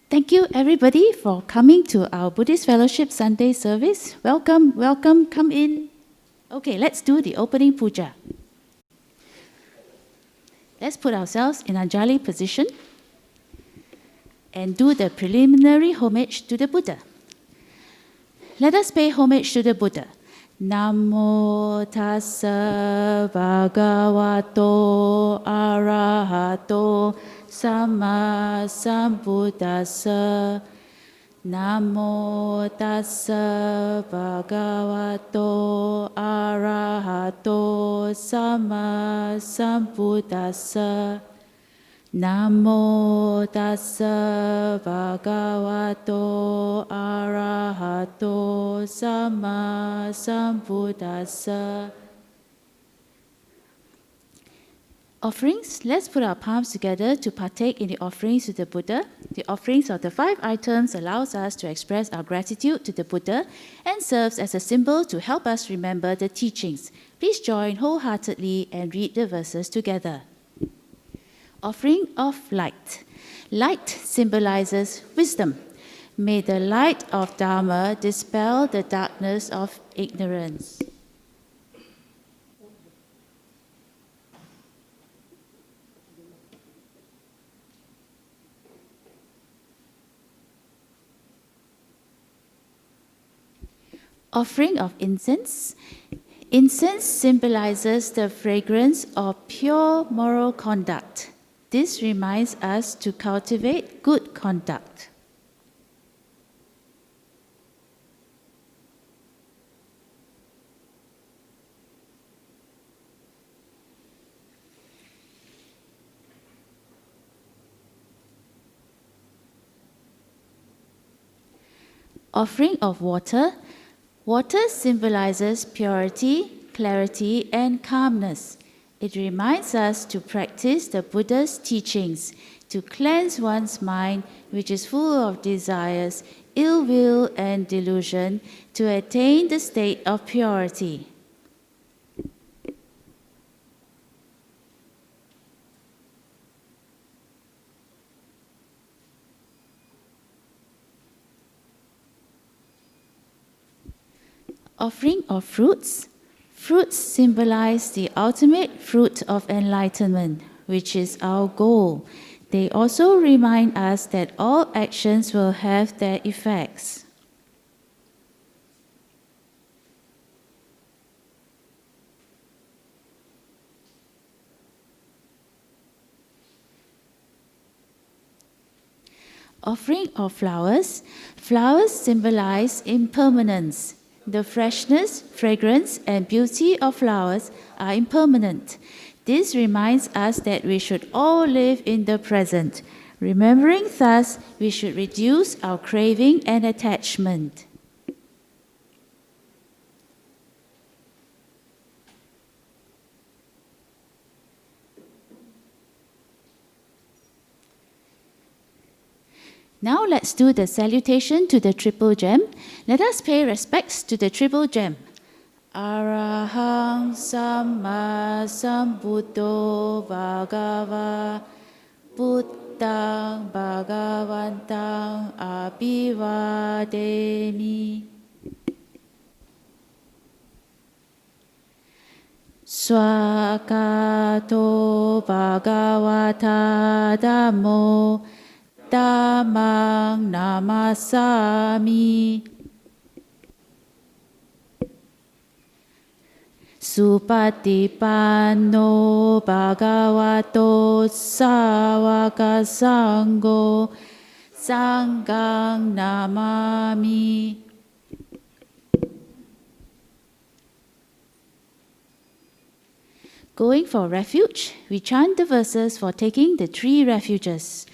Thank you, everybody, for coming to our Buddhist Fellowship Sunday service. Welcome, welcome, come in. Okay, let's do the opening puja. Let's put ourselves in Anjali position and do the preliminary homage to the Buddha. Let us pay homage to the Buddha. Namo tassa bhagavato arahato sama sambuddhassa. Namo tassa bhagavato arahato sama sambuddhassa. Namo tassa bhagavato arahato sama sambuddhassa. Offerings. Let's put our palms together to partake in the offerings to the Buddha. The offerings of the 5 items allows us to express our gratitude to the Buddha and serves as a symbol to help us remember the teachings. Please join wholeheartedly and read the verses together. Offering of light. Light symbolizes wisdom. May the light of DHAMMA dispel the darkness of ignorance. Offering of incense. Incense symbolizes the fragrance of pure moral conduct. This reminds us to cultivate good conduct. Offering of water. Water symbolizes purity, clarity, and calmness. It reminds us to practice the Buddha's teachings, to cleanse one's mind, which is full of desires, ill will, and delusion, to attain the state of purity. Offering of fruits. Fruits symbolize the ultimate fruit of enlightenment, which is our goal. They also remind us that all actions will have their effects. Offering of flowers. Flowers symbolize impermanence. The freshness, fragrance, and beauty of flowers are impermanent. This reminds us that we should all live in the present. Remembering thus, we should reduce our craving and attachment. Now let's do the salutation to the Triple Gem. Let us pay respects to the Triple Gem. Arahang Samma Sambuddho Bhagava Buddhang Bhagavantang Abhivademi. Swakato Bhagavata Dhammo Dhammang namasami. Supatipanno bhagavato sāvaka sangho sanghang namami. Going for refuge, we chant the verses for taking the 3 refuges.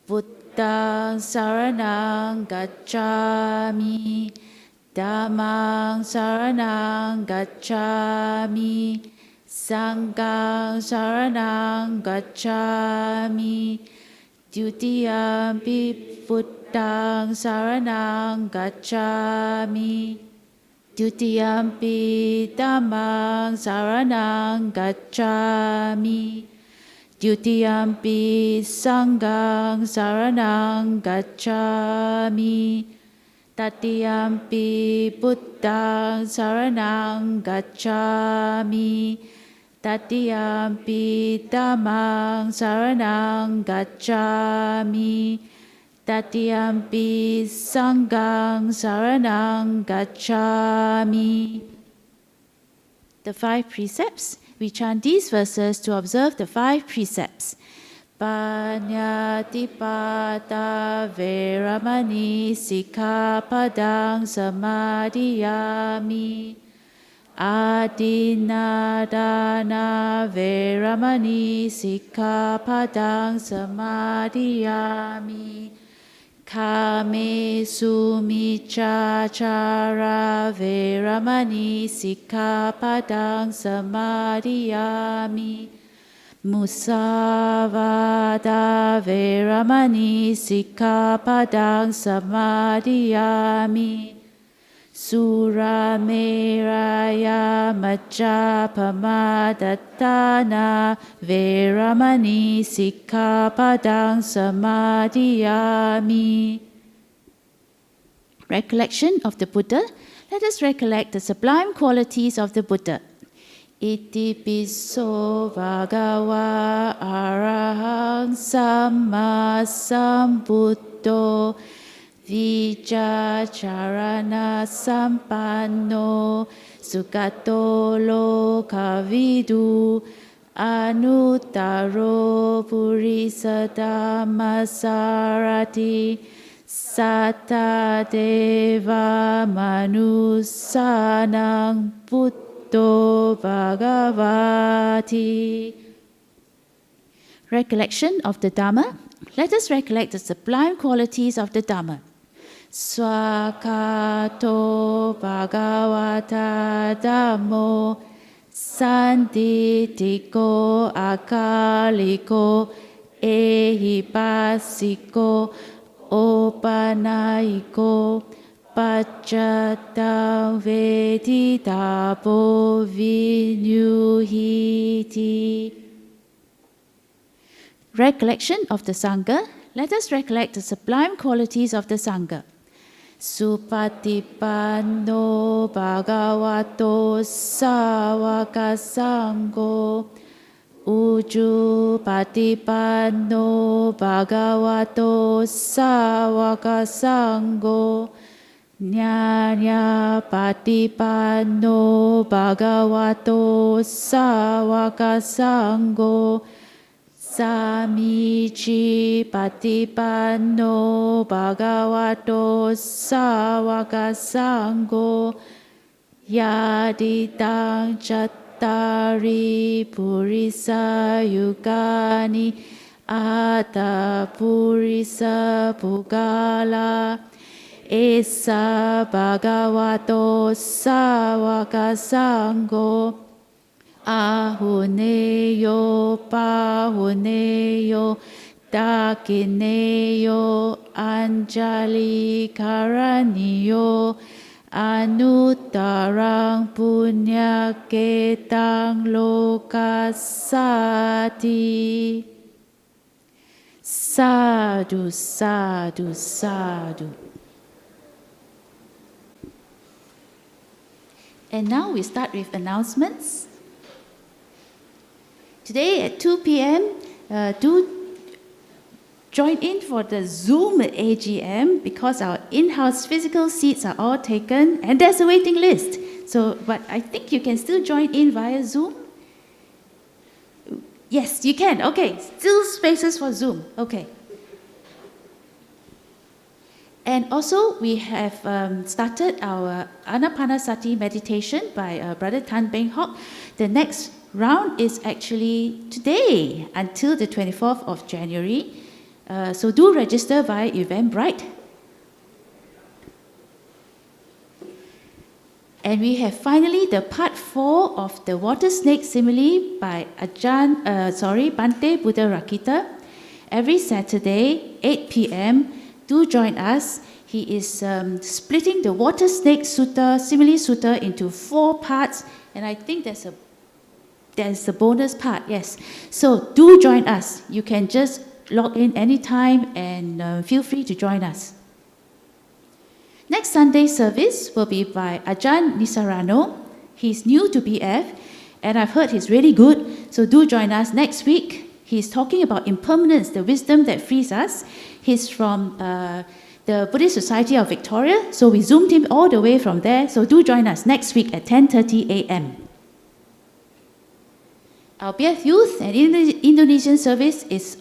Buddhang saranang gacchami, Dhammang saranang gacchami, Sanghang saranang gacchami, Dutiyampi Buddhang saranang gacchami, Dutiyampi Dhammang saranang gacchami, Dutiyampi sanghang saranang gacchami. Tatiyampi buddhang saranang gacchami. Tatiyampi dhammang saranang gacchami. Tatiyampi sanghang saranang gacchami. The 5 precepts. We chant these verses to observe the 5 precepts. Panyatipata veramani sikkhapadang samadhiyami. Adinadana veramani sikkhapadang samadhiyami. Kame sumichachara veramani sikkhapadang samadhiyami. Musavada veramani sikkhapadang samadhiyami. Surameraya majjapamadatthana veramani sikkhapadang samadhiyami. Recollection of the Buddha. Let us recollect the sublime qualities of the Buddha. Iti piso bhagava arahang samma sambuddho Vijacharana sampanno sugato lokavidu anuttaro purisa dhammasarati satta deva manusanang buddho bhagavati. Recollection of the Dhamma. Let us recollect the sublime qualities of the Dhamma. Swakato bhagavata dhammo sanditiko akaliko ehipasiko opanaiko paccatam veditapo vinyuhiti. Recollection of the Sangha. Let us recollect the sublime qualities of the Sangha. Supatipanno bhagavato sāvaka sangho. Uju patipanno bhagavato sāvaka sangho. Nyānya patipanno bhagavato sāvaka sangho. Samici patipanno bhagavato sāvaka sangho. Yaditang cattari purisa yugani ata purisa pugala. Esa bhagavato sāvaka sangho. Ahuneyo pahuneyo dakineyo anjali karaniyo anuttarang punyaketang lokasati. Sadhu, sadhu, sadhu. And now we start with announcements. Today at 2 p.m., do join in for the Zoom AGM because our in-house physical seats are all taken and there's a waiting list. So, but I think you can still join in via Zoom. Yes, you can. Okay, still spaces for Zoom. Okay. And also, we have started our Anapanasati meditation by Brother Tan Beng Hok. The next round is actually today until the 24th of January. So do register via Eventbrite. And we have finally the part 4 of the water snake simile by Bante Buddha Rakita. Every Saturday, 8 p.m. Do join us. He is splitting the water snake sutta, simile sutta into 4 parts. And I think there's there's the bonus part, yes. So do join us. You can just log in anytime and feel free to join us. Next Sunday's service will be by Ajahn Nisarano. He's new to BF, and I've heard he's really good, so do join us next week. He's talking about impermanence, the wisdom that frees us. He's from the Buddhist Society of Victoria, so we zoomed him all the way from there, so do join us next week at 10:30 a.m. Our BF Youth and Indonesian service is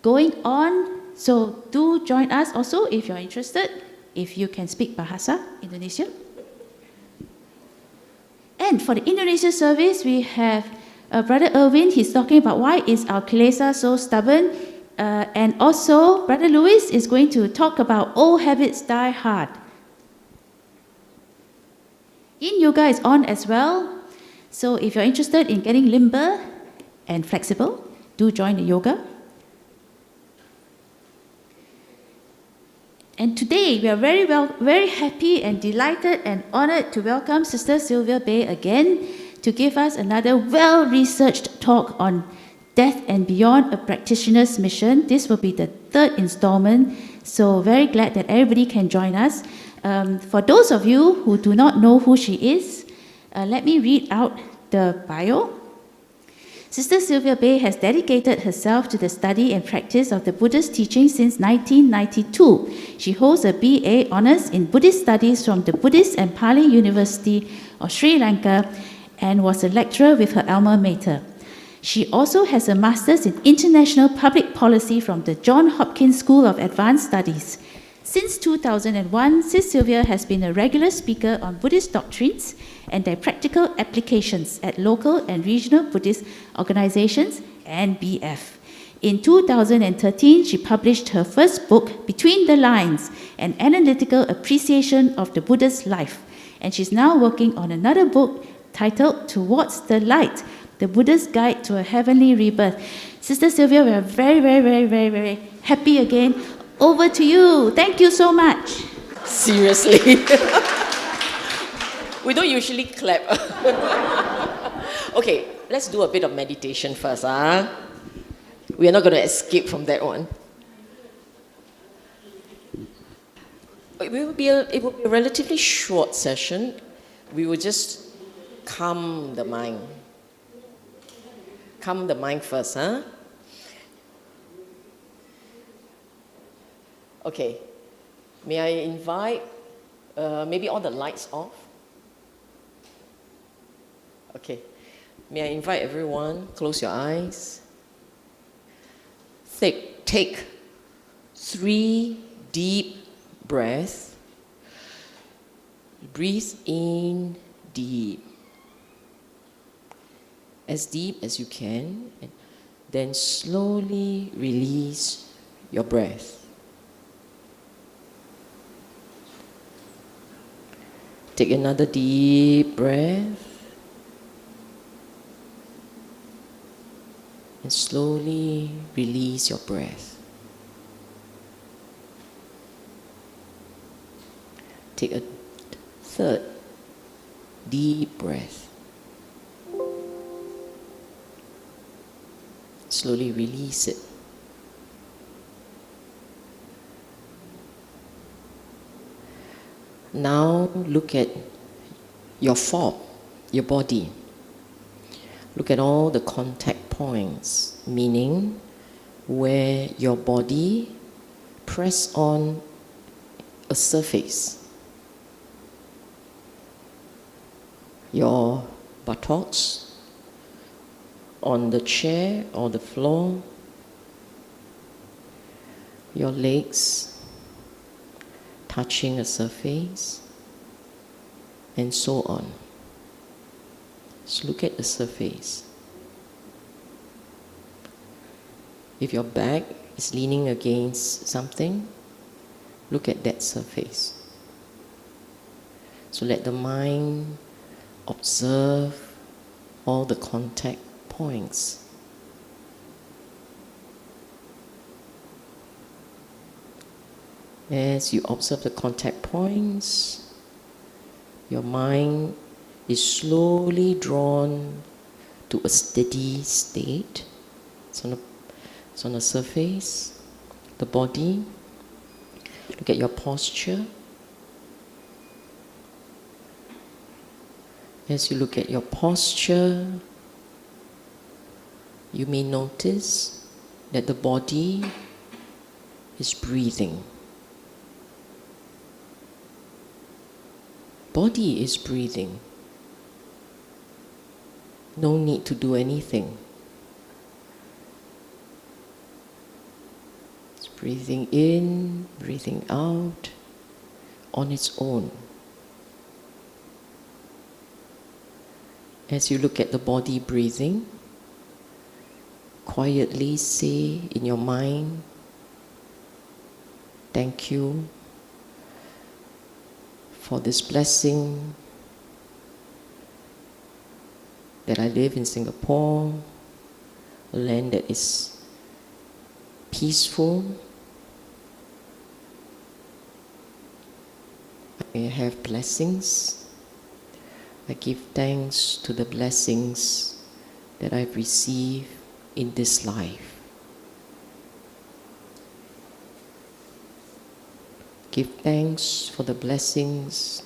going on, so do join us also if you're interested, if you can speak Bahasa Indonesia. And for the Indonesia service, we have Brother Erwin. He's talking about why is our kilesa so stubborn. And also, Brother Louis is going to talk about old habits die hard. Yin Yoga is on as well. So if you're interested in getting limber and flexible, do join the yoga. And today, we are very happy and delighted and honored to welcome Sister Sylvia Bay again to give us another well-researched talk on Death and Beyond, a Practitioner's Mission. This will be the third installment, so very glad that everybody can join us. For those of you who do not know who she is, let me read out the bio. Sister Sylvia Bay has dedicated herself to the study and practice of the Buddhist teaching since 1992. She holds a BA Honours in Buddhist Studies from the Buddhist and Pali University of Sri Lanka and was a lecturer with her alma mater. She also has a Master's in International Public Policy from the Johns Hopkins School of Advanced Studies. Since 2001, Sis Sylvia has been a regular speaker on Buddhist doctrines and their practical applications at local and regional Buddhist organizations and BF. In 2013, she published her first book, Between the Lines, an analytical appreciation of the Buddha's life. And she's now working on another book titled Towards the Light, the Buddha's Guide to a Heavenly Rebirth. Sister Sylvia, we are very happy again. Over to you. Thank you so much. Seriously. We don't usually clap. Okay, let's do a bit of meditation first. We are not going to escape from that one. It will be a relatively short session. We will just calm the mind. Calm the mind first, Okay, may I invite, maybe all the lights off? Okay, may I invite everyone, close your eyes. Take 3 deep breaths. Breathe in deep as you can, and then slowly release your breath. Take another deep breath and slowly release your breath. Take a third deep breath. Slowly release it. Now look at your form, your body. Look at all the contact points, meaning where your body press on a surface. Your buttocks on the chair or the floor, your legs touching a surface, and so on. Just look at the surface. If your back is leaning against something, look at that surface. So let the mind observe all the contact points. As you observe the contact points, your mind is slowly drawn to a steady state. It's on the surface, the body. Look at your posture. As you look at your posture, you may notice that the body is breathing. Body is breathing. No need to do anything. It's breathing in, breathing out on its own. As you look at the body breathing, quietly say in your mind, thank you for this blessing that I live in Singapore, a land that is peaceful. I have blessings. I give thanks to the blessings that I've received in this life. Give thanks for the blessings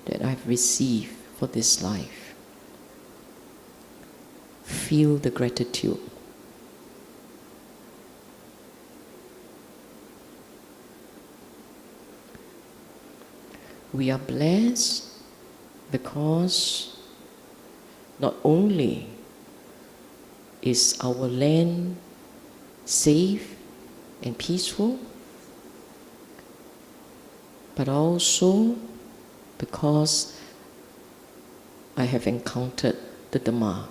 that I've received for this life. Feel the gratitude. We are blessed because not only is our land safe and peaceful, but also because I have encountered the DHAMMA.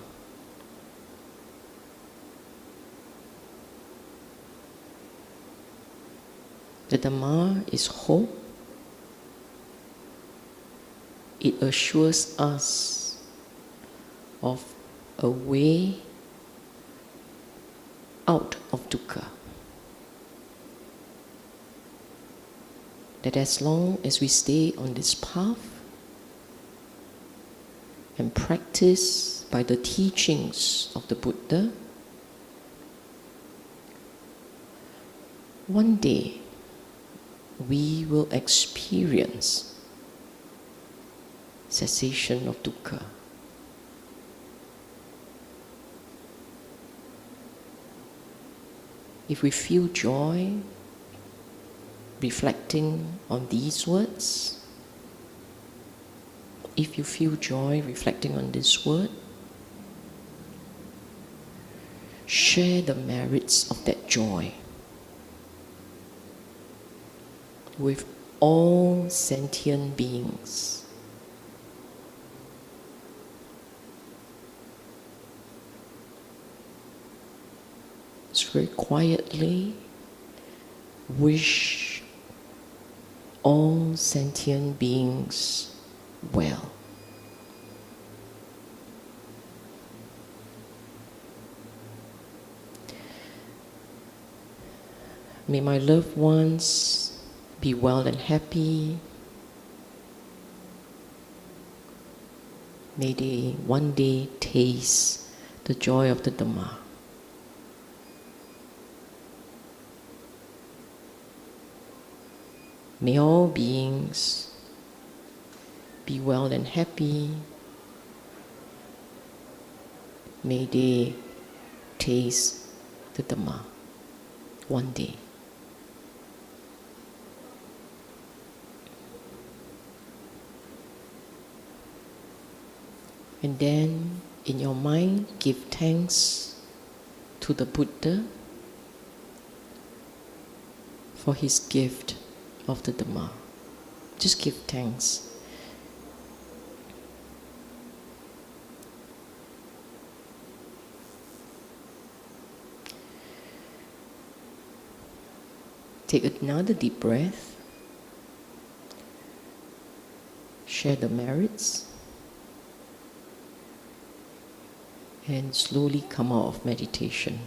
The DHAMMA is hope. It assures us of a way out of dukkha. That as long as we stay on this path and practice by the teachings of the Buddha, one day we will experience cessation of dukkha. If we feel joy reflecting on these words, if you feel joy reflecting on this word, share the merits of that joy with all sentient beings. Just very quietly wish all sentient beings well. May my loved ones be well and happy. May they one day taste the joy of the DHAMMA. May all beings be well and happy. May they taste the DHAMMA one day. And then, in your mind, give thanks to the Buddha for his gift of the DHAMMA. Just give thanks. Take another deep breath. Share the merits. And slowly come out of meditation.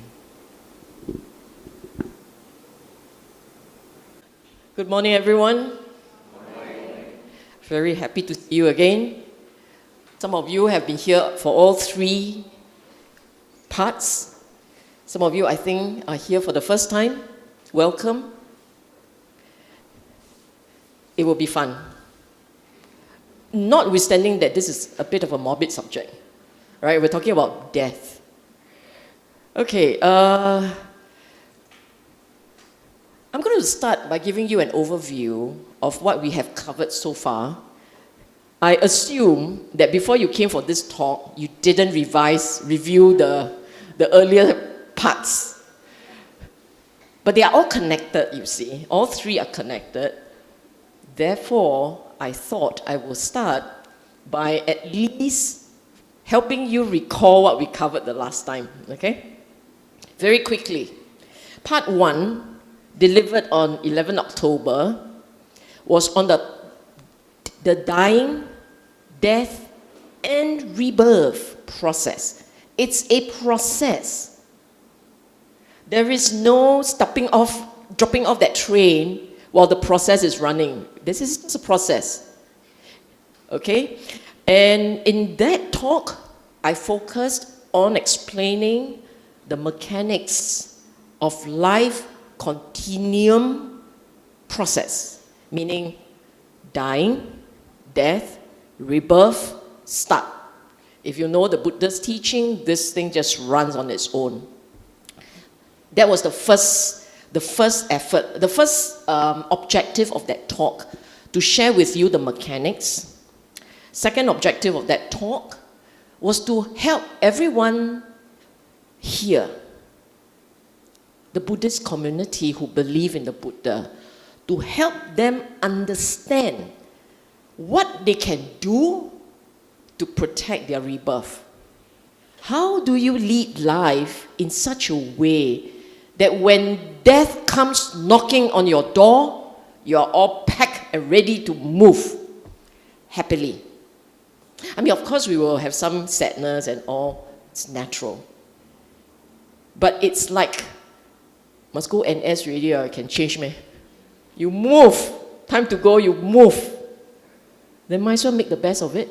Good morning, everyone. Good morning. Very happy to see you again. Some of you have been here for all 3 parts. Some of you, I think, are here for the first time. Welcome. It will be fun. Notwithstanding that this is a bit of a morbid subject, right? We're talking about death. Okay, I'm going to start by giving you an overview of what we have covered so far. I assume that before you came for this talk, you didn't review the earlier parts. But they are all connected, you see. All 3 are connected. Therefore, I thought I will start by at least helping you recall what we covered the last time, okay? Very quickly. Part 1, delivered on 11 October, was on the dying, death, and rebirth process. It's a process. There is no dropping off that train while the process is running. This is just a process. Okay? And in that talk, I focused on explaining the mechanics of life continuum process, meaning dying, death, rebirth, start. If you know the Buddhist teaching, this thing just runs on its own. That was the first effort, the first objective of that talk, to share with you the mechanics. Second objective of that talk was to help everyone here, the Buddhist community who believe in the Buddha, to help them understand what they can do to protect their rebirth. How do you lead life in such a way that when death comes knocking on your door, you are all packed and ready to move happily? I mean, of course, we will have some sadness and all. It's natural. But it's like, must go NS already, or I can change me. You move. Time to go, you move. Then might as well make the best of it.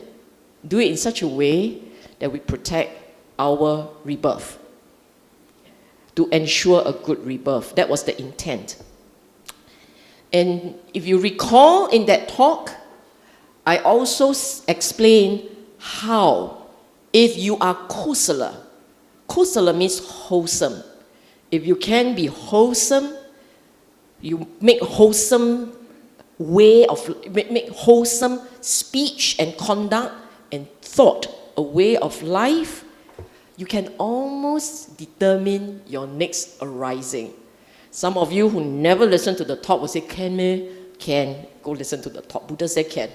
Do it in such a way that we protect our rebirth, to ensure a good rebirth. That was the intent. And if you recall in that talk, I also explained how, if you are kusala means wholesome. If you can be wholesome, you make wholesome make wholesome speech and conduct and thought a way of life, you can almost determine your next arising. Some of you who never listen to the talk will say, can me? Can. Go listen to the talk. Buddha said can.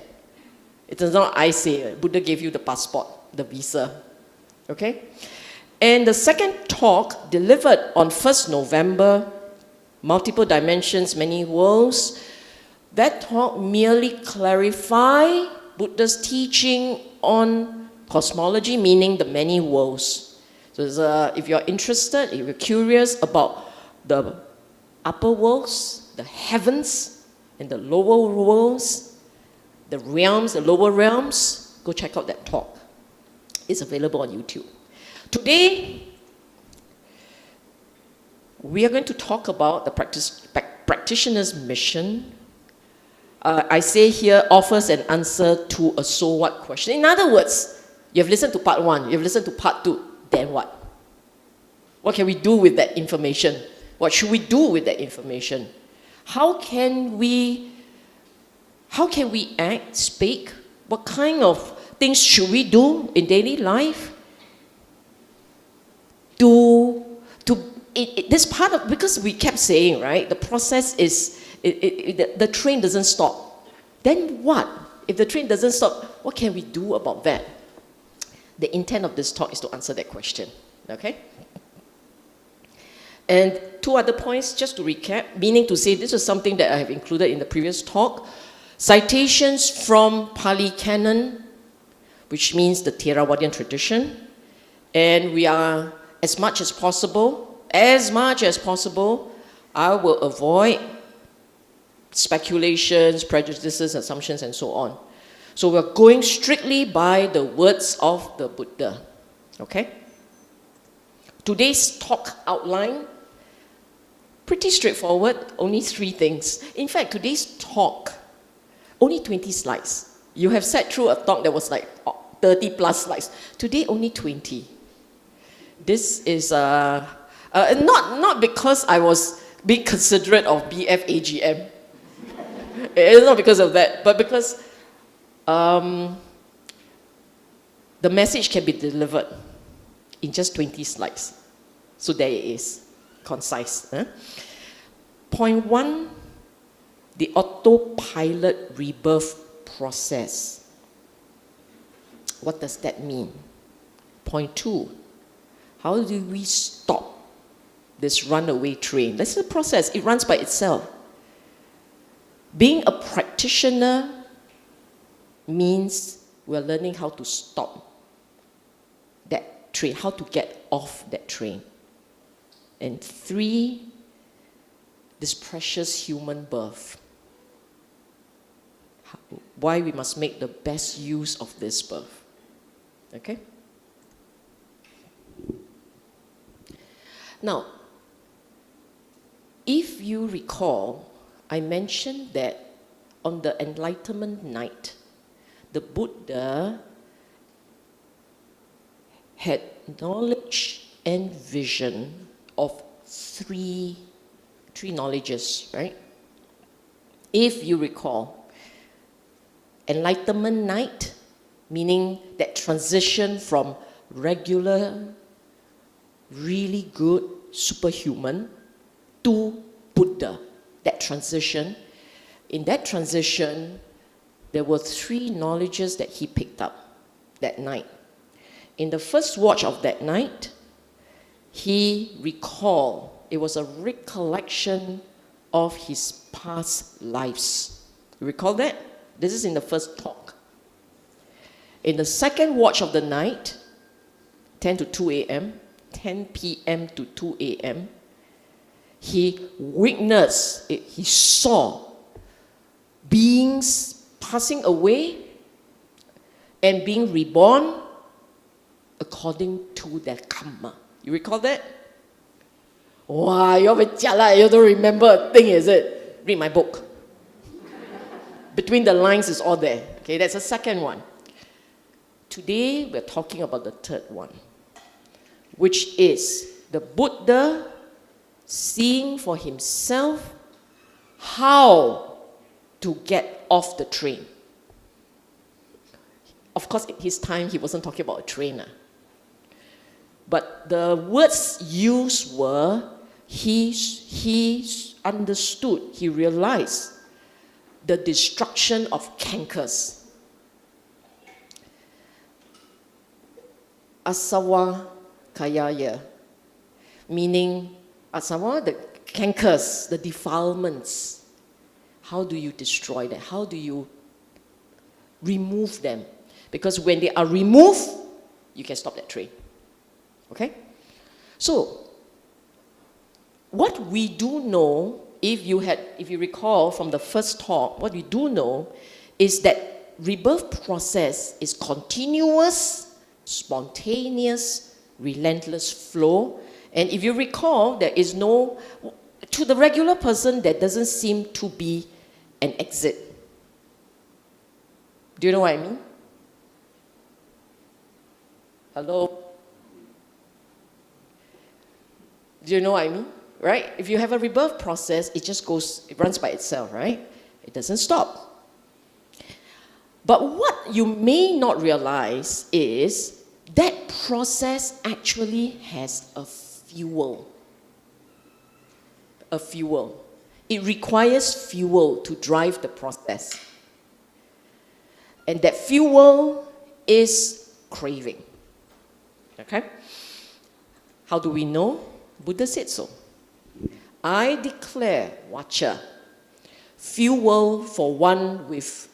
It is not I say. Buddha gave you the passport, the visa. Okay? And the second talk, delivered on 1st November, Multiple Dimensions, Many Worlds, that talk merely clarified Buddha's teaching on cosmology, meaning the many worlds. So if you're interested, if you're curious about the upper worlds, the heavens, and the lower worlds, the realms, the lower realms, go check out that talk. It's available on YouTube. Today, we are going to talk about the practitioner's mission. I say here, offers an answer to a so what question. In other words, you have listened to part 1, you have listened to part 2, then what? What can we do with that information? What should we do with that information? How can we act, speak? What kind of things should we do in daily life this part of, because we kept saying, right, the process is, the train doesn't stop. Then what? If the train doesn't stop, what can we do about that? The intent of this talk is to answer that question, okay? And 2 other points, just to recap, meaning to say this is something that I have included in the previous talk. Citations from Pali Canon, which means the Theravadian tradition. And we are, as much as possible, I will avoid speculations, prejudices, assumptions, and so on. So we're going strictly by the words of the Buddha. Okay? Today's talk outline, pretty straightforward, only 3 things. In fact, today's talk, only 20 slides. You have sat through a talk that was like 30 plus slides. Today, only 20. This is not because I was being considerate of BFAGM. It's not because of that, but because the message can be delivered in just 20 slides. So there it is, concise. Point 1, the autopilot rebirth process. What does that mean? Point 2, how do we stop this runaway train? That's the process. It runs by itself. Being a practitioner means we're learning how to stop that train, how to get off that train. And 3, this precious human birth. Why we must make the best use of this birth. Okay? Now, if you recall, I mentioned that on the Enlightenment night, the Buddha had knowledge and vision of three knowledges, right? If you recall, Enlightenment night, meaning that transition from regular, really good, superhuman, to Buddha, that transition. In that transition, there were 3 knowledges that he picked up that night. In the first watch of that night, he recalled, it was a recollection of his past lives. You recall that? This is in the first talk. In the second watch of the night, 10 to 2 a.m., 10 p.m. to 2 a.m., he witnessed, he saw beings passing away and being reborn according to their karma. You recall that? Wow, you're very jialat, you don't remember a thing, is it? Read my book. Between the lines is all there. Okay, that's the second one. Today, we're talking about the third one, which is the Buddha seeing for himself how to get off the train. Of course, in his time, he wasn't talking about a trainer. But the words used were, he understood, he realized the destruction of cankers. Asawa kayaya, meaning asawa, the cankers, the defilements. How do you destroy that? How do you remove them? Because when they are removed, you can stop that train. Okay? So, what we do know, if you recall from the first talk, what we do know is that rebirth process is continuous, spontaneous, relentless flow. And if you recall, there is no, to the regular person, there doesn't seem to be an exit. Do you know what I mean? Hello? Do you know what I mean? Right? If you have a rebirth process, it just goes, it runs by itself, right? It doesn't stop. But what you may not realize is that process actually has a fuel. A fuel. It requires fuel to drive the process. And that fuel is craving. Okay? How do we know? Buddha said so. I declare, Vacha, rebirth for one with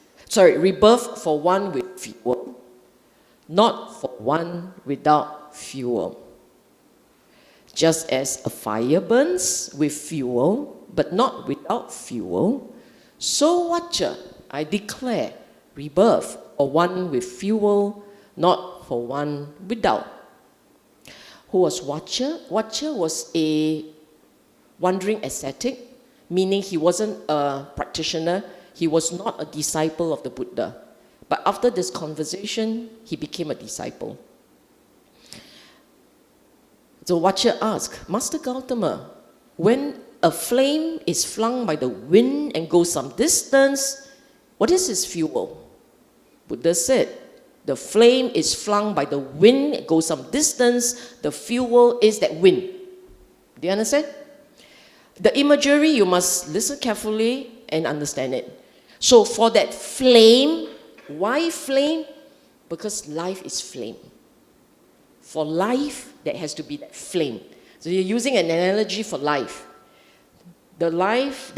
fuel, not for one without fuel. Just as a fire burns with fuel, but not without fuel, so Vacha, I declare, rebirth or one with fuel, not for one without. Who was Watcher? Watcher was a wandering ascetic, meaning he wasn't a practitioner, he was not a disciple of the Buddha. But after this conversation, he became a disciple. So Watcher asked, Master Gautama, when a flame is flung by the wind and goes some distance, what is its fuel? Buddha said, the flame is flung by the wind, it goes some distance, the fuel is that wind. Do you understand? The imagery, you must listen carefully and understand it. So for that flame, why flame? Because life is flame. For life, there has to be that flame. So you're using an analogy for life. The life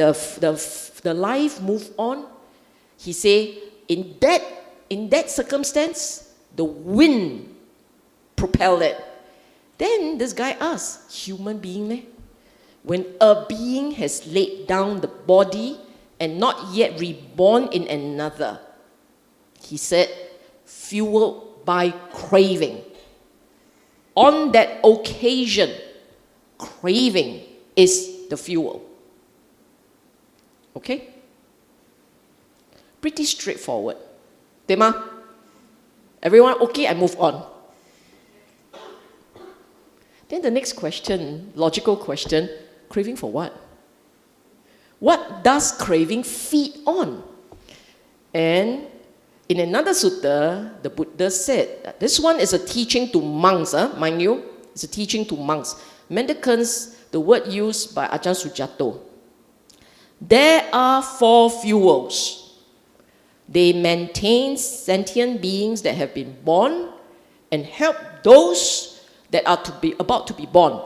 move on. He say, in that circumstance, the wind propelled it. Then this guy asked, human being, eh? When a being has laid down the body and not yet reborn in another, he said, fueled by craving. On that occasion, craving is the fuel. Okay? Pretty straightforward. Tema? Everyone okay? I move on. Then the next question, logical question, craving for what? What does craving feed on? And in another sutta, the Buddha said, that this one is a teaching to monks, mind you, it's a teaching to monks. Mendicants, the word used by Ajahn Sujato. There are 4 fuels. They maintain sentient beings that have been born and help those that are about to be born.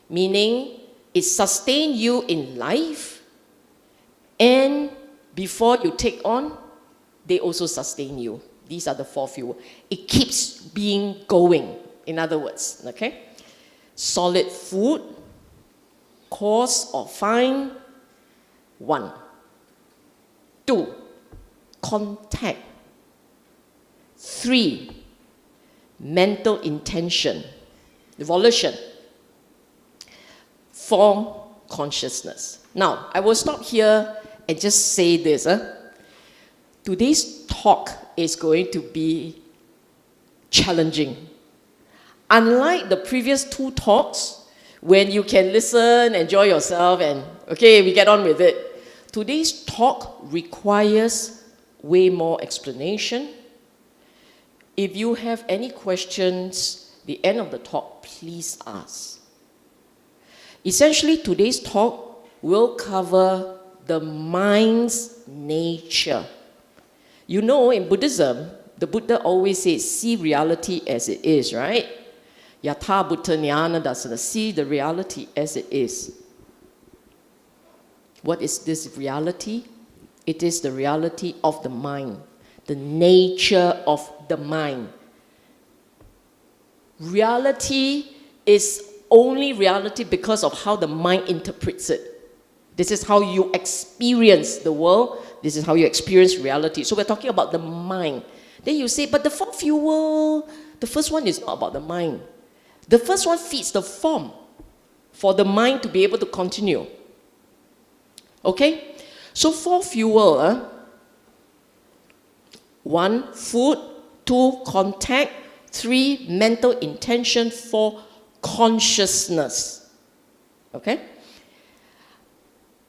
Meaning, it sustains you in life, and before you take on, they also sustain you. These are the 4 fuels. It keeps being going, in other words, okay? Solid food, coarse or fine, 1. 2, contact. 3, mental intention, volition. 4, consciousness. Now, I will stop here and just say this. Today's talk is going to be challenging. Unlike the previous 2 talks, when you can listen, enjoy yourself, and okay, we get on with it. Today's talk requires way more explanation. If you have any questions, the end of the talk, please ask. Essentially, today's talk will cover the mind's nature. You know, in Buddhism, the Buddha always says, see reality as it is, right? Yatha Bhuta Jnana Dasana, see the reality as it is. What is this reality? It is the reality of the mind, the nature of the mind. Reality is only reality because of how the mind interprets it. This is how you experience the world. This is how you experience reality. So we're talking about the mind. Then you say, but the 4 fuel, the first one is not about the mind. The first one feeds the form for the mind to be able to continue. Okay? So 4 fuel. 1, food. 2, contact. 3, mental intention. 4, consciousness. Okay?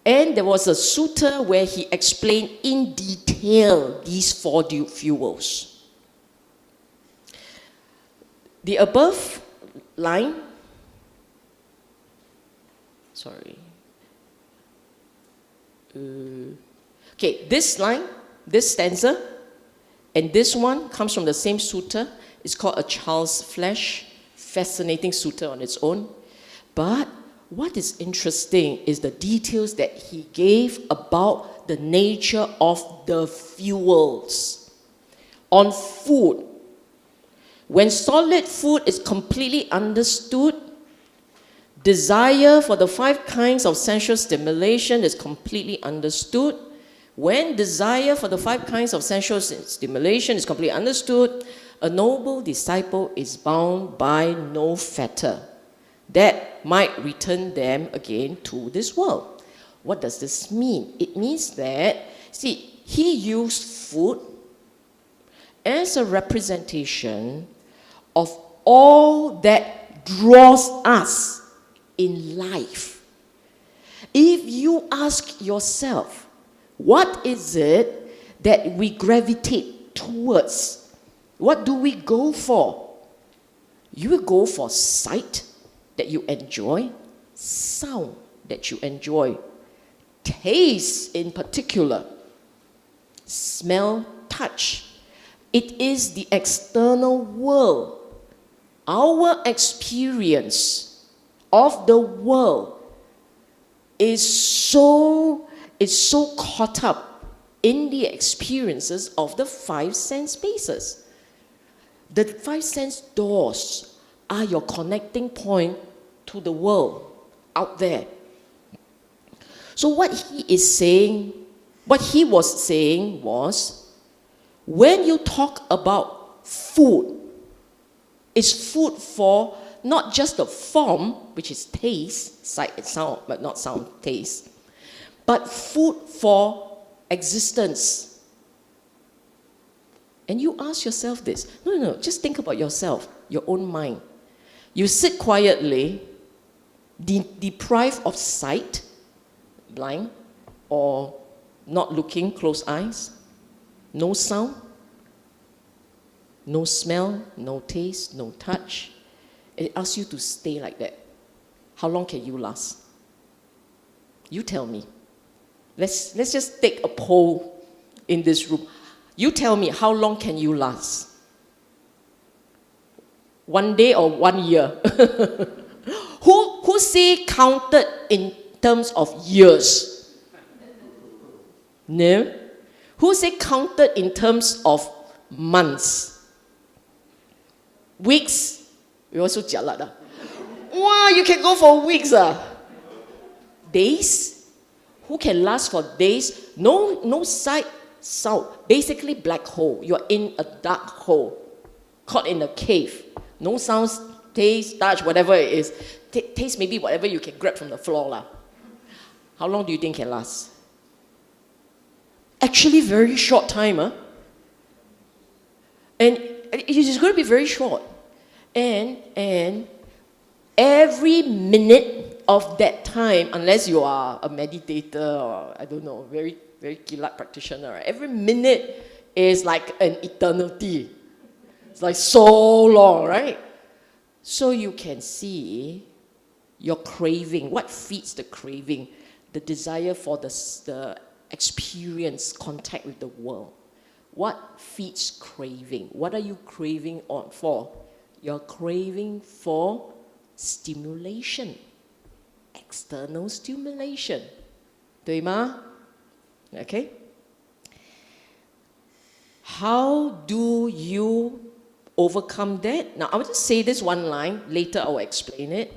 And there was a sutta where he explained in detail these 4 fuels. The above line, okay, this line, this stanza, and this one comes from the same sutta. It's called A Child's Flesh. Fascinating sutta on its own. But what is interesting is the details that he gave about the nature of the fuels. On food, when solid food is completely understood, desire for the 5 kinds of sensual stimulation is completely understood. When desire for the 5 kinds of sensual stimulation is completely understood, a noble disciple is bound by no fetter that might return them again to this world. What does this mean? It means that, see, he used food as a representation of all that draws us in life. If you ask yourself, what is it that we gravitate towards? What do we go for? You will go for sight that you enjoy, sound that you enjoy, taste in particular, smell, touch. It is the external world. Our experience of the world is so caught up in the experiences of the 5 sense spaces. The 5 sense doors are your connecting point to the world out there. So what he was saying was, when you talk about food, it's food for not just the form, which is taste, sight and sound, but not sound, taste, but food for existence. And you ask yourself this. No, just think about yourself, your own mind. You sit quietly, deprived of sight, blind, or not looking, closed eyes, no sound, no smell, no taste, no touch. It asks you to stay like that. How long can you last? You tell me. Let's just take a poll in this room. You tell me, how long can you last? 1 day or 1 year? Who say counted in terms of years? No? Who say counted in terms of months? Weeks? We also jialat. Wow, you can go for weeks. Days? Who can last for days? No sight, sound. Basically black hole. You're in a dark hole, caught in a cave. No sounds, taste, touch, whatever it is. Taste maybe whatever you can grab from the floor. How long do you think can last? Actually, very short time. And it is going to be very short. And every minute of that time, unless you are a meditator or, I don't know, very, very kilat practitioner, right? Every minute is like an eternity. It's like so long, right? So you can see your craving. What feeds the craving? The desire for the experience, contact with the world. What feeds craving? What are you craving for? You're craving for stimulation. External stimulation. 对吗? Okay? How do you overcome that? Now, I will just say this one line. Later, I will explain it.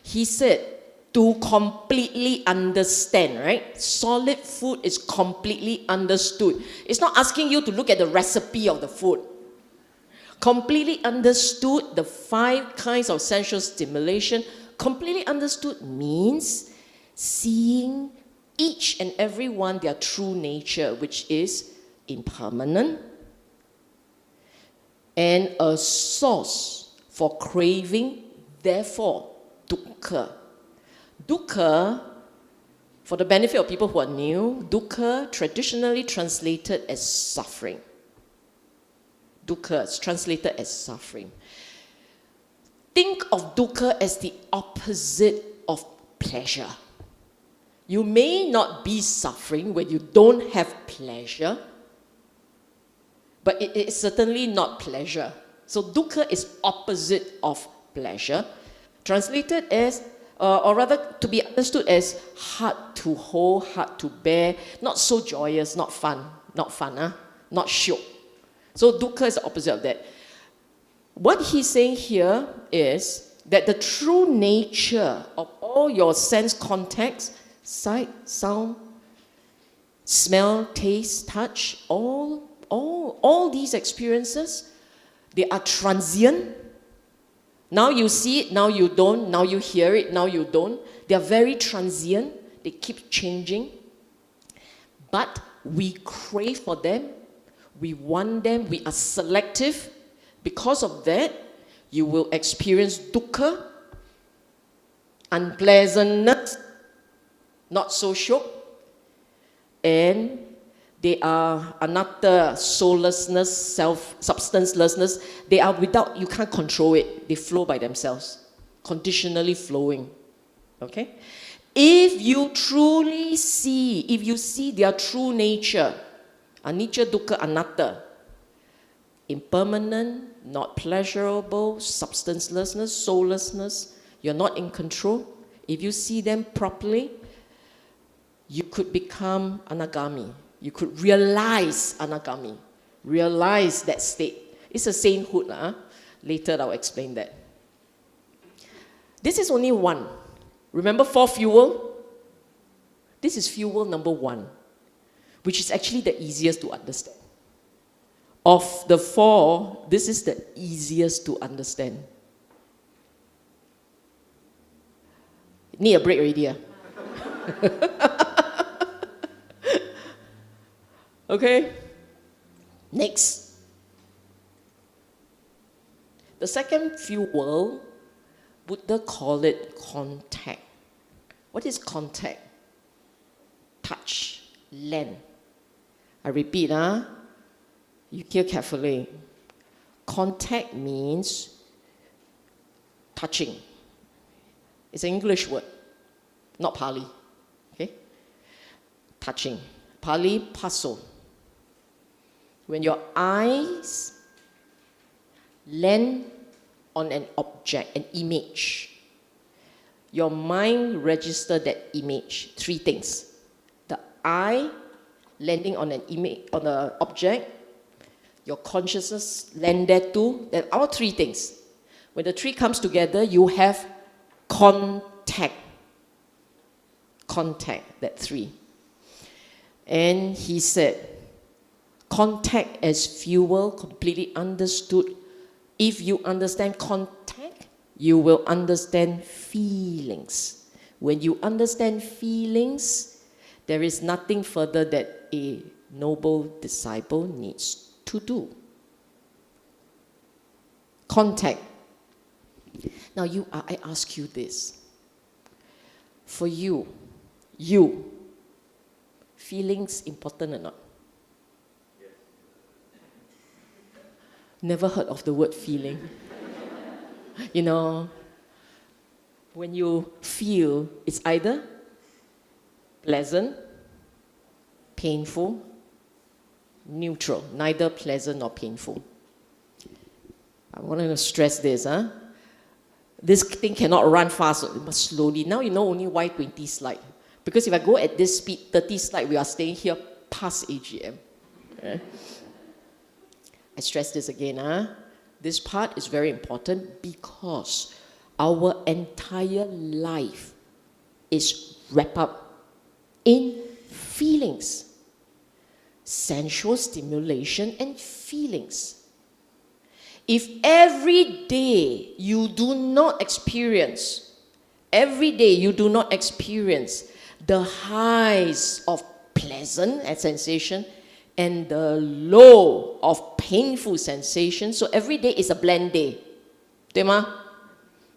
He said, to completely understand, right? Solid food is completely understood. It's not asking you to look at the recipe of the food. Completely understood the 5 kinds of sensual stimulation. Completely understood means seeing each and every one their true nature, which is impermanent and a source for craving, therefore, dukkha. Dukkha, for the benefit of people who are new, dukkha traditionally translated as suffering. Dukkha is translated as suffering. Think of dukkha as the opposite of pleasure. You may not be suffering when you don't have pleasure, but it is certainly not pleasure. So dukkha is opposite of pleasure, translated as, or rather to be understood as hard to hold, hard to bear, not so joyous, not fun, not shiok. So dukkha is the opposite of that. What he's saying here is that the true nature of all your sense contacts, sight, sound, smell, taste, touch, all these experiences, they are transient. Now you see it, now you don't, now you hear it, now you don't. They are very transient, they keep changing. But we crave for them, we want them, we are selective. Because of that, you will experience dukkha, unpleasantness, not so sure, and they are anatta, soullessness, substancelessness. They are without, you can't control it. They flow by themselves, conditionally flowing. Okay? If you truly see, if you see their true nature, anicca, dukkha, anatta, impermanent, not pleasurable, substancelessness, soullessness, you're not in control. If you see them properly, you could become anagami. You could realize anagami, realize that state. It's a sainthood. Later I'll explain that. This is only one. Remember 4 fuel? This is fuel number 1, which is actually the easiest to understand. Of the 4, this is the easiest to understand. Need a break already? Okay? Next. The second fuel, Buddha called it contact. What is contact? Touch, land. I repeat, you hear carefully. Contact means touching. It's an English word, not Pali. Okay? Touching. Pali, paso. When your eyes land on an object, an image, your mind registers that image. 3 things. The eye landing on an image, on an object, your consciousness land there too. There are 3 things. When the 3 comes together, you have contact. Contact, that 3. And he said, contact as fuel, completely understood. If you understand contact, you will understand feelings. When you understand feelings, there is nothing further that a noble disciple needs to do. Contact. Now I ask you this. For you, feelings important or not? Yes. Never heard of the word feeling. You know, when you feel, it's either pleasant, painful, neutral, neither pleasant nor painful. I want to stress this. This thing cannot run fast, it must slowly. Now you know only why 20 slide. Because if I go at this speed, 30 slide, we are staying here past AGM. I stress this again. This part is very important because our entire life is wrapped up in feelings. Sensual stimulation and feelings. If every day you do not experience the highs of pleasant sensation and the low of painful sensation, so every day is a blend day. 对吗?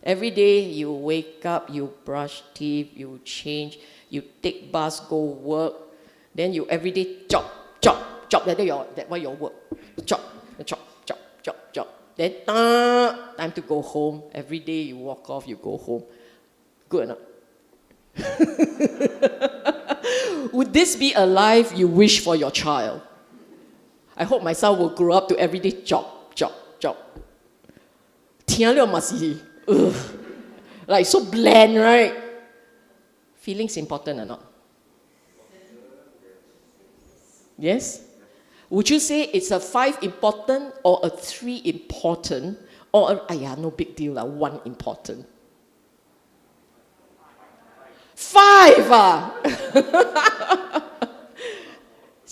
Every day you wake up, you brush teeth, you change, you take bus, go work, then you every day chop, that way your work. Chop. Then time to go home. Every day you walk off, you go home. Good enough. Would this be a life you wish for your child? I hope my son will grow up to every day chop. 听了 must be, like so bland, right? Feelings important or not? Yes? Would you say it's a 5 important or a 3 important or no big deal, 1 important? 5 .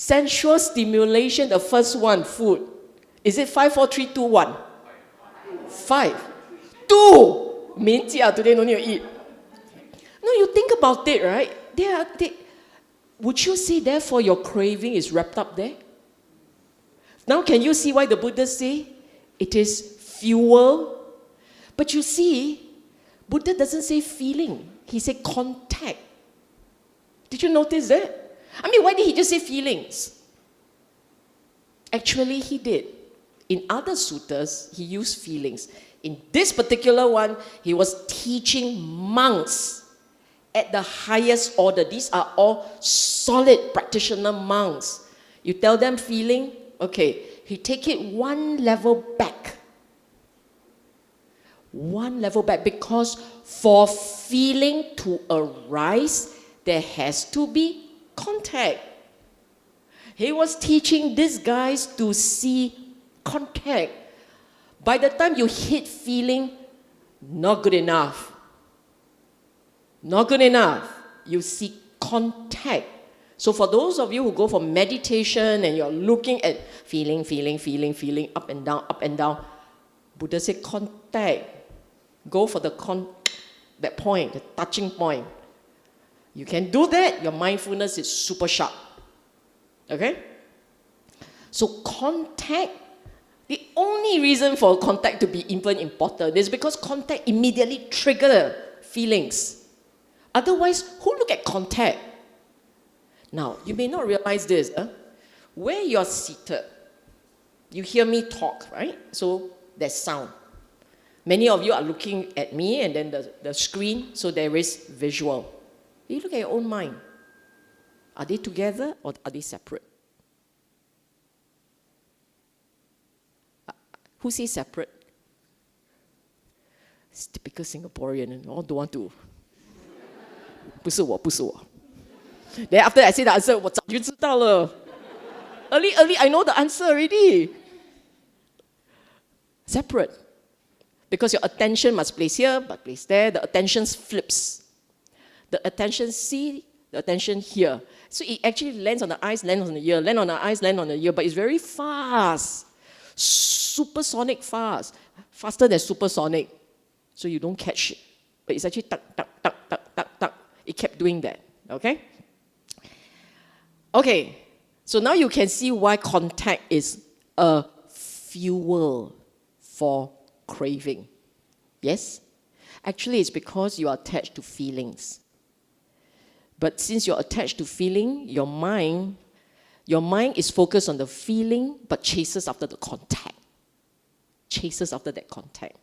Sensual stimulation, the first one, food. Is it 5, 4, 3, 2, 1? 5. 2! Today no need to eat. No, you think about it, right? Would you say, therefore, your craving is wrapped up there? Now, can you see why the Buddha say it is fuel? But you see, Buddha doesn't say feeling. He said contact. Did you notice that? I mean, why did he just say feelings? Actually, he did. In other suttas, he used feelings. In this particular one, he was teaching monks at the highest order. These are all solid practitioner monks. You tell them feeling, okay, he take it one level back. One level back, because for feeling to arise, there has to be contact. He was teaching these guys to see contact. By the time you hit feeling, not good enough. Not good enough. You see contact. So for those of you who go for meditation and you're looking at feeling, up and down, Buddha said contact. Go for that point, the touching point. You can do that, your mindfulness is super sharp. Okay? So contact, the only reason for contact to be even important is because contact immediately triggers feelings. Otherwise, who look at contact? Now, you may not realize this. Where you're seated, you hear me talk, right? So there's sound. Many of you are looking at me and then the screen, so there is visual. You look at your own mind. Are they together or are they separate? Who says separate? It's typical Singaporean and all don't want to. 不是我, 不是我. Then after I say the answer, 我早就知道了. Early, I know the answer already. Separate. Because your attention must place here, but place there. The attention flips. The attention see, the attention here. So it actually lands on the eyes, lands on the ear, lands on the eyes, lands on the ear, but it's very fast. Supersonic fast. Faster than supersonic. So you don't catch it. But it's actually tuck, tuck, tuck, tuck, tuck, tuck. It kept doing that. Okay? Okay. So now you can see why contact is a fuel for craving. Yes? Actually, it's because you are attached to feelings. But since you're attached to feeling, your mind is focused on the feeling, but chases after the contact. Chases after that contact.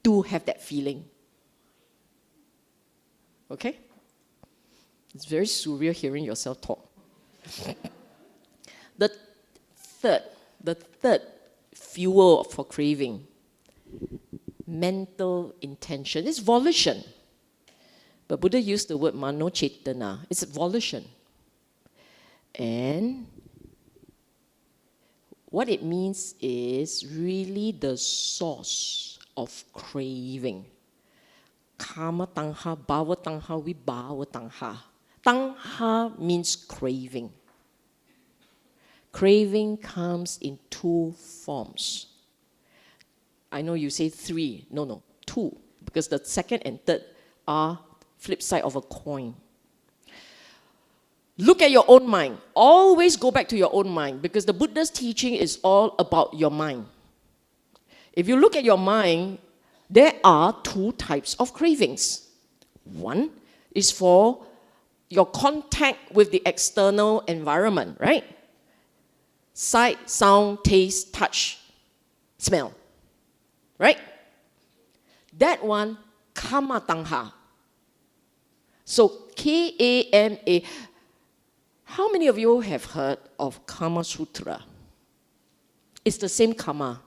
To have that feeling. Okay? It's very surreal hearing yourself talk. The third fuel for craving, mental intention. It's volition. But Buddha used the word mano chetana. It's volition. And what it means is really the source of craving. Kama tangha, bhava tangha, vibhava tangha. Tangha means craving. Craving comes in two forms. I know you say three. No, two. Because the second and third are flip side of a coin. Look at your own mind. Always go back to your own mind, because the Buddha's teaching is all about your mind. If you look at your mind, there are two types of cravings. One is for your contact with the external environment, right? Sight, sound, taste, touch, smell, right? That one, kama tangha. So K-A-M-A. How many of you have heard of Kama Sutra? It's the same kama.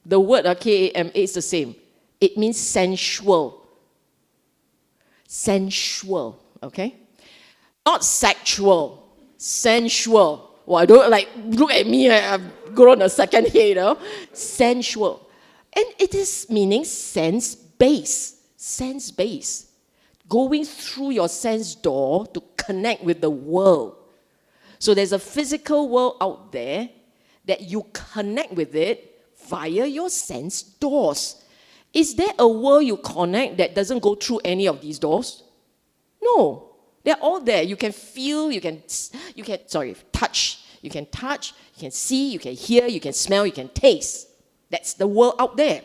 The word K-A-M-A is the same. It means sensual. Sensual, okay? Not sexual. Sensual. Well, I don't look at me, I've grown a second here, you know. Sensual. And it is meaning sense-based. Sense-based. Going through your sense door to connect with the world. So there's a physical world out there that you connect with it via your sense doors. Is there a world you connect that doesn't go through any of these doors? No. They're all there. You can feel, you can touch. You can touch, you can see, you can hear, you can smell, you can taste. That's the world out there.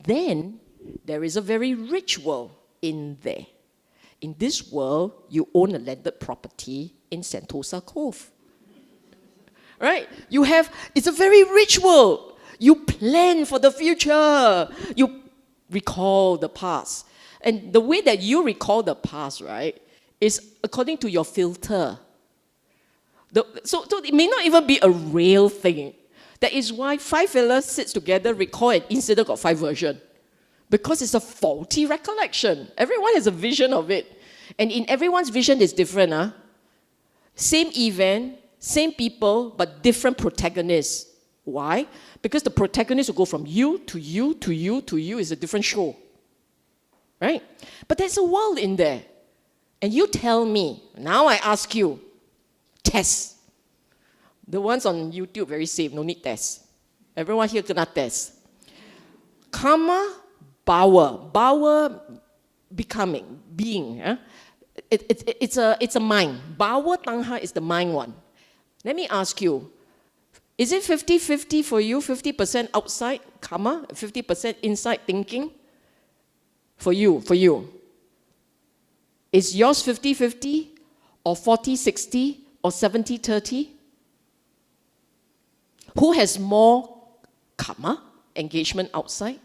Then there is a very rich world in there. In this world, you own a landed property in Sentosa Cove. Right? It's a very rich world. You plan for the future. You recall the past. And the way that you recall the past, right, is according to your filter. So it may not even be a real thing. That is why 5 fellas sits together, recall an incident, got 5 versions. Because it's a faulty recollection. Everyone has a vision of it. And in everyone's vision, it's different. Same event, same people, but different protagonists. Why? Because the protagonist will go from you to you to you to you. It's a different show. Right? But there's a world in there. And you tell me, now I ask you, test. The ones on YouTube, very safe, no need test. Everyone here cannot test. Karma, Bawa, becoming, being. It's a mind. Bawa Tangha is the mind one. Let me ask you, is it 50-50 for you? 50% outside karma, 50% inside thinking? For you. Is yours 50-50 or 40-60 or 70-30? Who has more karma, engagement outside,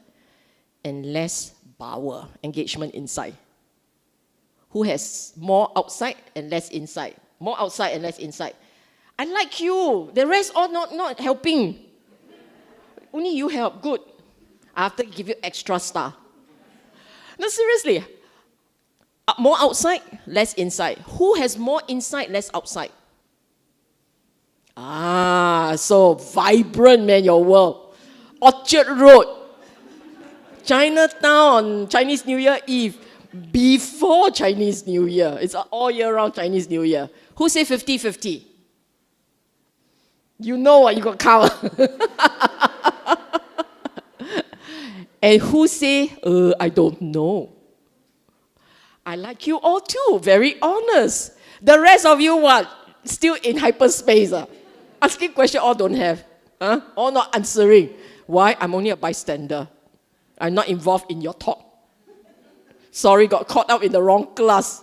and less bawa, engagement inside? Who has more outside and less inside? More outside and less inside. I like you. The rest all not helping. Only you help. Good. I have to give you extra star. No, seriously. More outside, less inside. Who has more inside, less outside? So vibrant, man, your world. Orchard Road. Chinatown on Chinese New Year Eve. Before Chinese New Year. It's all year round Chinese New Year. Who say 50-50? You know what you got count. And who say, I don't know. I like you all too, very honest. The rest of you what? Still in hyperspace. Asking question all don't have. All not answering. Why? I'm only a bystander. I'm not involved in your talk. Sorry, got caught up in the wrong class.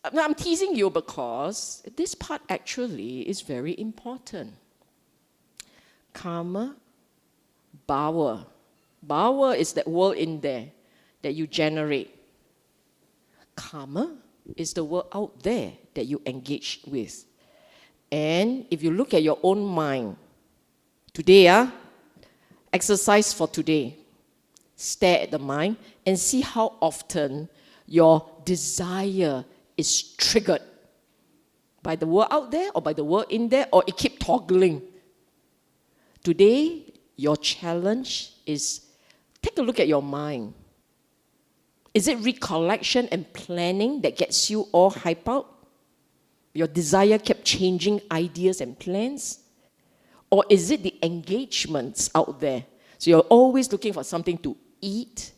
I'm teasing you because this part actually is very important. Karma, Bawa. Bawa is that world in there that you generate. Karma is the world out there that you engage with. And if you look at your own mind, today, exercise for today. Stare at the mind and see how often your desire is triggered by the world out there or by the world in there, or it keeps toggling. Today, your challenge is take a look at your mind. Is it recollection and planning that gets you all hype out? Your desire kept changing ideas and plans? Or is it the engagements out there? So you're always looking for something to eat,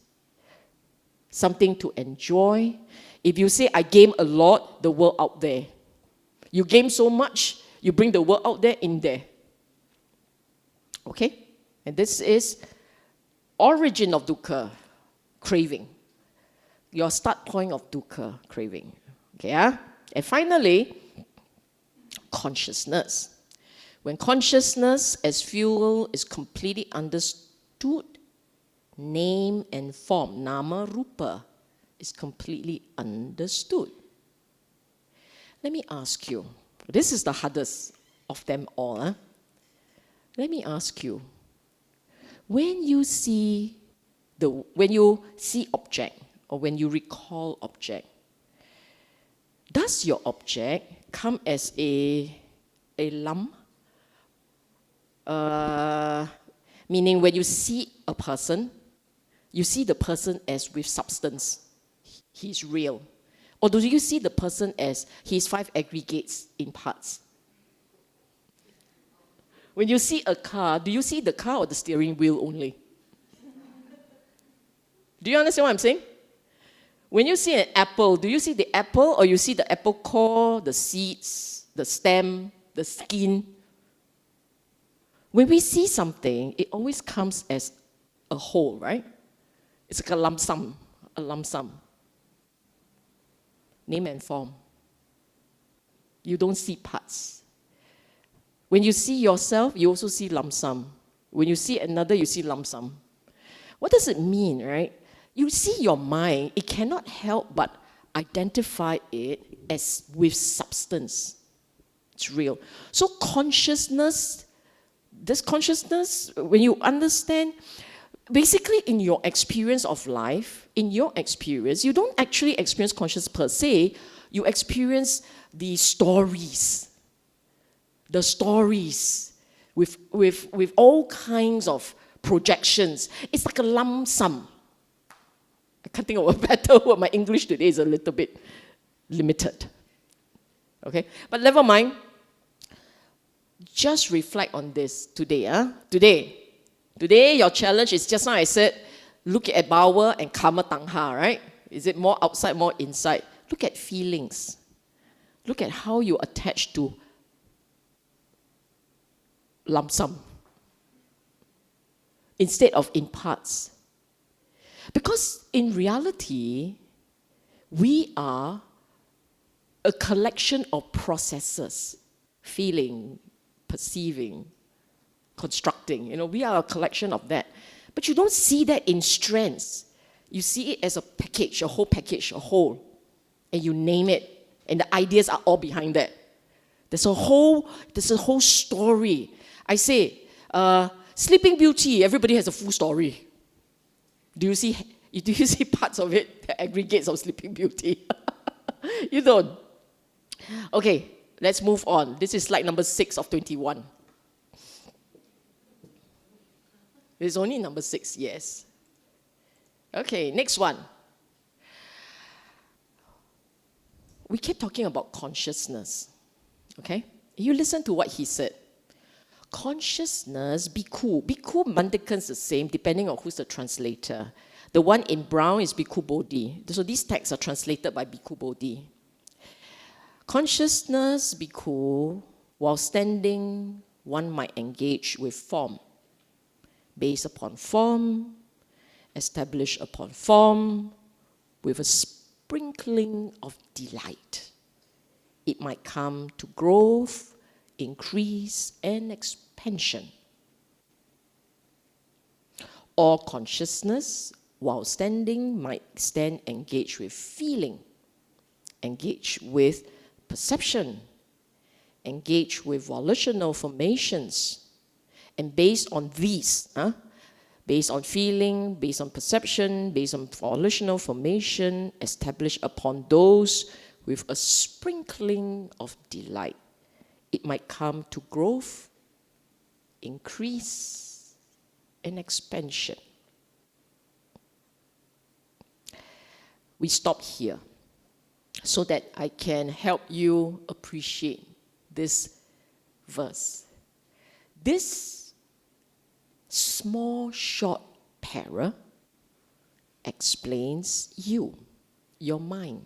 something to enjoy. If you say, I game a lot, the world out there. You game so much, you bring the world out there in there. Okay? And this is origin of dukkha, craving. Your start point of dukkha, craving. Okay? And finally, consciousness. When consciousness as fuel is completely understood, name and form, nama rupa, is completely understood. Let me ask you, this is the hardest of them all. Let me ask you, when you see object or when you recall object, does your object come as a lump? Meaning when you see a person, you see the person as with substance. He's real. Or do you see the person as his 5 aggregates in parts? When you see a car, do you see the car or the steering wheel only? Do you understand what I'm saying? When you see an apple, do you see the apple or you see the apple core, the seeds, the stem, the skin? When we see something, it always comes as a whole, right? It's like a lump sum, a lump sum. Name and form. You don't see parts. When you see yourself, you also see lump sum. When you see another, you see lump sum. What does it mean, right? You see your mind, it cannot help but identify it as with substance. It's real. So consciousness, this consciousness, when you understand, basically in your experience of life, in your experience, you don't actually experience consciousness per se, you experience the stories with all kinds of projections. It's like a lump sum. I can't think of a better word. My English today is a little bit limited. Okay? But never mind. Just reflect on this today. Today, your challenge is, just now I said, look at Bauer and Karma Tangha, right? Is it more outside, more inside? Look at feelings. Look at how you attach to lump sum instead of in parts. Because in reality, we are a collection of processes, feeling, perceiving, constructing. We are a collection of that. But you don't see that in strands. You see it as a package, a whole. And you name it. And the ideas are all behind that. There's a whole story. I say, Sleeping Beauty, everybody has a full story. Do you see parts of it, the aggregates of Sleeping Beauty? You don't. Okay, let's move on. This is slide number 6 of 21. It's only number 6, yes. Okay, next one. We keep talking about consciousness. Okay? You listen to what he said. Consciousness, Bhikkhu. Bhikkhu Mandakan's the same, depending on who's the translator. The one in brown is Bhikkhu Bodhi. So these texts are translated by Bhikkhu Bodhi. Consciousness, Bhikkhu, while standing, one might engage with form. Based upon form, established upon form, with a sprinkling of delight. It might come to growth, increase, and expansion. Or consciousness, while standing, might stand engaged with feeling, engage with perception, engage with volitional formations. And based on these, based on feeling, based on perception, based on volitional formation, established upon those with a sprinkling of delight, it might come to growth, increase, and expansion. We stop here so that I can help you appreciate this verse. This small, short para explains you, your mind.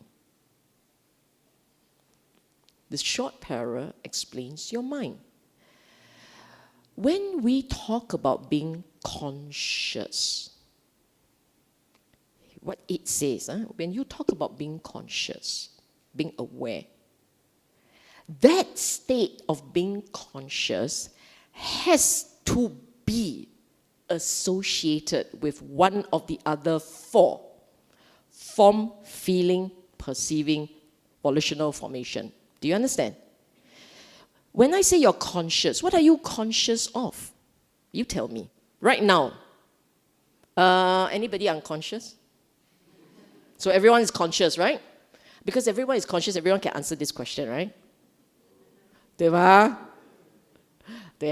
This short para explains your mind. When we talk about being conscious, what it says, when you talk about being conscious, being aware, that state of being conscious has to be associated with one of the other 4. Form, feeling, perceiving, volitional formation. Do you understand? When I say you're conscious, what are you conscious of? You tell me. Right now. Anybody unconscious? So everyone is conscious, right? Because everyone is conscious, everyone can answer this question, right? They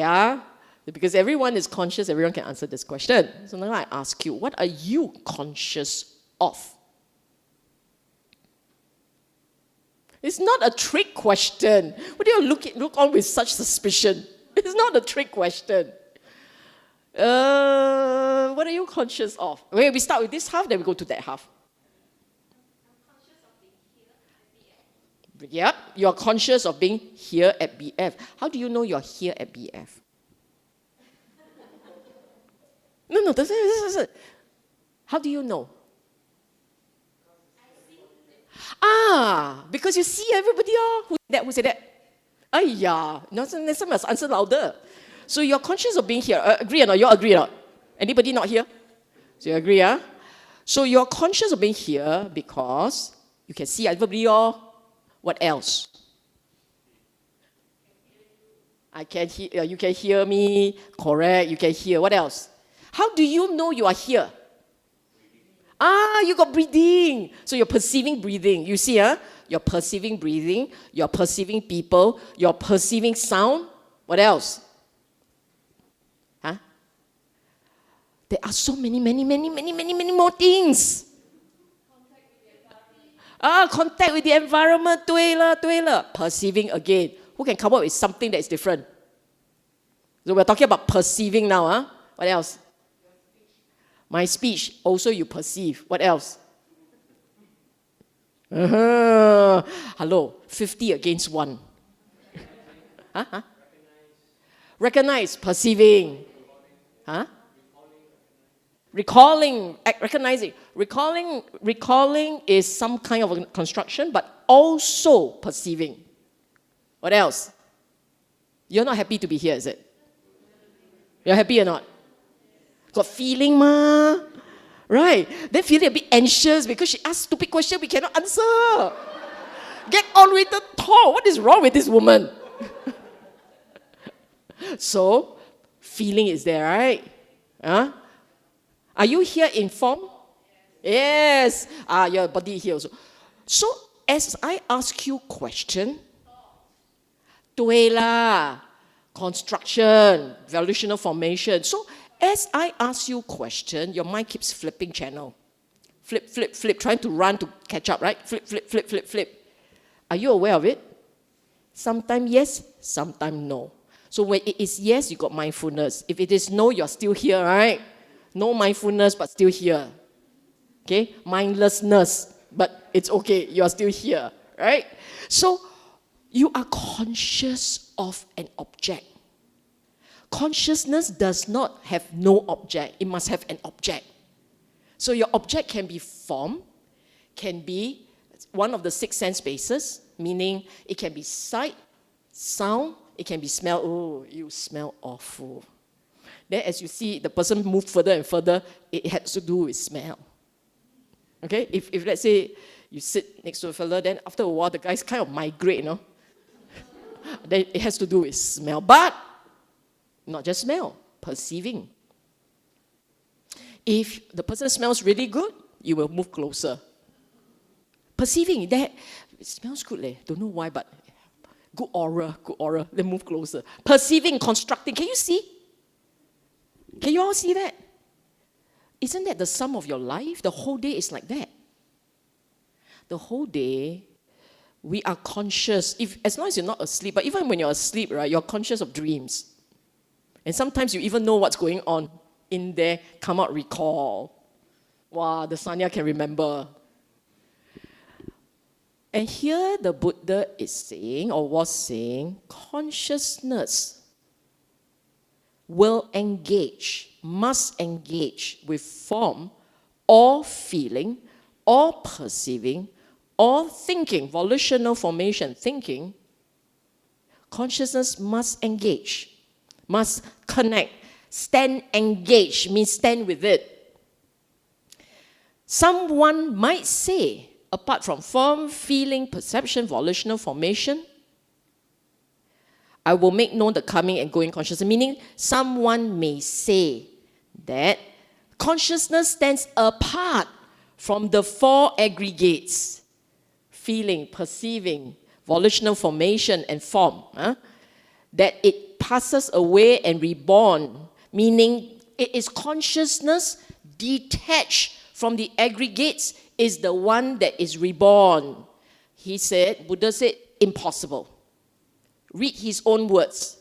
are. Because everyone is conscious, everyone can answer this question. So now I ask you, what are you conscious of? It's not a trick question. What do you look on with such suspicion? It's not a trick question. What are you conscious of? Okay, we start with this half, then we go to that half. Yep, you're conscious of being here at BF. How do you know you're here at BF? No, this is. How do you know? Because you see everybody. Who said that? Next must answer louder. So you're conscious of being here. Agree or not? You all agree or not? Anybody not here? So you agree, huh? So you're conscious of being here because you can see everybody. What else? I can hear. You can hear me. Correct. You can hear. What else? How do you know you are here? You got breathing. So you're perceiving breathing. You see, You're perceiving breathing. You're perceiving people. You're perceiving sound. What else? There are so many more things. Contact with the environment. 对了. Perceiving again. Who can come up with something that is different? So we're talking about perceiving now. What else? My speech, also you perceive. What else? Hello, 50 against 1. Recognize, perceiving. Recalling, recognizing. Recalling is some kind of a construction, but also perceiving. What else? You're not happy to be here, is it? You're happy or not? Got feeling, ma? Right. Then feeling a bit anxious because she asked stupid question we cannot answer. Get on with the talk. What is wrong with this woman? So, feeling is there, right? Are you here in form? Yes. Your body here also. So, as I ask you question, 对啦, construction, volitional formation. So, as I ask you question, your mind keeps flipping channel. Flip, trying to run to catch up, right? Flip. Are you aware of it? Sometimes yes, sometimes no. So when it is yes, you got mindfulness. If it is no, you're still here, right? No mindfulness, but still here. Okay? Mindlessness, but it's okay, you're still here, right? So you are conscious of an object. Consciousness does not have no object. It must have an object. So your object can be form, can be one of the 6 sense bases, meaning it can be sight, sound, it can be smell. Oh, you smell awful. Then as you see the person move further and further, it has to do with smell. Okay? If let's say you sit next to a fella, then after a while the guys kind of migrate, then it has to do with smell. But not just smell, perceiving. If the person smells really good, you will move closer. Perceiving that it smells good, don't know why, but good aura, then move closer. Perceiving, constructing, can you see? Can you all see that? Isn't that the sum of your life? The whole day is like that. The whole day, we are conscious, as long as you're not asleep, but even when you're asleep, right, you're conscious of dreams. And sometimes you even know what's going on in there, come out, recall. Wow, the Sanya can remember. And here the Buddha is saying, or was saying, consciousness will engage, must engage with form or feeling or perceiving or thinking, volitional formation, thinking. Consciousness must engage. Must connect. Stand engaged means stand with it. Someone might say, apart from form, feeling, perception, volitional formation, I will make known the coming and going consciousness. Meaning, someone may say that consciousness stands apart from the 4 aggregates. Feeling, perceiving, volitional formation, and form. That it passes away and reborn, meaning it is consciousness detached from the aggregates is the one that is reborn. He said, Buddha said, impossible. Read his own words.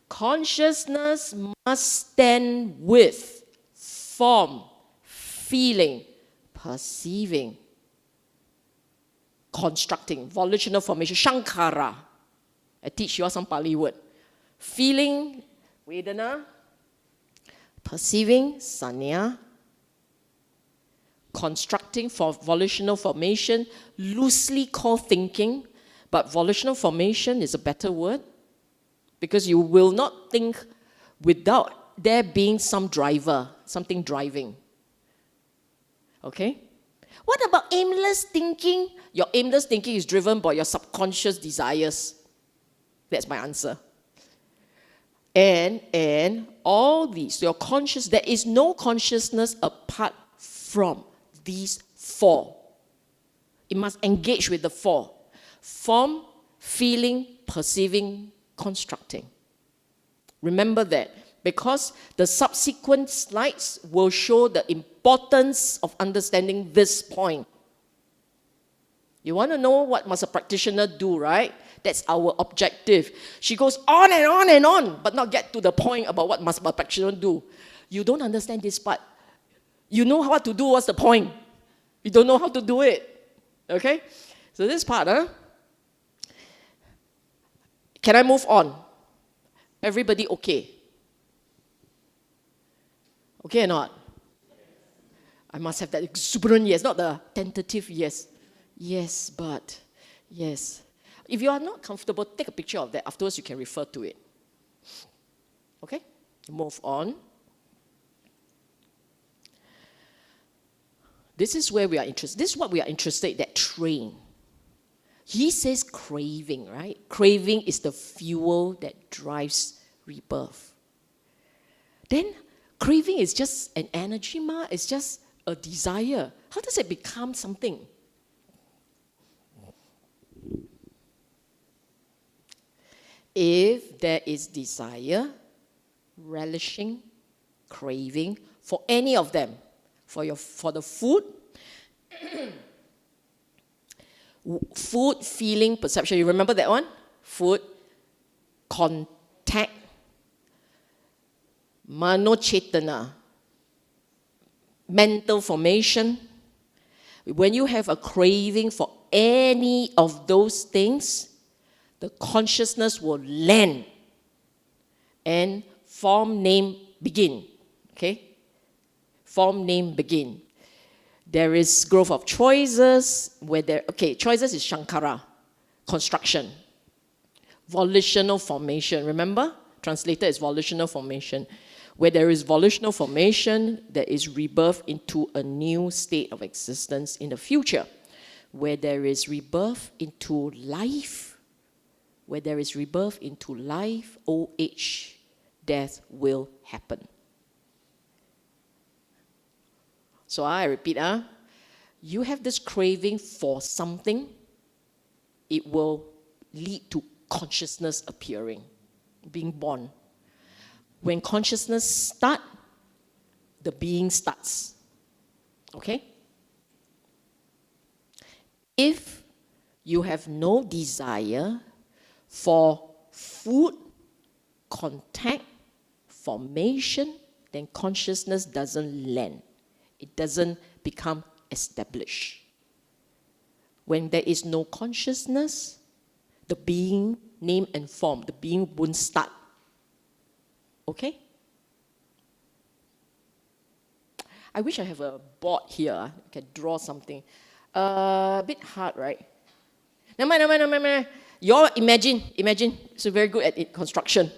Consciousness must stand with form, feeling, perceiving, constructing, volitional formation, shankara. I teach you all some Pali word. Feeling, vedana, perceiving, sanya, constructing for volitional formation, loosely called thinking, but volitional formation is a better word because you will not think without there being some driver, something driving. Okay? What about aimless thinking? Your aimless thinking is driven by your subconscious desires. That's my answer. And all these, your conscious, there is no consciousness apart from these four. It must engage with the four. Form, feeling, perceiving, constructing. Remember that, because the subsequent slides will show the importance of understanding this point. You want to know what must a practitioner do, right? That's our objective. She goes on and on and on, but not get to the point about what must a practitioner do. You don't understand this part. You know what to do, what's the point? You don't know how to do it. Okay? So this part, Can I move on? Everybody okay? Okay or not? I must have that exuberant yes, not the tentative yes. Yes, but, yes. If you are not comfortable, take a picture of that. Afterwards, you can refer to it. Okay? Move on. This is where we are interested. This is what we are interested in, that train. He says craving, right? Craving is the fuel that drives rebirth. Then, craving is just an energy, it's just a desire. How does it become something? If there is desire, relishing, craving for any of them, for the food, food, feeling, perception. You remember that one? Food, contact, manochetana, mental formation. When you have a craving for any of those things, the consciousness will land and form, name, begin. Okay? Form, name, begin. There is growth of choices, choices is shankara, construction. Volitional formation, remember? Translated is volitional formation. Where there is volitional formation, there is rebirth into a new state of existence in the future. Where there is rebirth into life, old age, death will happen. So I repeat, you have this craving for something, it will lead to consciousness appearing, being born. When consciousness starts, the being starts. Okay? If you have no desire for food, contact, formation, then consciousness doesn't land. It doesn't become established. When there is no consciousness, the being, name and form, the being won't start. Okay? I wish I have a board here. I can draw something. A bit hard, right? Never mind. You all imagine. So very good at it, construction.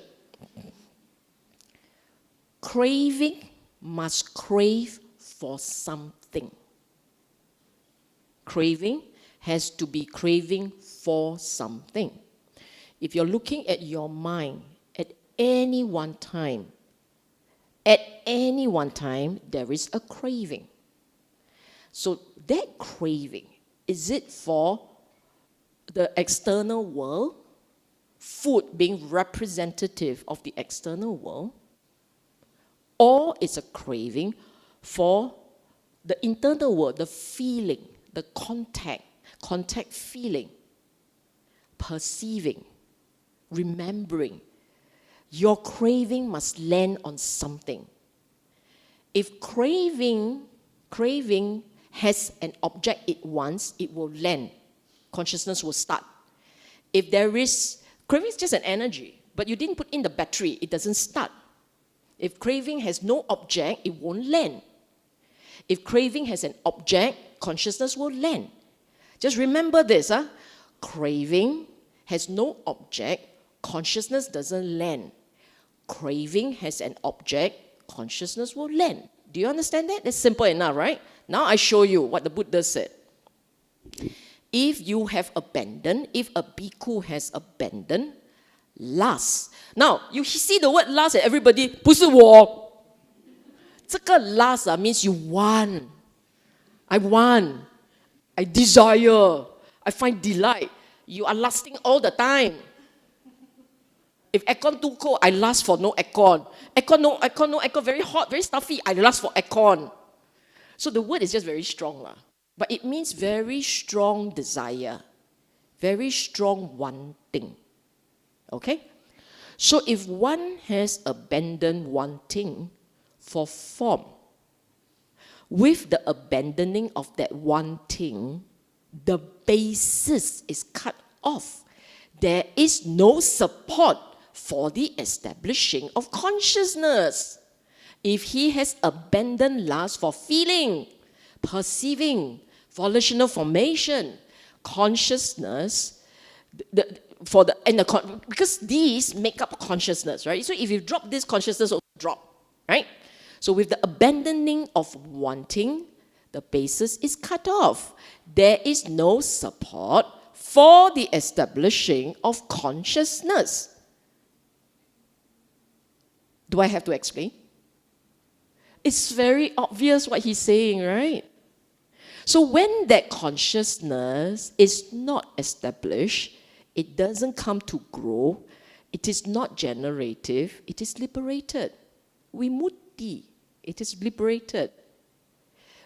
Craving must crave for something. Craving has to be craving for something. If you're looking at your mind at any one time, there is a craving. So that craving, is it for the external world, food being representative of the external world, or it's a craving for the internal world, the feeling, the contact feeling, perceiving, remembering. Your craving must land on something. If craving has an object it wants, it will land. Consciousness will start. If there is, craving is just an energy, but you didn't put in the battery, it doesn't start. If craving has no object, it won't land. If craving has an object, consciousness will land. Just remember this, craving has no object, consciousness doesn't land. Craving has an object, consciousness will land. Do you understand that? That's simple enough, right? Now I show you what the Buddha said. If you have abandoned, if a bhikkhu has abandoned, last. Now, you see the word last and everybody, 不是我. 这个 last means you want. I want. I desire. I find delight. You are lasting all the time. If aircon too cold, I lust for no aircon. No aircon, very hot, very stuffy, I lust for aircon. So the word is just very strong. But it means very strong desire. Very strong wanting. Okay? So if one has abandoned wanting for form, with the abandoning of that wanting, the basis is cut off. There is no support for the establishing of consciousness. If he has abandoned lust for feeling, perceiving, volitional formation, consciousness, because these make up consciousness, right? So if you drop this, consciousness will drop, right? So with the abandoning of wanting, the basis is cut off. There is no support for the establishing of consciousness. Do I have to explain? It's very obvious what he's saying, right? So when that consciousness is not established, it doesn't come to grow, it is not generative, it is liberated. Vimutti, it is liberated.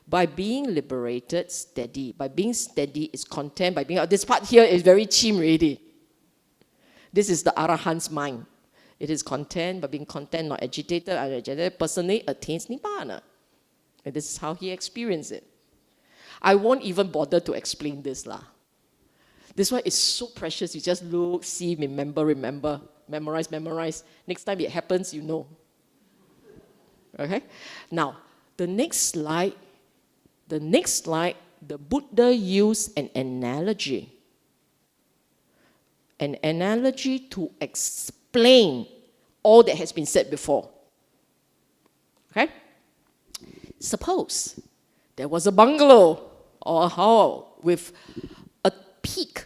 By being liberated, steady. By being steady is content. By being, this part here is very chim already. This is the Arahant's mind. It is content, by being content, not agitated, unagitated, personally attains Nibbana. And this is how he experienced it. I won't even bother to explain this. This one is so precious. You just look, see, remember, memorize. Next time it happens, you know. Okay? Now, the next slide, the Buddha used an analogy. An analogy to explain all that has been said before. Okay? Suppose there was a bungalow or a house with a peak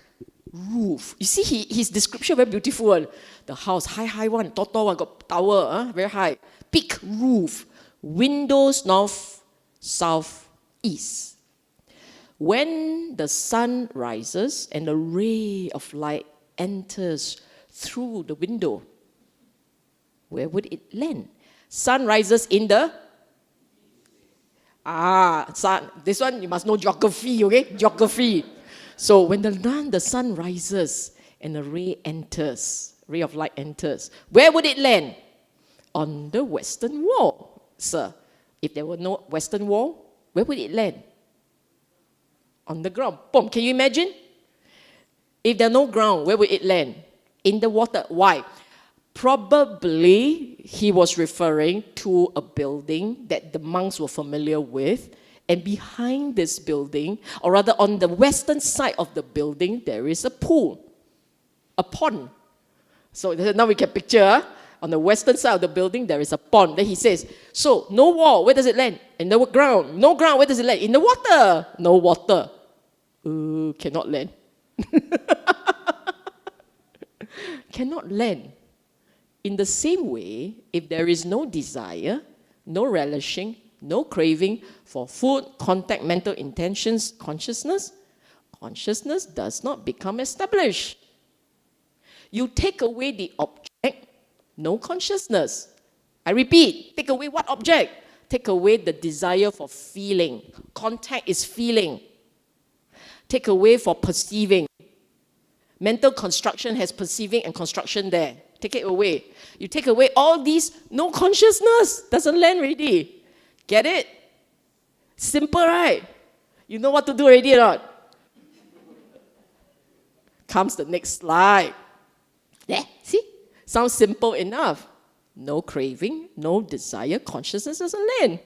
roof. You see his description very beautiful. The house, high one, tall one, got tower, very high. Peak roof, windows north, south, east. When the sun rises and a ray of light enters through the window, where would it land? Sun rises in the... sun. This one, you must know geography, okay? Geography. So when the sun rises and a ray of light enters, where would it land? On the western wall, sir. If there were no western wall, where would it land? On the ground. Boom, can you imagine? If there's no ground, where would it land? In the water. Why? Probably he was referring to a building that the monks were familiar with, and behind this building, or rather on the western side of the building, there is a pool, a pond. So now we can picture, on the western side of the building, there is a pond. Then he says, so no wall, where does it land? In the ground. No ground, where does it land? In the water. No water. Cannot land. Cannot land. In the same way, if there is no desire, no relishing, no craving for food, contact, mental intentions, consciousness does not become established. You take away the object, no consciousness. I repeat, take away what object? Take away the desire for feeling. Contact is feeling. take away for perceiving. Mental construction has perceiving and construction there. Take it away. You take away all these, no consciousness, doesn't land already. Get it? Simple, right? You know what to do already or not? Comes the next slide. There, see? Sounds simple enough. No craving, no desire, consciousness doesn't land.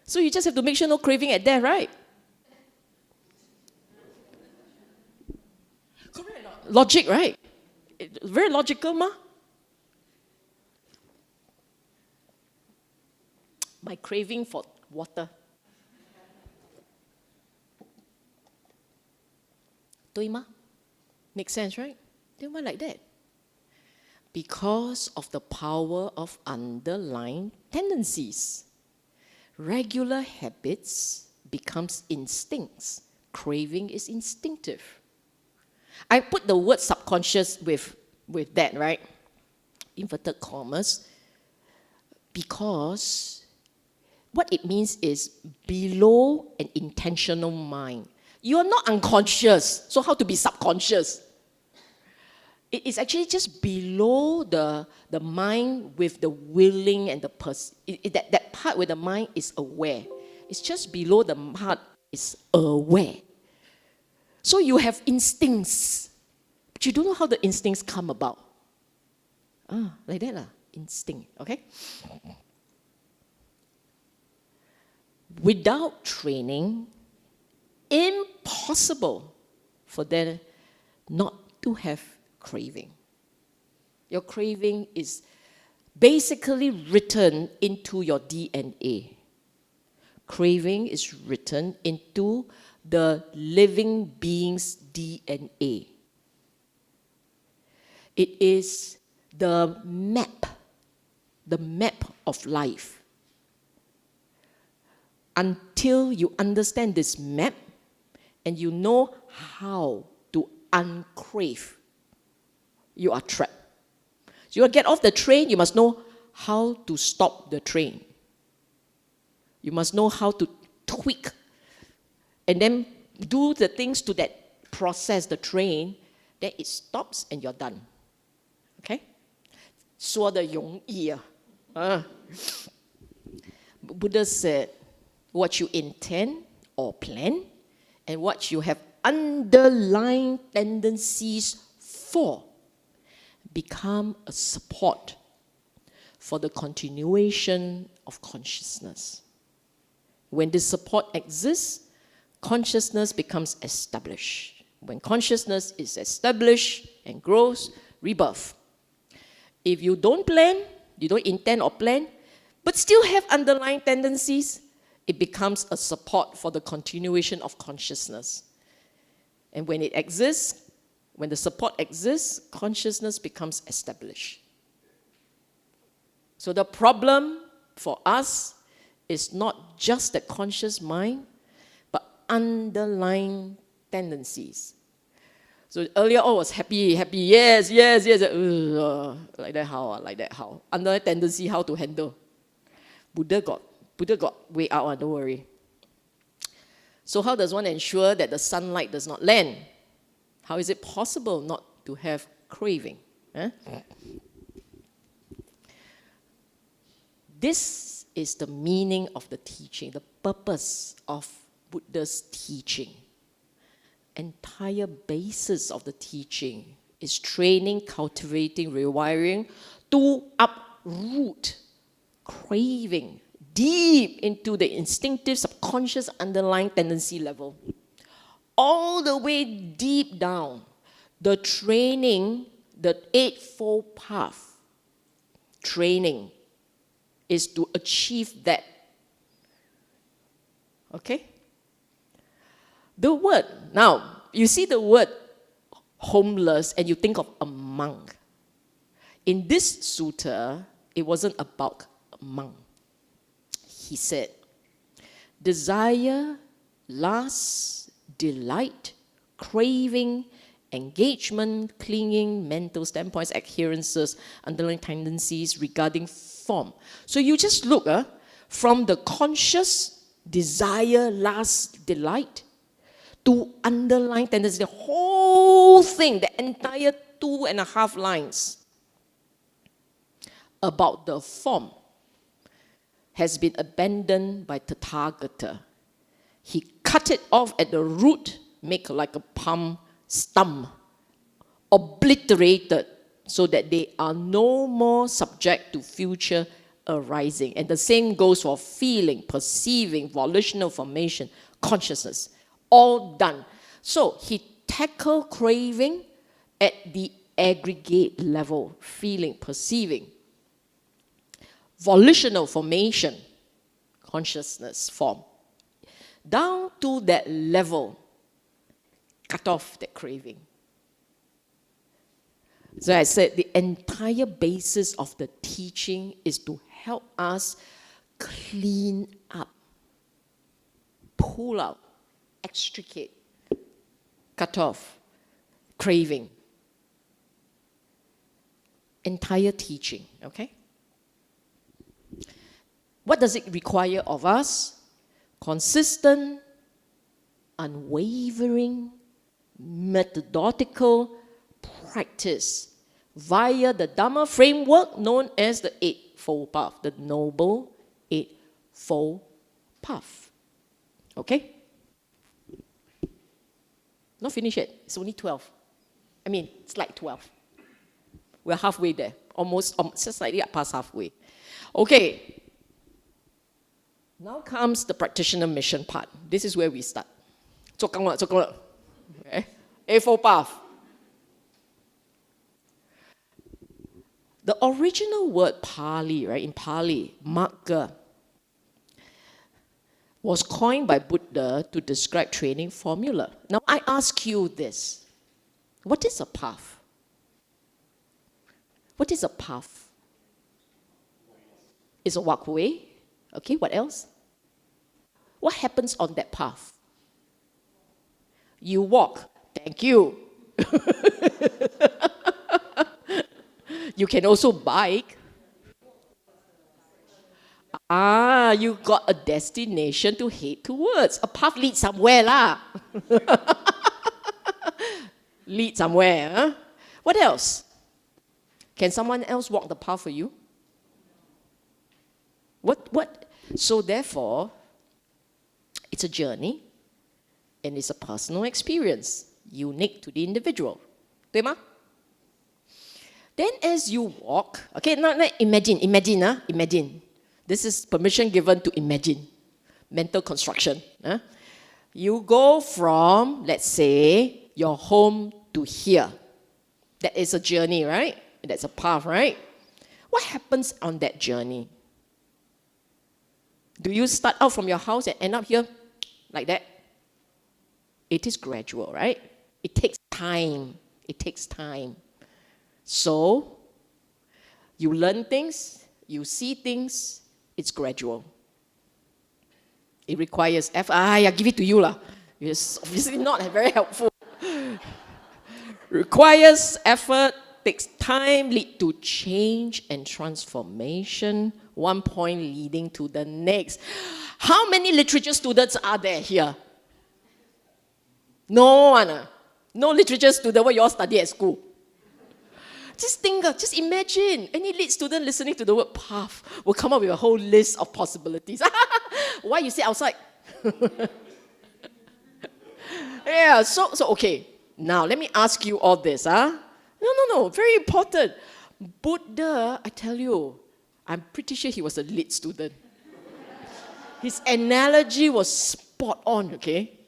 So you just have to make sure no craving at there, right? Logic, right? Very logical, ma. My craving for water. 对吗? Makes sense, right? Then why like that? Because of the power of underlying tendencies. Regular habits becomes instincts. Craving is instinctive. I put the word subconscious with that, right? Inverted commas. Because what it means is below an intentional mind. You are not unconscious, so how to be subconscious? It is actually just below the mind with the willing and the that part where the mind is aware. It's just below the heart is aware. So you have instincts, but you don't know how the instincts come about. Like that, instinct, okay? Without training, impossible for them not to have craving. Your craving is basically written into your DNA. Craving is written into the living being's DNA. It is the map of life. Until you understand this map and you know how to uncrave, you are trapped. So you get off the train, you must know how to stop the train. You must know how to tweak and then do the things to that process, the train, then it stops and you're done. Okay? 说得容易啊. Buddha said, what you intend or plan and what you have underlying tendencies for become a support for the continuation of consciousness. When this support exists, consciousness becomes established. When consciousness is established and grows, rebirth. If you don't plan, you don't intend or plan, but still have underlying tendencies, it becomes a support for the continuation of consciousness. And when it exists, when the support exists, consciousness becomes established. So the problem for us is not just the conscious mind, but underlying tendencies. So earlier, was happy, yes. Like that how? Underlying tendency, how to handle. Buddha got way out, don't worry. So how does one ensure that the sunlight does not land? How is it possible not to have craving? This is the meaning of the teaching, the purpose of Buddha's teaching. Entire basis of the teaching is training, cultivating, rewiring to uproot craving deep into the instinctive, subconscious, underlying tendency level. All the way deep down, the training, the Eightfold Path training is to achieve that. Okay? The word, now, you see the word homeless and you think of a monk. In this sutta, it wasn't about a monk. He said, desire, lust, delight, craving, engagement, clinging, mental standpoints, adherences, underlying tendencies regarding form. So you just look from the conscious desire, lust, delight, two underlying tendencies, the whole thing, the entire 2.5 lines about the form has been abandoned by Tathagata. He cut it off at the root, make like a palm stump, obliterated, so that they are no more subject to future arising. And the same goes for feeling, perceiving, volitional formation, consciousness, all done. So he tackled craving at the aggregate level, feeling, perceiving, volitional formation, consciousness, form. Down to that level, cut off that craving. So I said the entire basis of the teaching is to help us clean up, pull out, extricate, cut off craving. Entire teaching, okay? What does it require of us? Consistent, unwavering, methodical practice via the Dhamma framework known as the Eightfold Path, the Noble Eightfold Path. Okay? Not finished yet. It's only 12. I mean, it's like 12. We're halfway there. Almost just slightly past halfway. Okay. Now comes the practitioner mission part. This is where we start. Okay. Eightfold Path. The original word Pali, right, in Pali, Magga, was coined by Buddha to describe training formula. Now I ask you this. What is a path? What is a path? It's a walkway. Okay, what else? What happens on that path? You walk. Thank you. You can also bike. You got a destination to head towards. A path leads somewhere lah. Lead somewhere. Huh? What else? Can someone else walk the path for you? What? So therefore, it's a journey and it's a personal experience, unique to the individual. 对吗? Then as you walk, okay, now imagine. This is permission given to imagine. Mental construction. You go from, let's say, your home to here. That is a journey, right? That's a path, right? What happens on that journey? Do you start out from your house and end up here like that? It is gradual, right? It takes time. It takes time. So, you learn things, you see things, it's gradual. It requires effort. I give it to you lah. It's obviously not very helpful. Requires effort, takes time, lead to change and transformation, one point leading to the next. How many literature students are there here? No one. No literature student. What you all study at school? Just think, just imagine, any lit student listening to the word path will come up with a whole list of possibilities. Why you sit outside? Yeah, so okay. Now, let me ask you all this. No, very important. Buddha, I tell you, I'm pretty sure he was a lit student. His analogy was spot on, okay?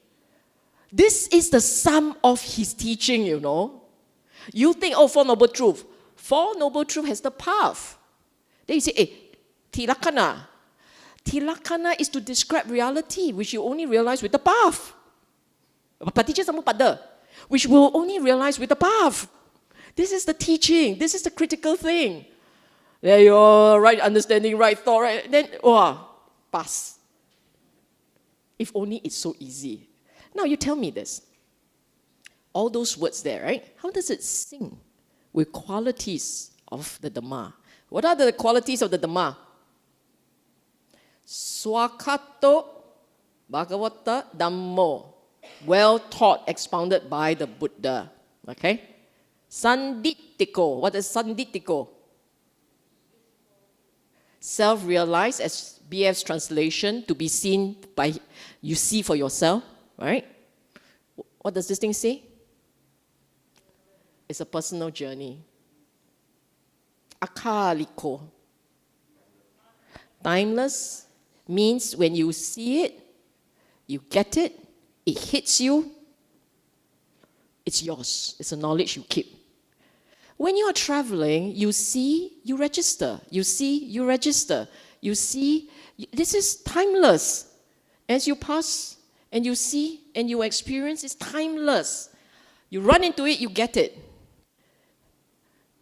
This is the sum of his teaching, you know. You think, Four Noble Truths. Four Noble Truths has the path. Then you say, tilakkhana. Tilakkhana is to describe reality, which you only realize with the path. Paticca samuppada, which will only realize with the path. This is the teaching. This is the critical thing. There you are, right understanding, right thought, right? Then, pass. If only it's so easy. Now you tell me this. All those words there, right? How does it sing with qualities of the Dhamma? What are the qualities of the Dhamma? Swakato Bhagavata Dhammo. well taught, expounded by the Buddha. Okay? Sanditiko. What is Sanditiko? Self-realized, as BF's translation, to be seen by, you see for yourself, right? What does this thing say? It's a personal journey. Akaliko. Timeless means when you see it, you get it, it hits you, it's yours. It's a knowledge you keep. When you are traveling, you see, you register. You see, you register. You see, this is timeless. As you pass and you see and you experience, it's timeless. You run into it, you get it.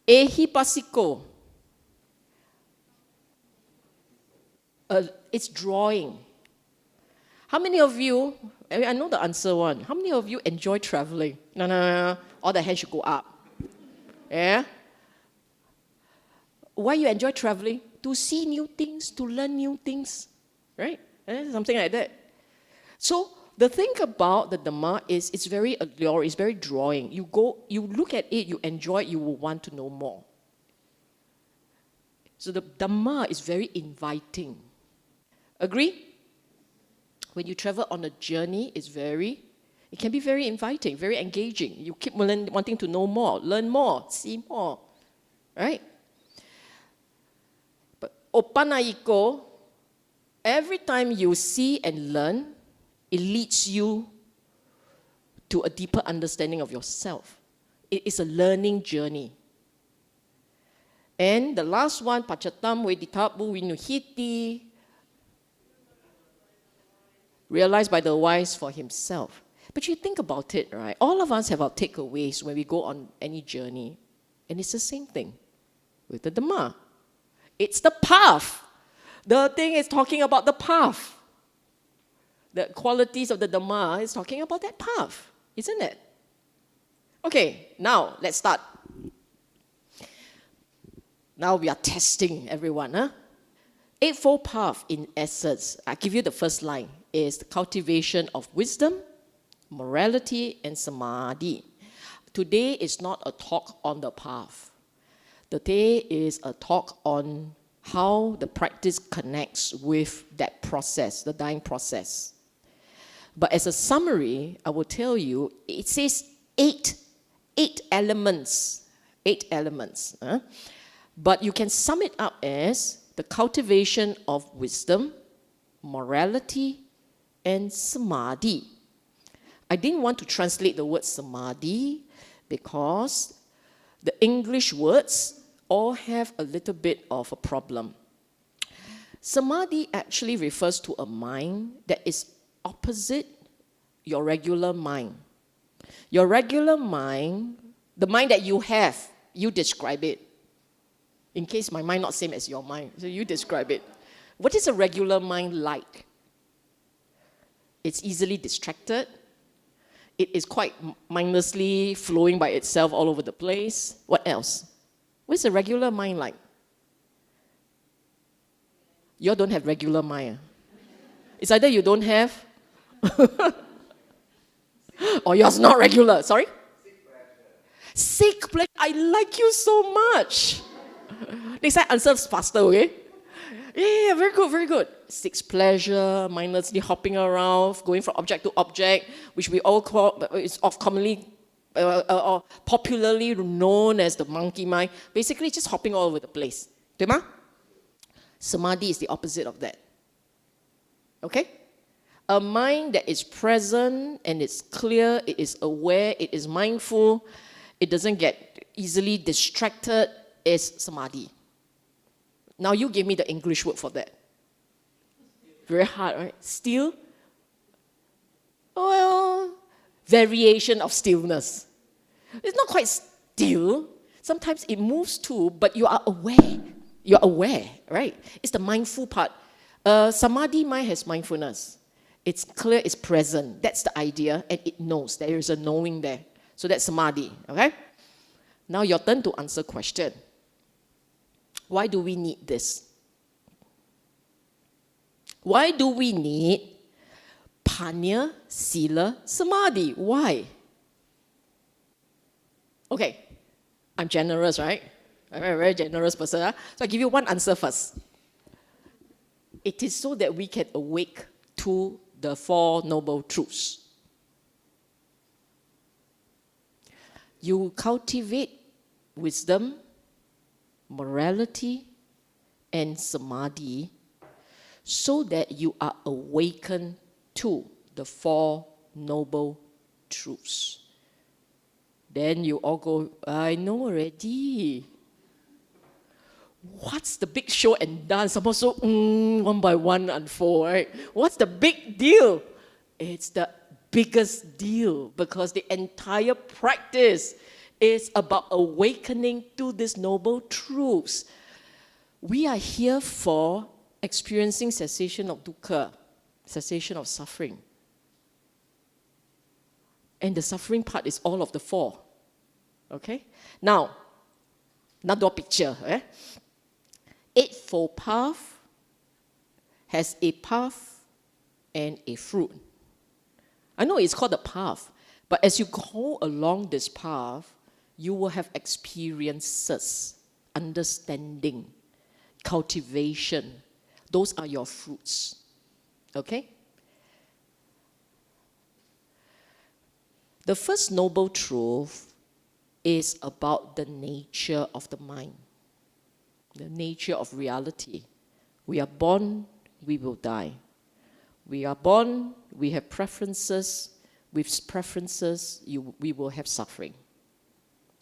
Ehipasiko. It's drawing. How many of you, I know the answer one, how many of you enjoy traveling? No. All the hands should go up. Yeah? Why you enjoy traveling? To see new things, to learn new things. Right? Something like that. So, the thing about the Dhamma is it's very alluring, it's very drawing. You look at it, you enjoy it, you will want to know more. So the Dhamma is very inviting. Agree? When you travel on a journey, it can be very inviting, very engaging. You keep wanting to know more, learn more, see more. Right? But Opanaiko, every time you see and learn, it leads you to a deeper understanding of yourself. It is a learning journey. And the last one, Pachatam Veditabu Vinuhiti, realized by the wise for himself. But you think about it, right? All of us have our takeaways when we go on any journey. And it's the same thing with the Dhamma. It's the path. The thing is talking about the path. The qualities of the Dhamma is talking about that path, isn't it? Okay, now let's start. Now we are testing everyone. Huh? Eightfold Path, in essence, I give you the first line, is the cultivation of wisdom, morality, and samadhi. Today is not a talk on the path. Today is a talk on how the practice connects with that process, the dying process. But as a summary, I will tell you, it says eight elements. Huh? But you can sum it up as the cultivation of wisdom, morality, and samadhi. I didn't want to translate the word samadhi because the English words all have a little bit of a problem. Samadhi actually refers to a mind that is opposite your regular mind. Your regular mind, the mind that you have, you describe it. In case my mind not same as your mind, so you describe it. What is a regular mind like? It's easily distracted. It is quite mindlessly flowing by itself all over the place. What else? What's a regular mind like? You all don't have regular mind. It's either you don't have, or yours not regular. Sorry? Sick pleasure. I like you so much. Next time, answer faster, okay? Yeah, very good, very good. Sick pleasure, mindlessly hopping around, going from object to object, which we all call, is commonly, or popularly known as the monkey mind. Basically, just hopping all over the place. 对吗? Samadhi is the opposite of that. Okay? A mind that is present and it's clear, it is aware, it is mindful, it doesn't get easily distracted, is samadhi. Now you give me the English word for that. Very hard, right? Still? Well, variation of stillness. It's not quite still. Sometimes it moves too, but you are aware. You're aware, right? It's the mindful part. Samadhi mind has mindfulness. It's clear, it's present. That's the idea, and it knows. There is a knowing there. So that's samadhi, okay? Now your turn to answer question. Why do we need this? Why do we need Panya, Sila, Samadhi. Why? Okay, I'm generous, right? I'm a very generous person. Huh? So I give you one answer first. It is so that we can awake to the Four Noble Truths. You cultivate wisdom, morality, and samadhi so that you are awakened to the Four Noble Truths. Then you all go, I know already. What's the big show and dance? Supposed to one by one unfold, right? What's the big deal? It's the biggest deal because the entire practice is about awakening to these noble truths. We are here for experiencing cessation of dukkha, cessation of suffering. And the suffering part is all of the four. Okay? Now, another picture. Eightfold Path has a path and a fruit. I know it's called a path, but as you go along this path, you will have experiences, understanding, cultivation. Those are your fruits. Okay? The first noble truth is about the nature of the mind, the nature of reality. We are born, we will die. We are born, we have preferences. With preferences, we will have suffering.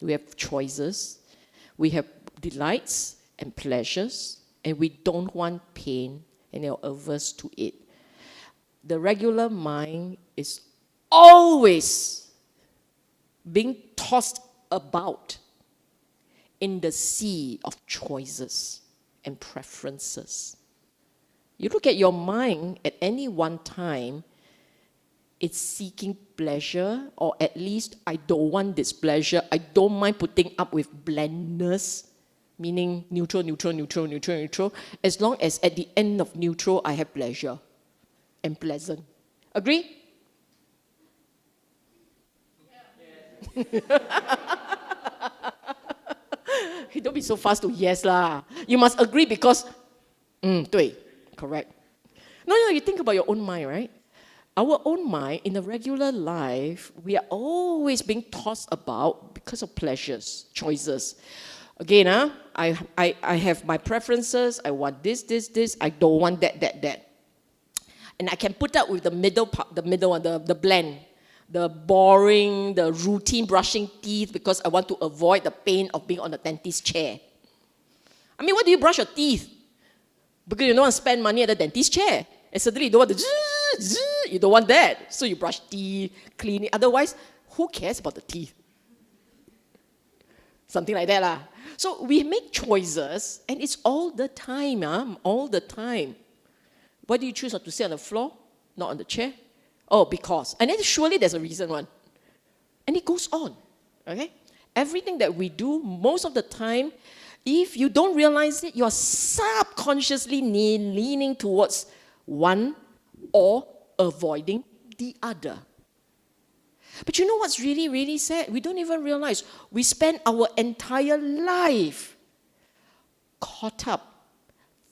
We have choices. We have delights and pleasures, and we don't want pain and are averse to it. The regular mind is always being tossed about in the sea of choices and preferences. You look at your mind at any one time, it's seeking pleasure, or at least I don't want this pleasure. I don't mind putting up with blandness, meaning neutral, neutral, neutral, neutral, neutral, as long as at the end of neutral I have pleasure and pleasant. Agree? You don't be so fast to yes lah. You must agree because, 对, correct. No, you think about your own mind, right? Our own mind, in a regular life, we are always being tossed about because of pleasures, choices. Again, I have my preferences. I want this. I don't want that. And I can put up with the middle part, the blend, the boring, the routine brushing teeth because I want to avoid the pain of being on the dentist chair. I mean, why do you brush your teeth? Because you don't want to spend money at the dentist chair. And suddenly you don't want you don't want that. So you brush teeth, clean it. Otherwise, who cares about the teeth? Something like that lah. So we make choices, and it's all the time, all the time. Why do you choose not to sit on the floor, not on the chair? Oh, because. And then surely there's a reason one. And it goes on, okay? Everything that we do, most of the time, if you don't realize it, you're subconsciously leaning towards one or avoiding the other. But you know what's really, really sad? We don't even realize we spend our entire life caught up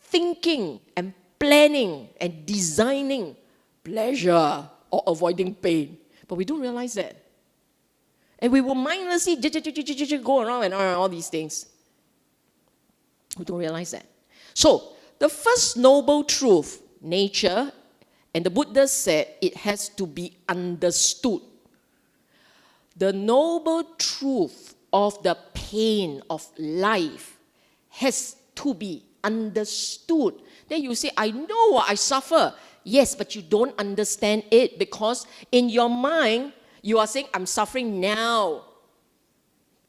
thinking and planning and designing pleasure or avoiding pain. But we don't realize that. And we will mindlessly go around and all these things. We don't realize that. So, the first noble truth, nature, and the Buddha said it has to be understood. The noble truth of the pain of life has to be understood. Then you say, I know what I suffer. Yes, but you don't understand it because in your mind, you are saying, I'm suffering now.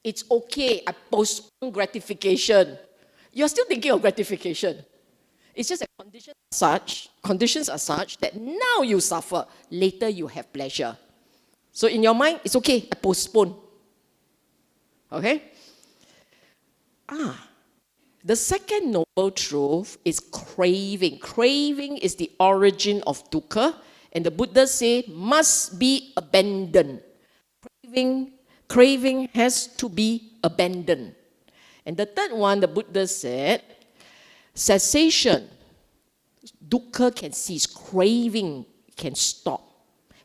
It's okay, I postpone gratification. You're still thinking of gratification. It's just that conditions are such that now you suffer, later you have pleasure. So in your mind, it's okay, I postpone. Okay? The second noble truth is craving. Craving is the origin of dukkha, And the Buddha say must be abandoned. Craving has to be abandoned. And the third one, the Buddha said, cessation. Dukkha can cease. Craving can stop.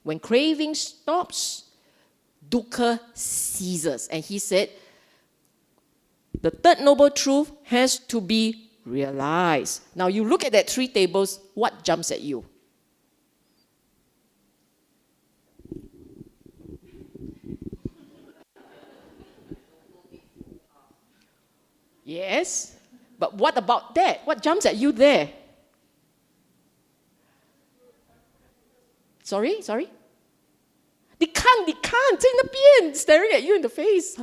When craving stops, dukkha ceases. And he said, the third noble truth has to be realized. Now you look at that 3 tables, what jumps at you? Yes, but what about that? What jumps at you there? Sorry? They can't, 在那边 staring at you in the face.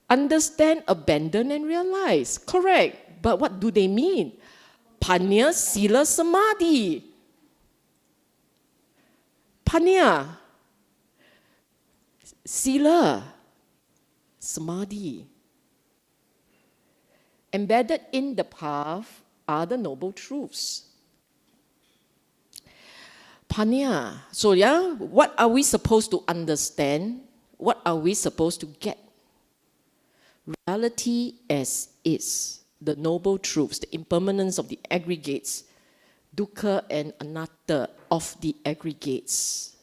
Understand, abandon, and realize. Correct. But what do they mean? Panya, Sila, Samadhi. Panya, Sila, Samadhi. Embedded in the path are the noble truths. Panya. So yeah, what are we supposed to understand? What are we supposed to get? Reality as is, the noble truths, the impermanence of the aggregates, dukkha and anatta of the aggregates.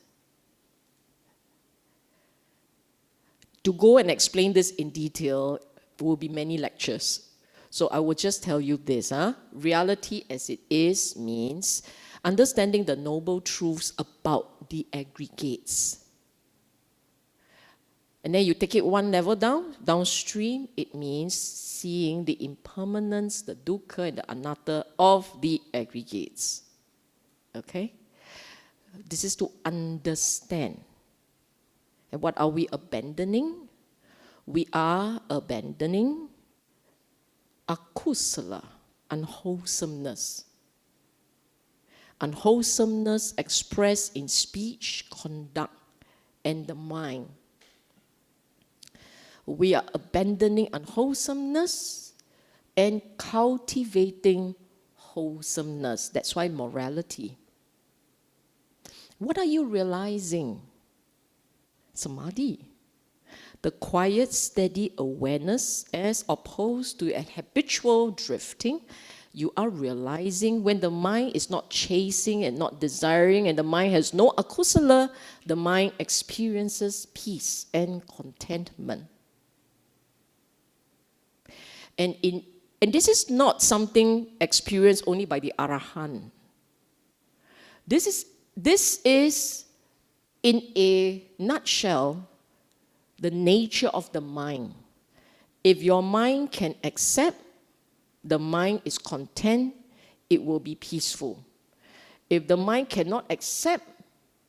To go and explain this in detail will be many lectures. So I will just tell you this. Reality as it is means understanding the noble truths about the aggregates. And then you take it one level downstream, it means seeing the impermanence, the dukkha and the anatta of the aggregates. Okay? This is to understand. And what are we abandoning? We are abandoning akusala, unwholesomeness. Unwholesomeness expressed in speech, conduct, and the mind. We are abandoning unwholesomeness and cultivating wholesomeness. That's why morality. What are you realizing? Samadhi. The quiet, steady awareness as opposed to a habitual drifting. You are realizing when the mind is not chasing and not desiring and the mind has no akusala, the mind experiences peace and contentment. And this is not something experienced only by the Arahant. This is, in a nutshell, the nature of the mind. If your mind can accept, the mind is content, it will be peaceful. If the mind cannot accept,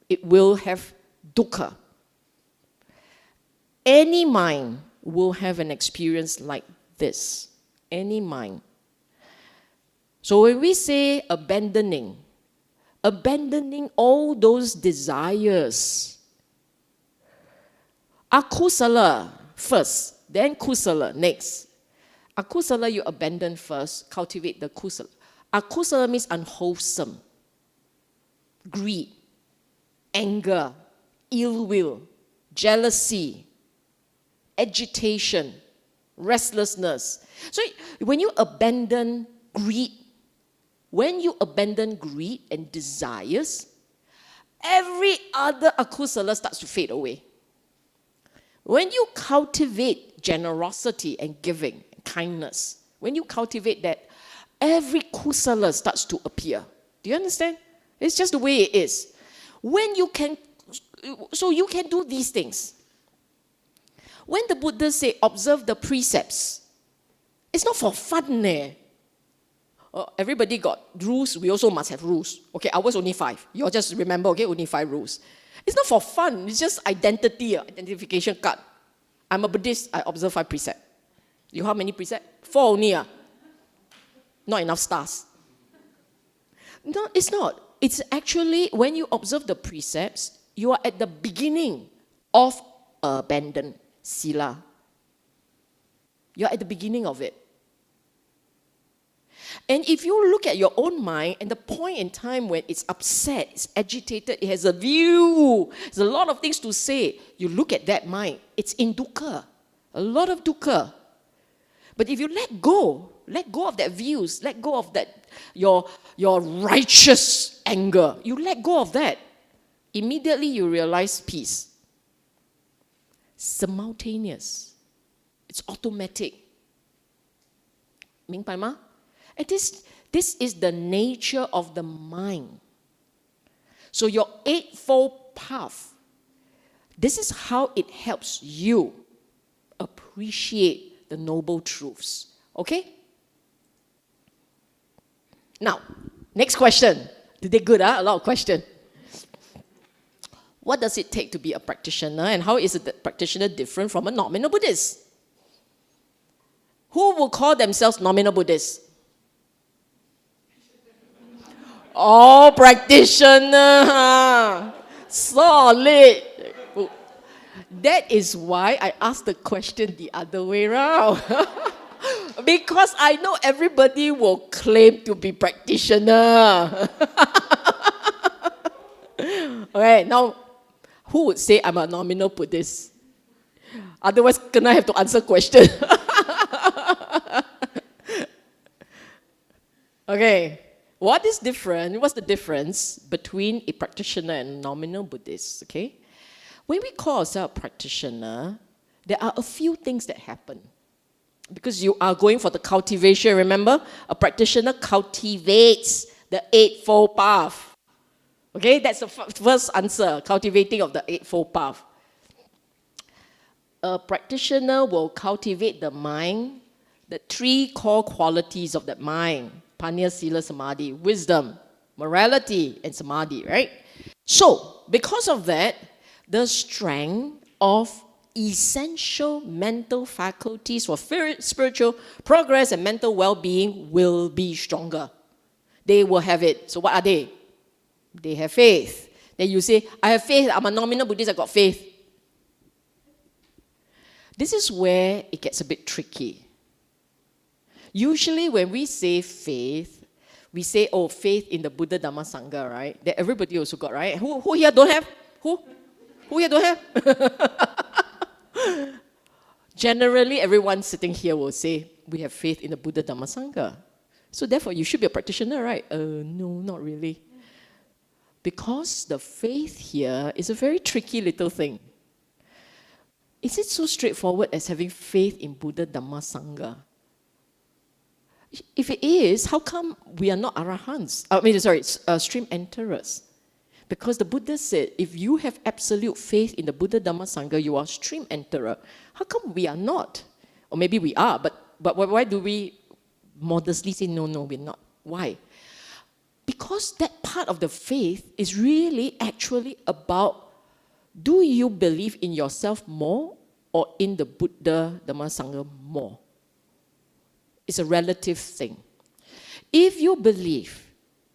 it will have dukkha. Any mind will have an experience like this. Any mind. So when we say abandoning all those desires, akusala first, then kusala next. Akusala you abandon first, cultivate the kusala. Akusala means unwholesome, greed, anger, ill will, jealousy, agitation, restlessness. So when you abandon greed and desires, every other akusala starts to fade away. When you cultivate generosity and giving, kindness, when you cultivate that, every kusala starts to appear. Do you understand? It's just the way it is. So you can do these things. When the Buddha say observe the precepts, it's not for fun. Everybody got rules, we also must have rules. Okay, ours only 5. You all just remember, okay, only 5 rules. It's not for fun, it's just identification card. I'm a Buddhist, I observe 5 precepts. You how many precepts? 4 only. Not enough stars. No, it's not. It's actually, when you observe the precepts, you are at the beginning of abandon, sila. You're at the beginning of it. And if you look at your own mind, and the point in time when it's upset, it's agitated, it has a view, there's a lot of things to say, you look at that mind, it's in dukkha, a lot of dukkha. But if you let go of that views, let go of that, your righteous anger, you let go of that, immediately you realize peace. Simultaneous. It's automatic. 明白吗? And this is the nature of the mind. So your eightfold path, this is how it helps you appreciate the noble truths. Okay? Now, next question. Did they good? A lot of questions. What does it take to be a practitioner, and how is a practitioner different from a nominal Buddhist? Who will call themselves nominal Buddhists? Oh, practitioner! Solid! That is why I asked the question the other way around. Because I know everybody will claim to be practitioner. Okay, now, who would say I'm a nominal Buddhist? Otherwise, can I have to answer question? Okay, what's the difference between a practitioner and a nominal Buddhist? Okay, when we call ourselves a practitioner, there are a few things that happen. Because you are going for the cultivation, remember? A practitioner cultivates the eightfold path. Okay, that's the first answer, cultivating of the eightfold path. A practitioner will cultivate the mind, the three core qualities of that mind: panya, sila, samadhi, wisdom, morality, and samadhi, right? So, because of that, the strength of essential mental faculties for spiritual progress and mental well-being will be stronger. They will have it. So what are they? They have faith. Then you say, I have faith, I'm a nominal Buddhist, I got faith. This is where it gets a bit tricky. Usually when we say faith, we say, oh, faith in the Buddha, Dhamma, Sangha, right? That everybody also got, right? Who here don't have? Who here don't have? Generally, everyone sitting here will say, we have faith in the Buddha, Dhamma, Sangha. So therefore, you should be a practitioner, right? No, not really. Because the faith here is a very tricky little thing. Is it so straightforward as having faith in Buddha, Dhamma, Sangha? If it is, how come we are not arahants? Stream enterers. Because the Buddha said, if you have absolute faith in the Buddha, Dhamma, Sangha, you are stream enterer. How come we are not? Or maybe we are, but why do we modestly say, no, we're not? Why? Because that part of the faith is really actually about, do you believe in yourself more or in the Buddha, Dhamma, Sangha more? It's a relative thing. If you believe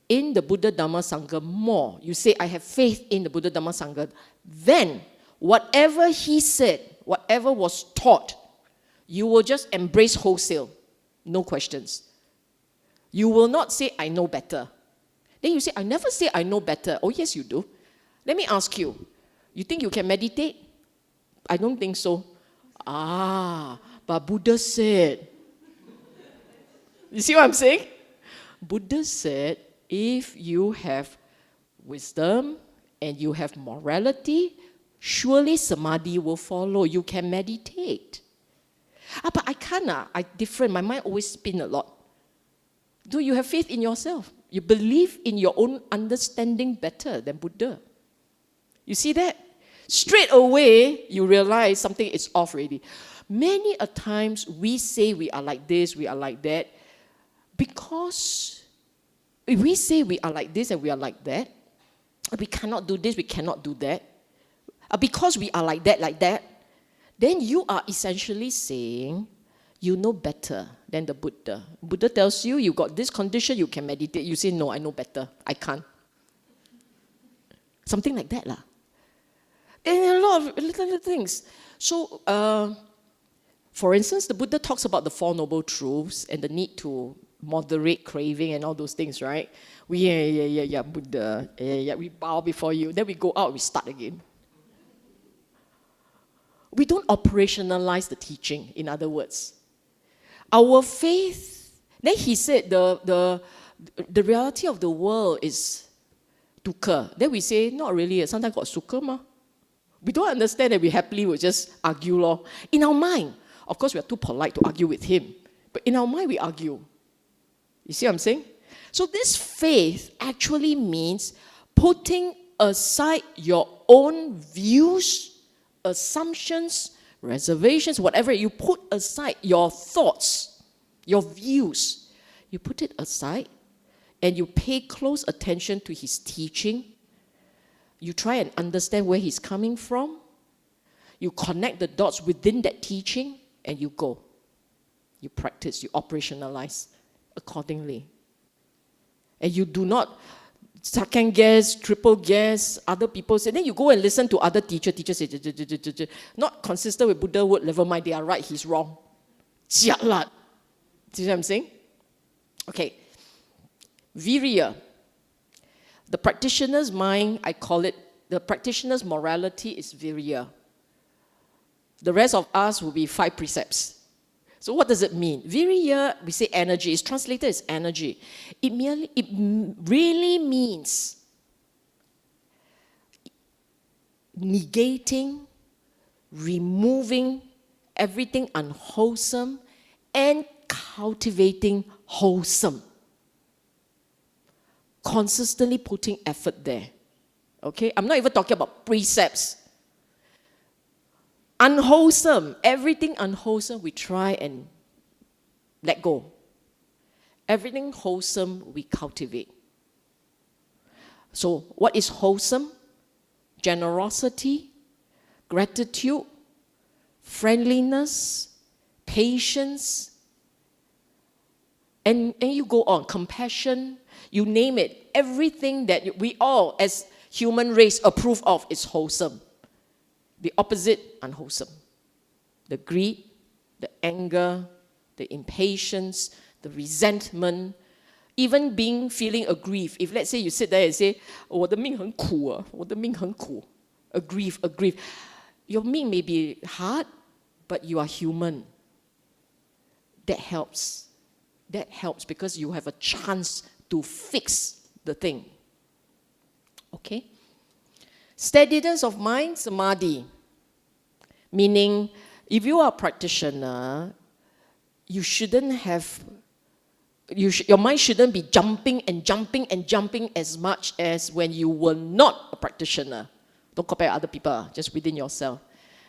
in the Buddha, Dhamma, Sangha more, you say, I have faith in the Buddha, Dhamma, Sangha, then whatever he said, whatever was taught, you will just embrace wholesale. No questions. You will not say, I know better. Then you say, I never say I know better. Oh, yes, you do. Let me ask you, you think you can meditate? I don't think so. But Buddha said. You see what I'm saying? Buddha said, if you have wisdom and you have morality, surely samadhi will follow. You can meditate. But I can't. I different. My mind always spins a lot. Do you have faith in yourself? You believe in your own understanding better than Buddha. You see that? Straight away, you realize something is off already. Many a times we say we are like this, we are like that, because if we say we are like this and we are like that, we cannot do this, we cannot do that, because we are like that, then you are essentially saying you know better than the Buddha. Buddha tells you, you got this condition, you can meditate. You say, no, I know better. I can't. Something like that. And a lot of little things. So, for instance, the Buddha talks about the Four Noble Truths and the need to moderate craving and all those things, right? Buddha, we bow before you. Then we go out, we start again. We don't operationalize the teaching, in other words. Our faith, then he said the reality of the world is dukkha. Then we say, not really, sometimes got sukha ma. We don't understand that we happily will just argue lor. In our mind, of course we are too polite to argue with him, but in our mind we argue. You see what I'm saying? So this faith actually means putting aside your own views, assumptions, reservations, whatever. You put aside your thoughts, your views. You put it aside and you pay close attention to his teaching. You try and understand where he's coming from. You connect the dots within that teaching and you go. You practice, you operationalize accordingly. And you do not second guess, triple guess, other people say, then you go and listen to other teachers say, not consistent with Buddha word, never mind, they are right, he's wrong. Jialat. See what I'm saying? Okay. Virya. The practitioner's mind, I call it, the practitioner's morality is virya. The rest of us will be 5 precepts. So what does it mean? Virya, we say energy, it's translated as energy. It really means negating, removing everything unwholesome and cultivating wholesome. Consistently putting effort there. Okay? I'm not even talking about precepts. Unwholesome, everything unwholesome, we try and let go. Everything wholesome, we cultivate. So, what is wholesome? Generosity, gratitude, friendliness, patience, and you go on, compassion, you name it. Everything that we all, as human race, approve of is wholesome. The opposite, unwholesome. The greed, the anger, the impatience, the resentment, even feeling aggrieved. If let's say you sit there and say, 我的命很苦啊, 我的命很苦. Aggrieved. Your命may be hard, but you are human. That helps. That helps because you have a chance to fix the thing. Okay? Steadiness of mind, samadhi. Meaning, if you are a practitioner, you shouldn't have, your mind shouldn't be jumping as much as when you were not a practitioner. Don't compare other people, just within yourself.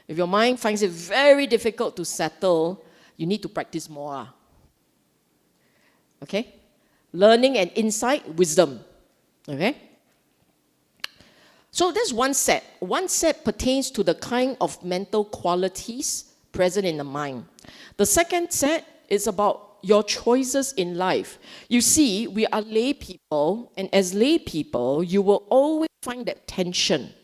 If your mind finds it very difficult to settle, you need to practice more. Okay? Learning and insight, wisdom. Okay? So there's one set. One set pertains to the kind of mental qualities present in the mind. The second set is about your choices in life. You see, we are lay people, and as lay people, you will always find that tension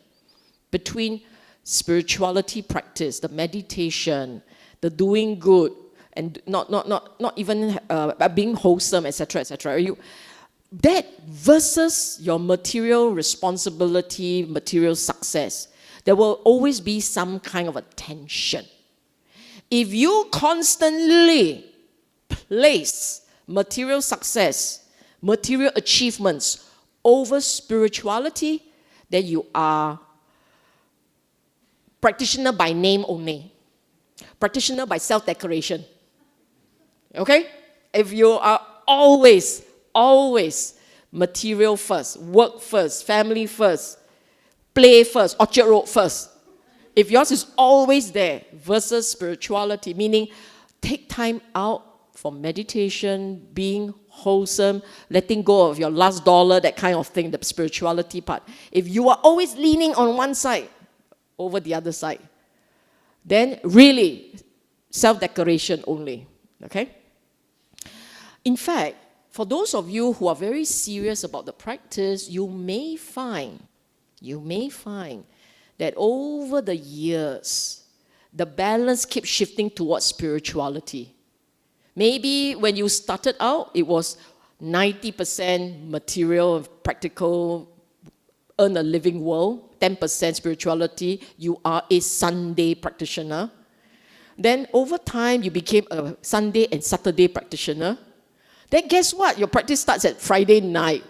between spirituality practice, the meditation, the doing good, and not even being wholesome, etc., etc. That versus your material responsibility, material success, there will always be some kind of a tension. If you constantly place material success, material achievements over spirituality, then you are practitioner by name only. Practitioner by self-declaration. Okay? If you are always material first, work first, family first, play first, Orchard Road first. If yours is always there versus spirituality, meaning take time out for meditation, being wholesome, letting go of your last dollar, that kind of thing, the spirituality part. If you are always leaning on one side over the other side, then really self-declaration only. Okay? In fact, for those of you who are very serious about the practice, you may find that over the years, the balance keeps shifting towards spirituality. Maybe when you started out, it was 90% material, practical, earn a living world, 10% spirituality. You are a Sunday practitioner. Then over time, you became a Sunday and Saturday practitioner. Then guess what? Your practice starts at Friday night.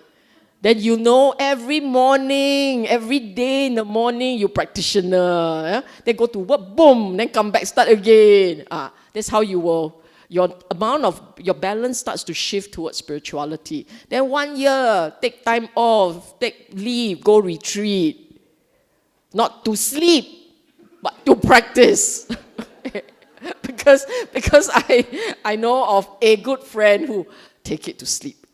Then you know every morning, every day in the morning, you practitioner. Yeah? Then go to work, boom, then come back, start again. That's how you will, your balance starts to shift towards spirituality. Then 1 year, take time off, take leave, go retreat. Not to sleep, but to practice. Because I know of a good friend who take it to sleep.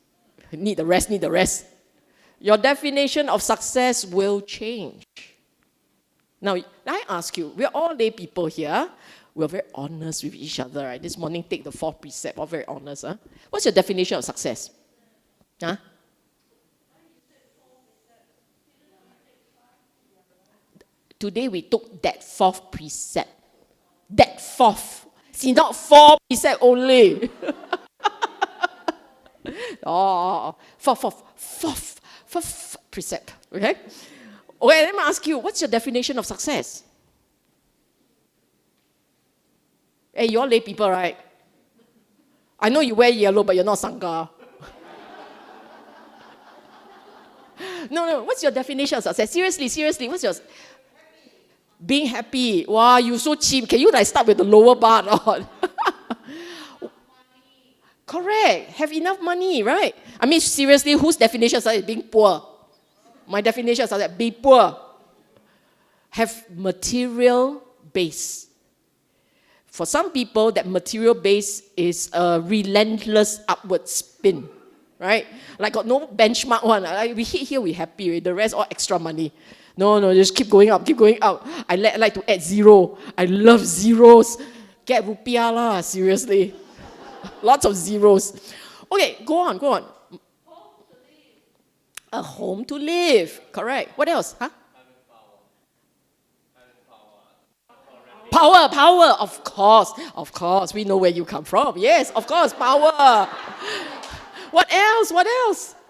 Need the rest. Your definition of success will change. Now, I ask you, we're all lay people here. We're very honest with each other, right? This morning, take the 4th precept. We're very honest. Huh? What's your definition of success? Huh? Today, we took that 4th precept. That 4th. See, not 4 precept only. Fourth precept. Okay? Okay, let me ask you, what's your definition of success? Hey, you're lay people, right? I know you wear yellow, but you're not Sangha. No, what's your definition of success? Seriously, what's yours? Being happy. Wow, you're so cheap. Can you start with the lower bar or not? Correct. Have enough money, right? I mean, seriously, whose definition is being poor? My definition is be poor. Have material base. For some people, that material base is a relentless upward spin, right? Like got no benchmark one. We hit here, we happy. Right? The rest all extra money. No, just keep going up. I like to add zero. I love zeros. Get rupiah lah, seriously. Lots of zeros. Okay, go on. A home to live. Correct. What else? Huh? Power. Of course. We know where you come from. Yes, of course, power. What else?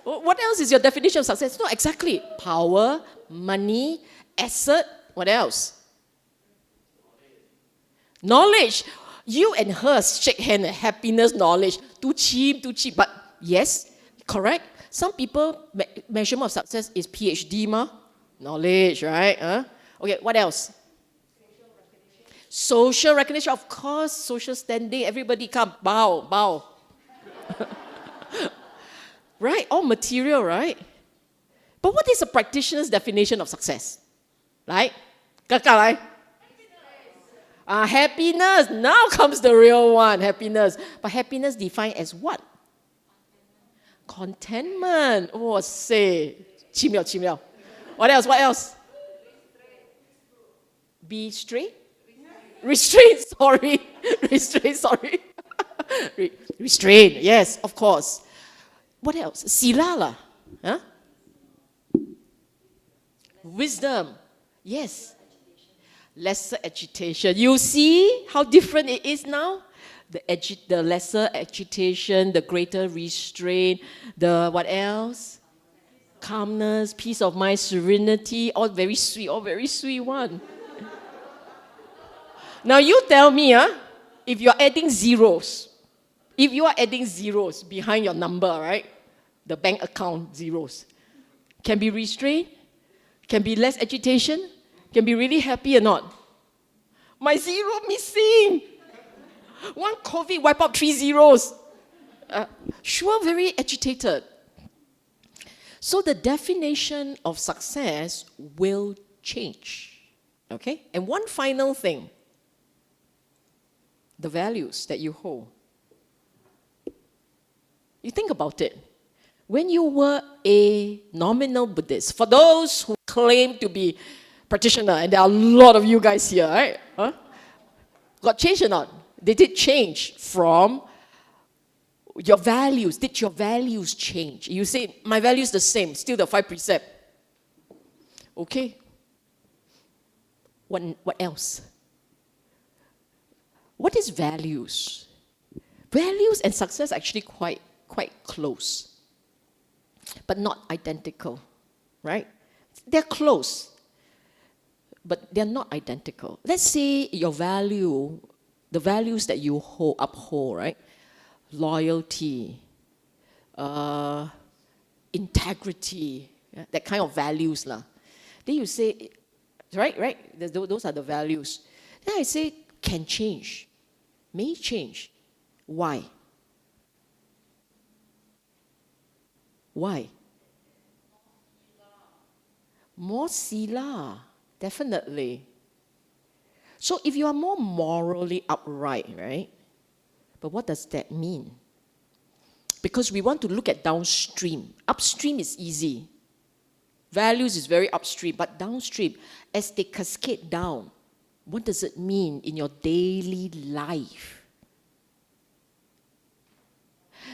What else is your definition of success? No, exactly. Power, money, asset. What else? Knowledge. You and her shake hands. Happiness, knowledge. Too cheap. But yes, correct. Some people measurement of success is PhD, knowledge, right? Okay, what else? Social recognition, of course. Social standing. Everybody come, bow. Right? All material, right? But what is a practitioner's definition of success? Right? Happiness. Now comes the real one, happiness. But happiness defined as what? Contentment. Oh, say. Chimiao. What else? Be straight? Restraint, sorry. Restraint, yes, of course. What else? Sila. Huh? Wisdom. Yes. Lesser agitation. You see how different it is now? The lesser agitation, the greater restraint, the what else? Calmness, peace of mind, serenity, all very sweet one. Now you tell me, if you're adding zeros, behind your number, right? The bank account zeros. Can be restraint, can be less agitation, can be really happy or not. My zero missing. One COVID wipe out 3 zeros. Sure, very agitated. So the definition of success will change. Okay? And one final thing. The values that you hold. You think about it. When you were a nominal Buddhist, for those who claim to be practitioner, and there are a lot of you guys here, right? Got changed or not? Did it change from your values? Did your values change? You say, my values the same, still the 5 precepts. Okay. What else? What is values? values and success are actually quite close, but not identical, right? They're close, but they're not identical. Let's say your value, the values that you uphold, right? Loyalty, integrity, yeah, that kind of values lah. Then you say, right? Those are the values. Then I say, can change, may change. Why? Why? More sila, definitely. So if you are more morally upright, right? But what does that mean? Because we want to look at downstream. Upstream is easy. Values is very upstream, but downstream, as they cascade down, what does it mean in your daily life?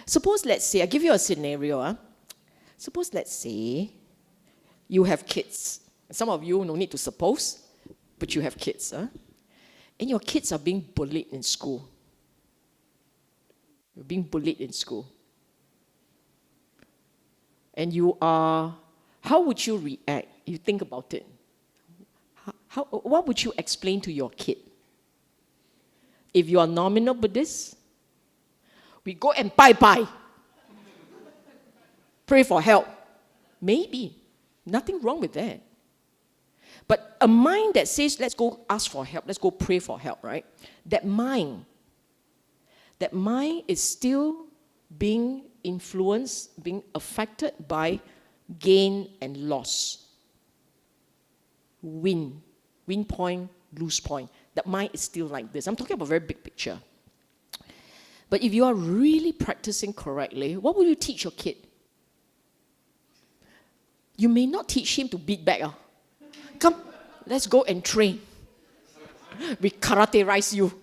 Suppose, let's say, I'll give you a scenario. Suppose, let's say, you have kids. Some of you no need to suppose, but you have kids. And your kids are being bullied in school. You're being bullied in school. And you are, how would you react? You think about it. What would you explain to your kid? If you are nominal Buddhist, we go and bye-bye. Pray for help. Maybe. Nothing wrong with that. But a mind that says, let's go ask for help, let's go pray for help, right? That mind is still being influenced, being affected by gain and loss. Win point, lose point. That mind is still like this. I'm talking about a very big picture. But if you are really practicing correctly, what will you teach your kid? You may not teach him to beat back. Come, let's go and train. We karate-rize you.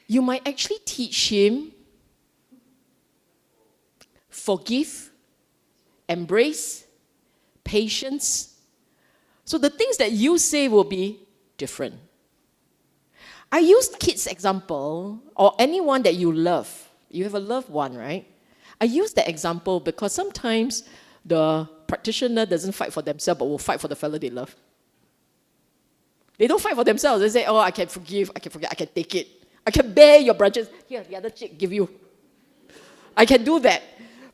You might actually teach him forgive, embrace, patience. So the things that you say will be different. I used kids' example, or anyone that you love. You have a loved one, right? I use that example because sometimes the practitioner doesn't fight for themselves, but will fight for the fellow they love. They don't fight for themselves. They say, oh, I can forgive, I can forget, I can take it. I can bear your grudges. Here, the other chick, give you. I can do that.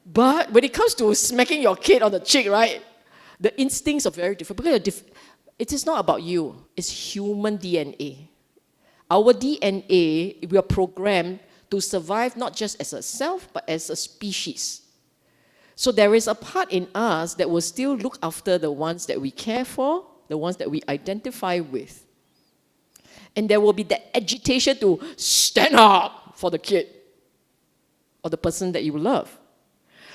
But when it comes to smacking your kid on the cheek, right, the instincts are very different. Because it is not about you. It's human DNA. Our DNA, we are programmed to survive not just as a self, but as a species. So there is a part in us that will still look after the ones that we care for, the ones that we identify with. And there will be that agitation to stand up for the kid or the person that you love.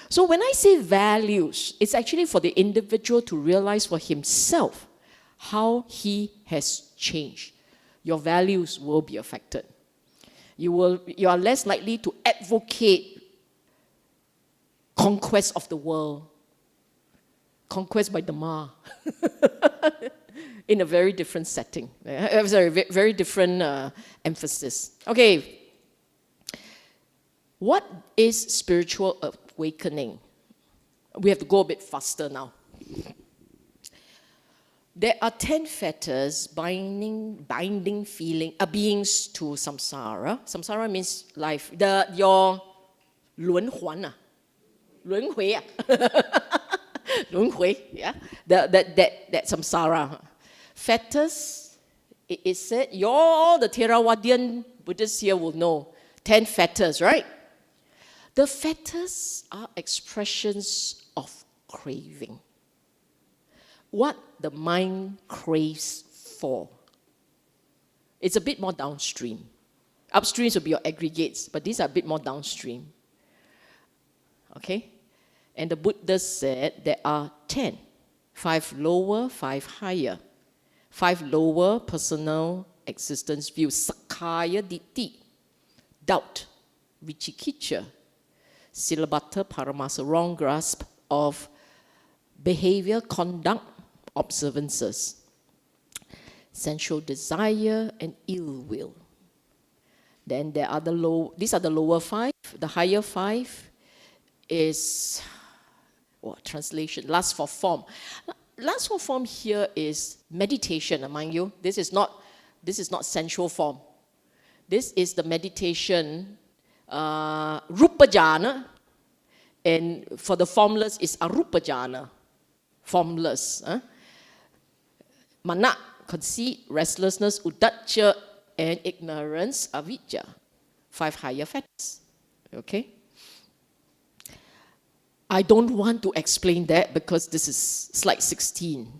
So when I say values, it's actually for the individual to realize for himself how he has changed. Your values will be affected. You are less likely to advocate conquest of the world, conquest by Dhamma, in a very different setting. Sorry, very different emphasis. Okay, what is spiritual awakening? We have to go a bit faster now. There are 10 fetters binding beings to samsara. Samsara means life. Your 轮环 轮回 轮回, yeah? That samsara. Fetters, it is said, all the Theravadian Buddhists here will know. 10 fetters, right? The fetters are expressions of craving. What the mind craves for. It's a bit more downstream. Upstreams will be your aggregates, but these are a bit more downstream. Okay? And the Buddha said there are 10. 5 lower, 5 higher. 5 lower, personal existence views. Sakkaya ditthi, doubt, vicikiccha, silabata paramasa, wrong grasp of behavior, conduct, observances, sensual desire, and ill will. Then there are these are the lower 5. The higher 5 is, translation, lust for form. Lust for form here is meditation, mind you. This is not sensual form. This is the meditation, rupa jhana, and for the formless is arupa jhana, formless. Mana, conceit, restlessness, uddhacca, and ignorance, avidya. 5 higher fetters. Okay? I don't want to explain that because this is slide 16.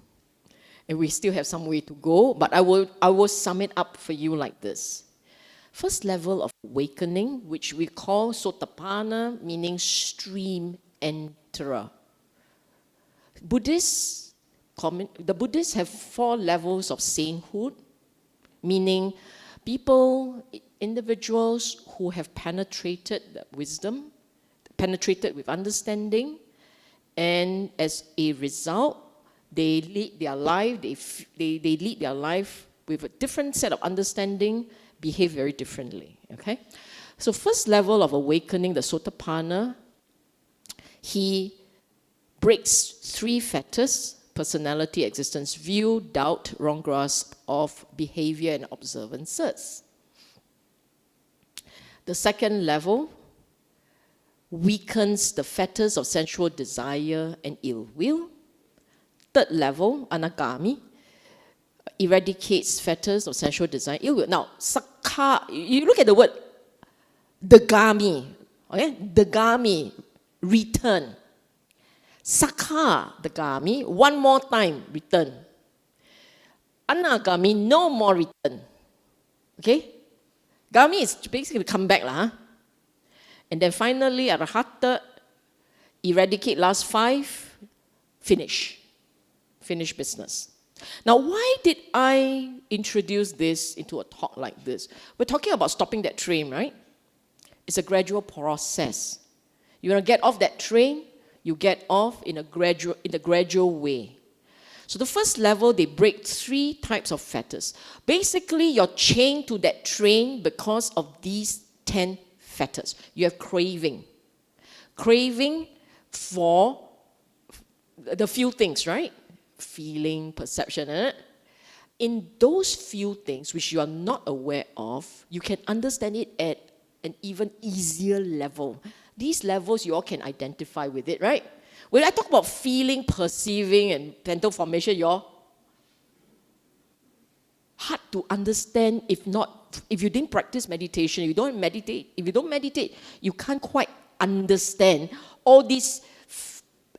And we still have some way to go, but I will sum it up for you like this. First level of awakening, which we call sotapanna, meaning stream enterer. The Buddhists have 4 levels of sainthood, meaning individuals who have penetrated the wisdom, penetrated with understanding, and as a result, they lead their life, they lead their life with a different set of understanding, behave very differently, okay? So first level of awakening, the sotapanna, he breaks 3 fetters: personality, existence, view, doubt, wrong grasp of behavior and observances. The second level weakens the fetters of sensual desire and ill will. Third level, anagami, eradicates fetters of sensual desire, ill will. Now, sakha, you look at the word dagami, okay? Dagami, return. Sakha, dagami, one more time, return. Anagami, no more return. Okay? Gami is basically come back lah. And then finally, arahata, eradicate last 5, finish business. Now, why did I introduce this into a talk like this? We're talking about stopping that train, right? It's a gradual process. You want to get off that train, you get off in a gradual way. So the first level, they break 3 types of fetters. Basically, you're chained to that train because of these 10 fetters. You have craving. Craving for the few things, right? Feeling, perception. In those few things which you are not aware of, you can understand it at an even easier level. These levels you all can identify with it, right? When I talk about feeling, perceiving, and mental formation, you're hard to understand if you didn't practice meditation, if you don't meditate, you can't quite understand all these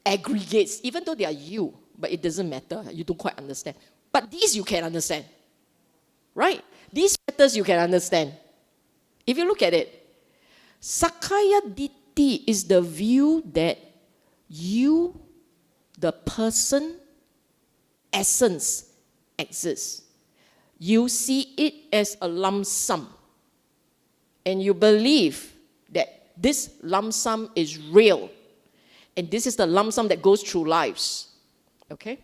aggregates, even though they are you, but it doesn't matter, you don't quite understand. But these you can understand, right? These matters you can understand. If you look at it, Sakaya Ditti is the view that you, the person, essence, exists. You see it as a lump sum. And you believe that this lump sum is real. And this is the lump sum that goes through lives. Okay?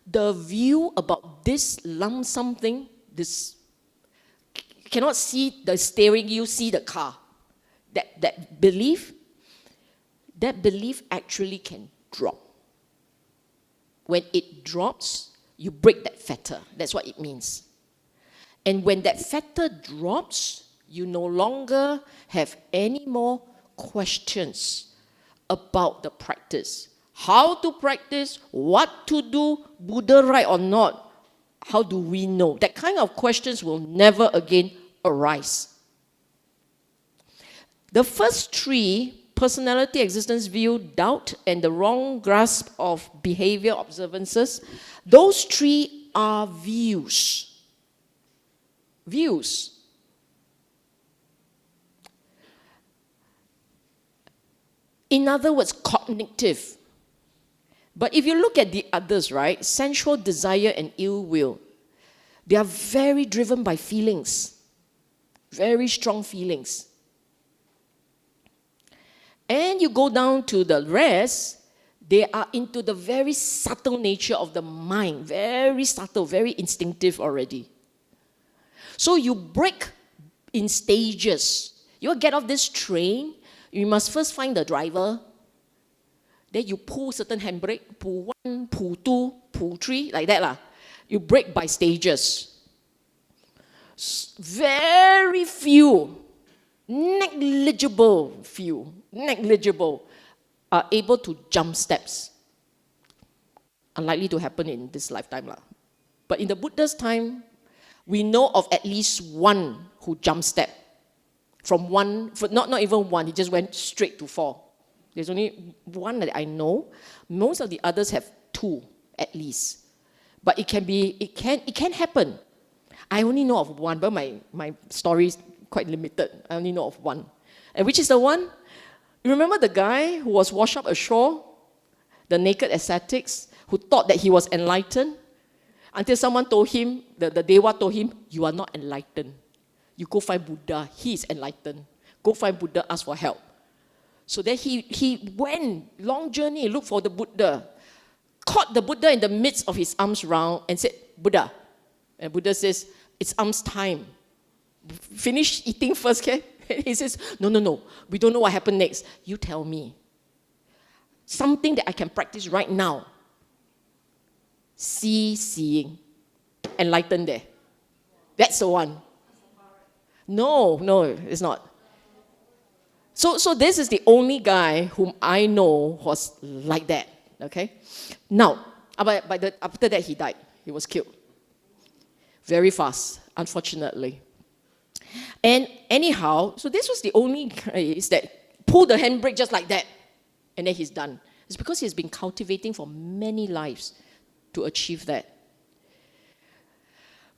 The view about this lump sum thing, you cannot see the steering, you see the car. That belief actually can drop. When it drops, you break that fetter. That's what it means. And when that fetter drops, you no longer have any more questions about the practice. How to practice, what to do, Buddha right or not, how do we know? That kind of questions will never again arise. The first 3, personality, existence, view, doubt, and the wrong grasp of behavior observances, those 3 are views. Views. In other words, cognitive. But if you look at the others, right, sensual desire and ill will, they are very driven by feelings, very strong feelings. And you go down to the rest, they are into the very subtle nature of the mind, very subtle, very instinctive already. So you break in stages. You get off this train, you must first find the driver. Then you pull certain handbrake, pull 1, pull 2, pull 3, like that lah. You brake by stages. Very few, negligible are able to jump steps. Unlikely to happen in this lifetime lah. But in the Buddha's time, we know of at least one who jumped step. From one, not even one, he just went straight to 4. There's only one that I know. Most of the others have 2 at least. But it can happen. I only know of one, but my story is quite limited. I only know of one. And which is the one? You remember the guy who was washed up ashore? The naked ascetics, who thought that he was enlightened? Until someone told him, the Dewa told him, you are not enlightened. You go find Buddha, he is enlightened. Go find Buddha, ask for help. So then he went, long journey, looked for the Buddha, caught the Buddha in the midst of his arms round and said, Buddha. And Buddha says, it's arms time. Finish eating first, okay? He says, no, we don't know what happened next. You tell me. Something that I can practice right now. Seeing. Enlightened there. That's the one. No, it's not. So this is the only guy whom I know was like that. Okay? Now, after that he died. He was killed. Very fast, unfortunately. And anyhow, so this was the only case that pulled the handbrake just like that. And then he's done. It's because he's been cultivating for many lives to achieve that.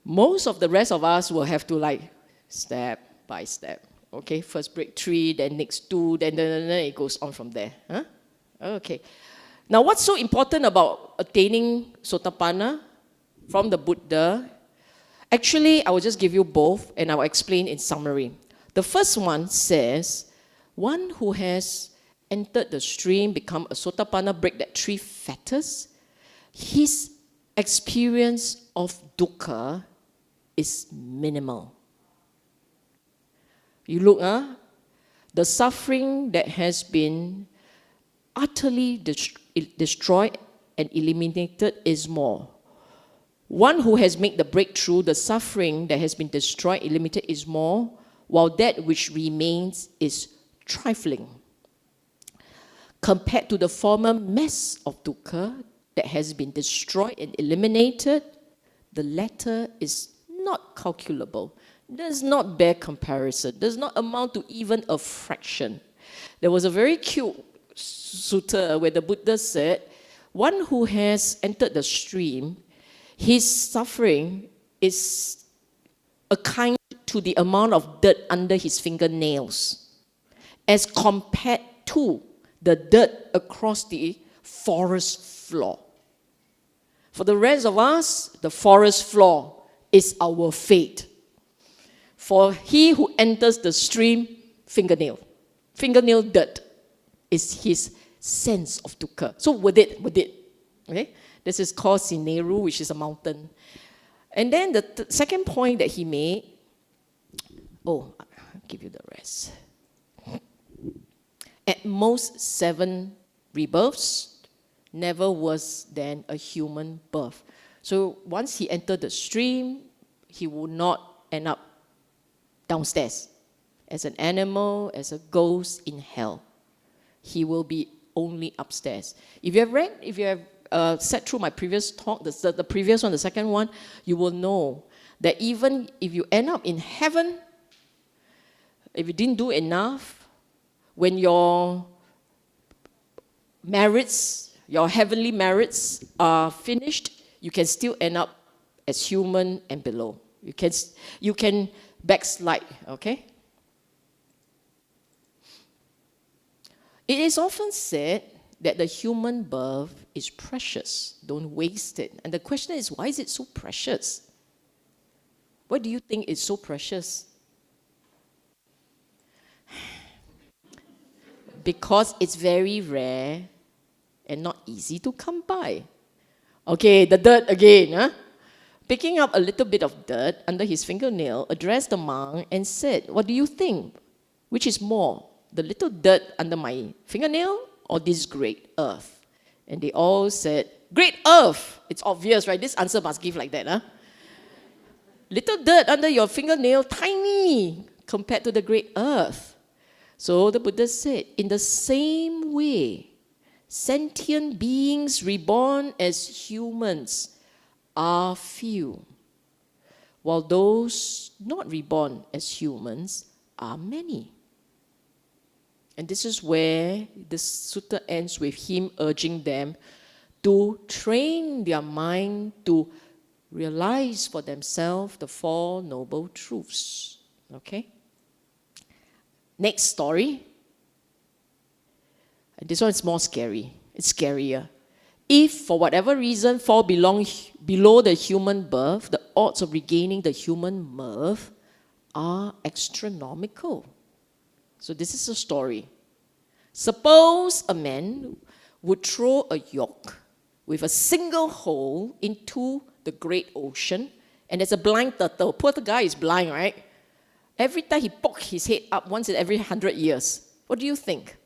Most of the rest of us will have to like step by step. Okay, first break 3, then next 2, then it goes on from there. Huh? Okay. Now what's so important about attaining Sotapanna from the Buddha? Actually, I will just give you both and I will explain in summary. The first one says, one who has entered the stream, become a Sotapanna, break that 3 fetters, his experience of dukkha is minimal. You look, the suffering that has been utterly destroyed and eliminated is more. One who has made the breakthrough, the suffering that has been destroyed, eliminated is more, while that which remains is trifling. Compared to the former mess of dukkha that has been destroyed and eliminated, the latter is not calculable, does not bear comparison, does not amount to even a fraction. There was a very cute sutta where the Buddha said, one who has entered the stream, his suffering is akin to the amount of dirt under his fingernails, as compared to the dirt across the forest floor. For the rest of us, the forest floor is our fate. For he who enters the stream, fingernail dirt is his sense of dukkha. So with it. Okay? This is called Sineru, which is a mountain. And then the second point that he made, I'll give you the rest. At most 7 rebirths, never worse than a human birth. So once he entered the stream, he will not end up downstairs as an animal, as a ghost in hell. He will be only upstairs. If you have sat through my previous talk, the previous one, the second one, you will know that even if you end up in heaven, if you didn't do enough, when your merits, your heavenly merits are finished, you can still end up as human and below. You can backslide, okay? It is often said that the human birth is precious. Don't waste it. And the question is, why is it so precious? Why do you think it's so precious? Because it's very rare and not easy to come by. Okay, the dirt again. picking up a little bit of dirt under his fingernail, addressed the monk and said, "What do you think? Which is more, the little dirt under my fingernail or this great earth?" And they all said, "Great earth." It's obvious, right? This answer must give like that, huh? Little dirt under your fingernail, tiny compared to the great earth. So the Buddha said, in the same way, sentient beings reborn as humans are few, while those not reborn as humans are many. And this is where the sutta ends with him urging them to train their mind to realize for themselves the Four Noble Truths. Okay? Next story. And this one is more scary. It's scarier. If, for whatever reason, fall below the human birth, the odds of regaining the human birth are astronomical. So this is a story. Suppose a man would throw a yoke with a single hole into the great ocean, and there's a blind turtle. Poor guy is blind, right? Every time he pokes his head up once in every 100 years, what do you think?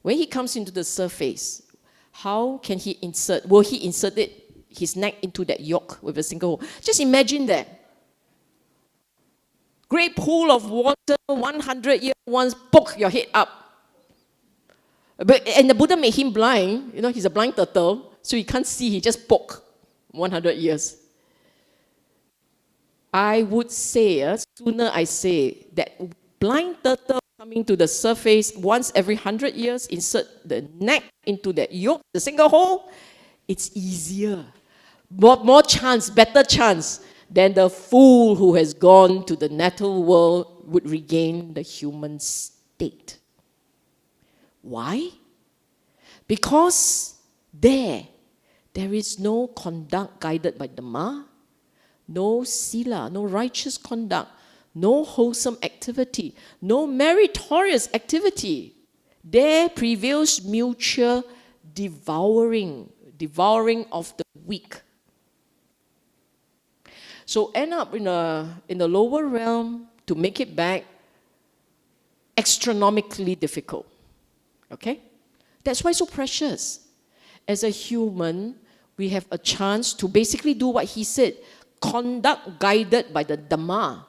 When he comes into the surface, how can he insert? Will he insert his neck into that yoke with a single hole? Just imagine that. Great pool of water, 100 years once, poke your head up. And the Buddha made him blind. You know, he's a blind turtle, so he can't see. He just poke 100 years. I would say, sooner I say, that blind turtle coming to the surface once every 100 years, insert the neck into that yoke, the single hole, it's easier. More chance, better chance than the fool who has gone to the nether world would regain the human state. Why? Because there is no conduct guided by Dhamma, no sila, no righteous conduct, no wholesome activity, no meritorious activity. There prevails mutual devouring of the weak. So end up in the lower realm to make it back astronomically difficult. Okay? That's why it's so precious. As a human, we have a chance to basically do what he said. Conduct guided by the Dhamma.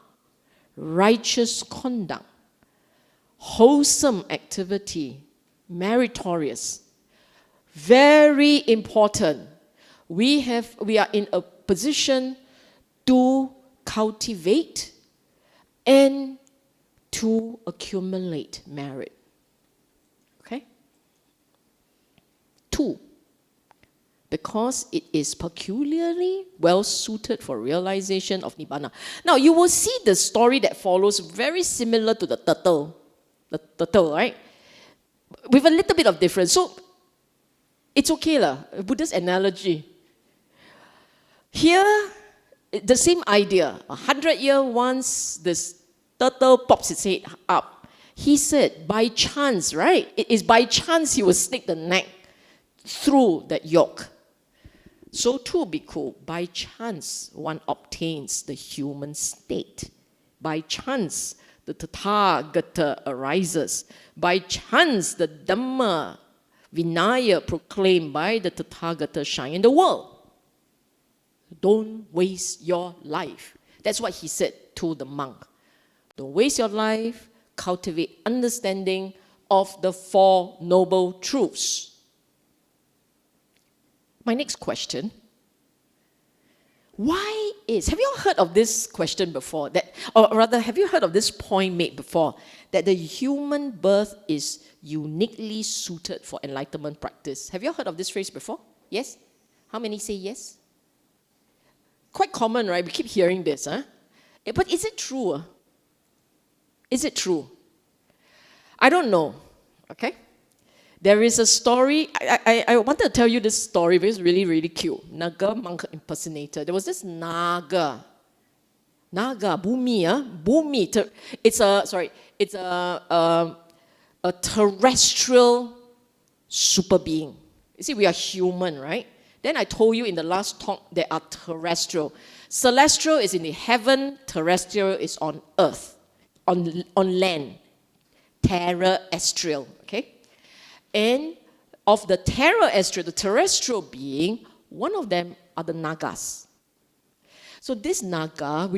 Righteous conduct. Wholesome activity. Meritorious. Very important. We are in a position to cultivate and to accumulate merit. Okay? 2, because it is peculiarly well suited for realization of Nibbana. Now, you will see the story that follows very similar to the turtle. The turtle, right? With a little bit of difference. So, it's okay lah. Buddha's analogy. Here, the same idea. 100 years once this turtle pops its head up. He said, by chance, right? It is by chance he will stick the neck through that yoke. So too, bhikkhu, by chance one obtains the human state. By chance the Tathagata arises. By chance the Dhamma Vinaya proclaimed by the Tathagata shine in the world. Don't waste your life. That's what he said to the monk. Don't waste your life. Cultivate understanding of the Four Noble Truths. My next question. Have you heard of this question before? Or rather, have you heard of this point made before? That the human birth is uniquely suited for enlightenment practice. Have you heard of this phrase before? Yes? How many say yes? Quite common, right? We keep hearing this. Huh? But is it true? Is it true? I don't know. Okay? There is a story. I wanted to tell you this story because it's really, really cute. Naga monk impersonator. There was this Naga, Bhumi. Bhumi. It's a terrestrial super being. You see, we are human, right? Then I told you in the last talk, there are terrestrial. Celestial is in the heaven, terrestrial is on earth, on land. Terrestrial, okay? And of the terrestrial, the terrestrial being, one of them are the Nagas. So this Naga,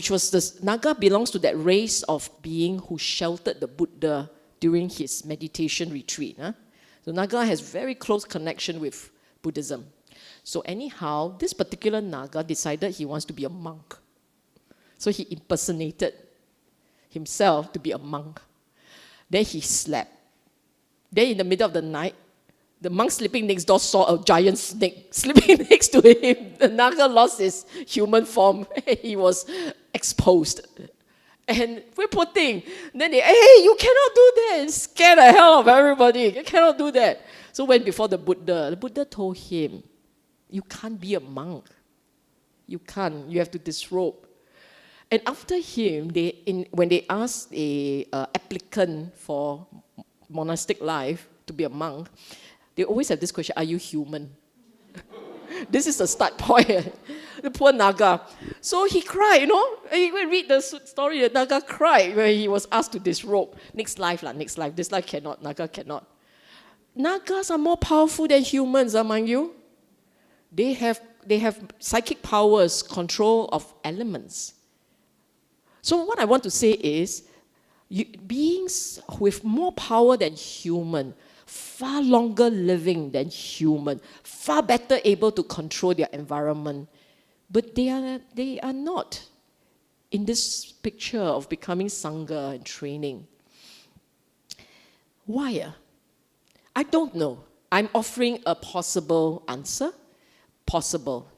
Naga belongs to that race of being who sheltered the Buddha during his meditation retreat. Huh? So Naga has very close connection with Buddhism. So anyhow, this particular Naga decided he wants to be a monk. So he impersonated himself to be a monk. Then he slept. Then in the middle of the night, the monk sleeping next door saw a giant snake sleeping next to him. The Naga lost his human form. He was exposed. And we're poor thing. Then they, hey, you cannot do that. Scare the hell of everybody. You cannot do that. So went before the Buddha told him, you can't be a monk. You can't. You have to disrobe. And after him, when they asked an applicant for monastic life to be a monk, they always have this question, are you human? This is the start point. The poor Naga. So he cried, you know. You go and read the story, the Naga cried when he was asked to disrobe. Next life. This life cannot, Naga cannot. Nagas are more powerful than humans, mind you. They have psychic powers, control of elements. So what I want to say is, beings with more power than human, far longer living than human, far better able to control their environment, but they are not in this picture of becoming Sangha and training. Why? I don't know. I'm offering a possible answer. Possible.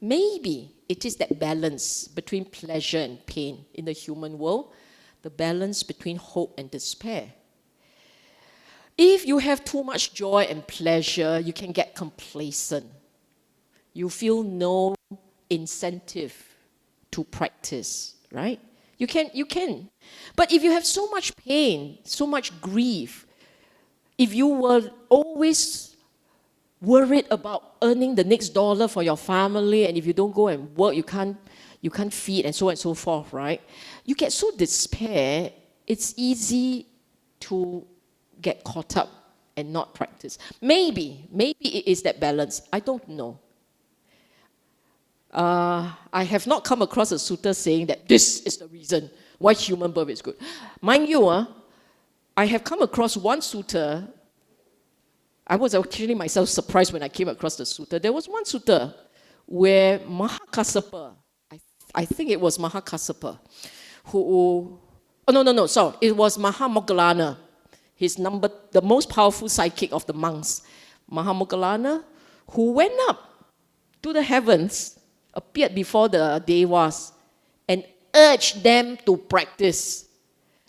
Maybe it is that balance between pleasure and pain in the human world, the balance between hope and despair. If you have too much joy and pleasure, you can get complacent. You feel no incentive to practice, right? You can. But if you have so much pain, so much grief, if you were always worried about earning the next dollar for your family, and if you don't go and work, you can't feed, and so on and so forth, right? You get so despair, it's easy to get caught up and not practice. Maybe it is that balance. I don't know. I have not come across a sutta saying that this is the reason why human birth is good. Mind you, I have come across one sutta. I was actually myself surprised when I came across the sutta. There was one sutta where Mahakassapa, I think it was Mahakassapa, sorry, it was Mahamoggallana, the most powerful psychic of the monks, Mahamoggallana, who went up to the heavens, appeared before the Devas, and urged them to practice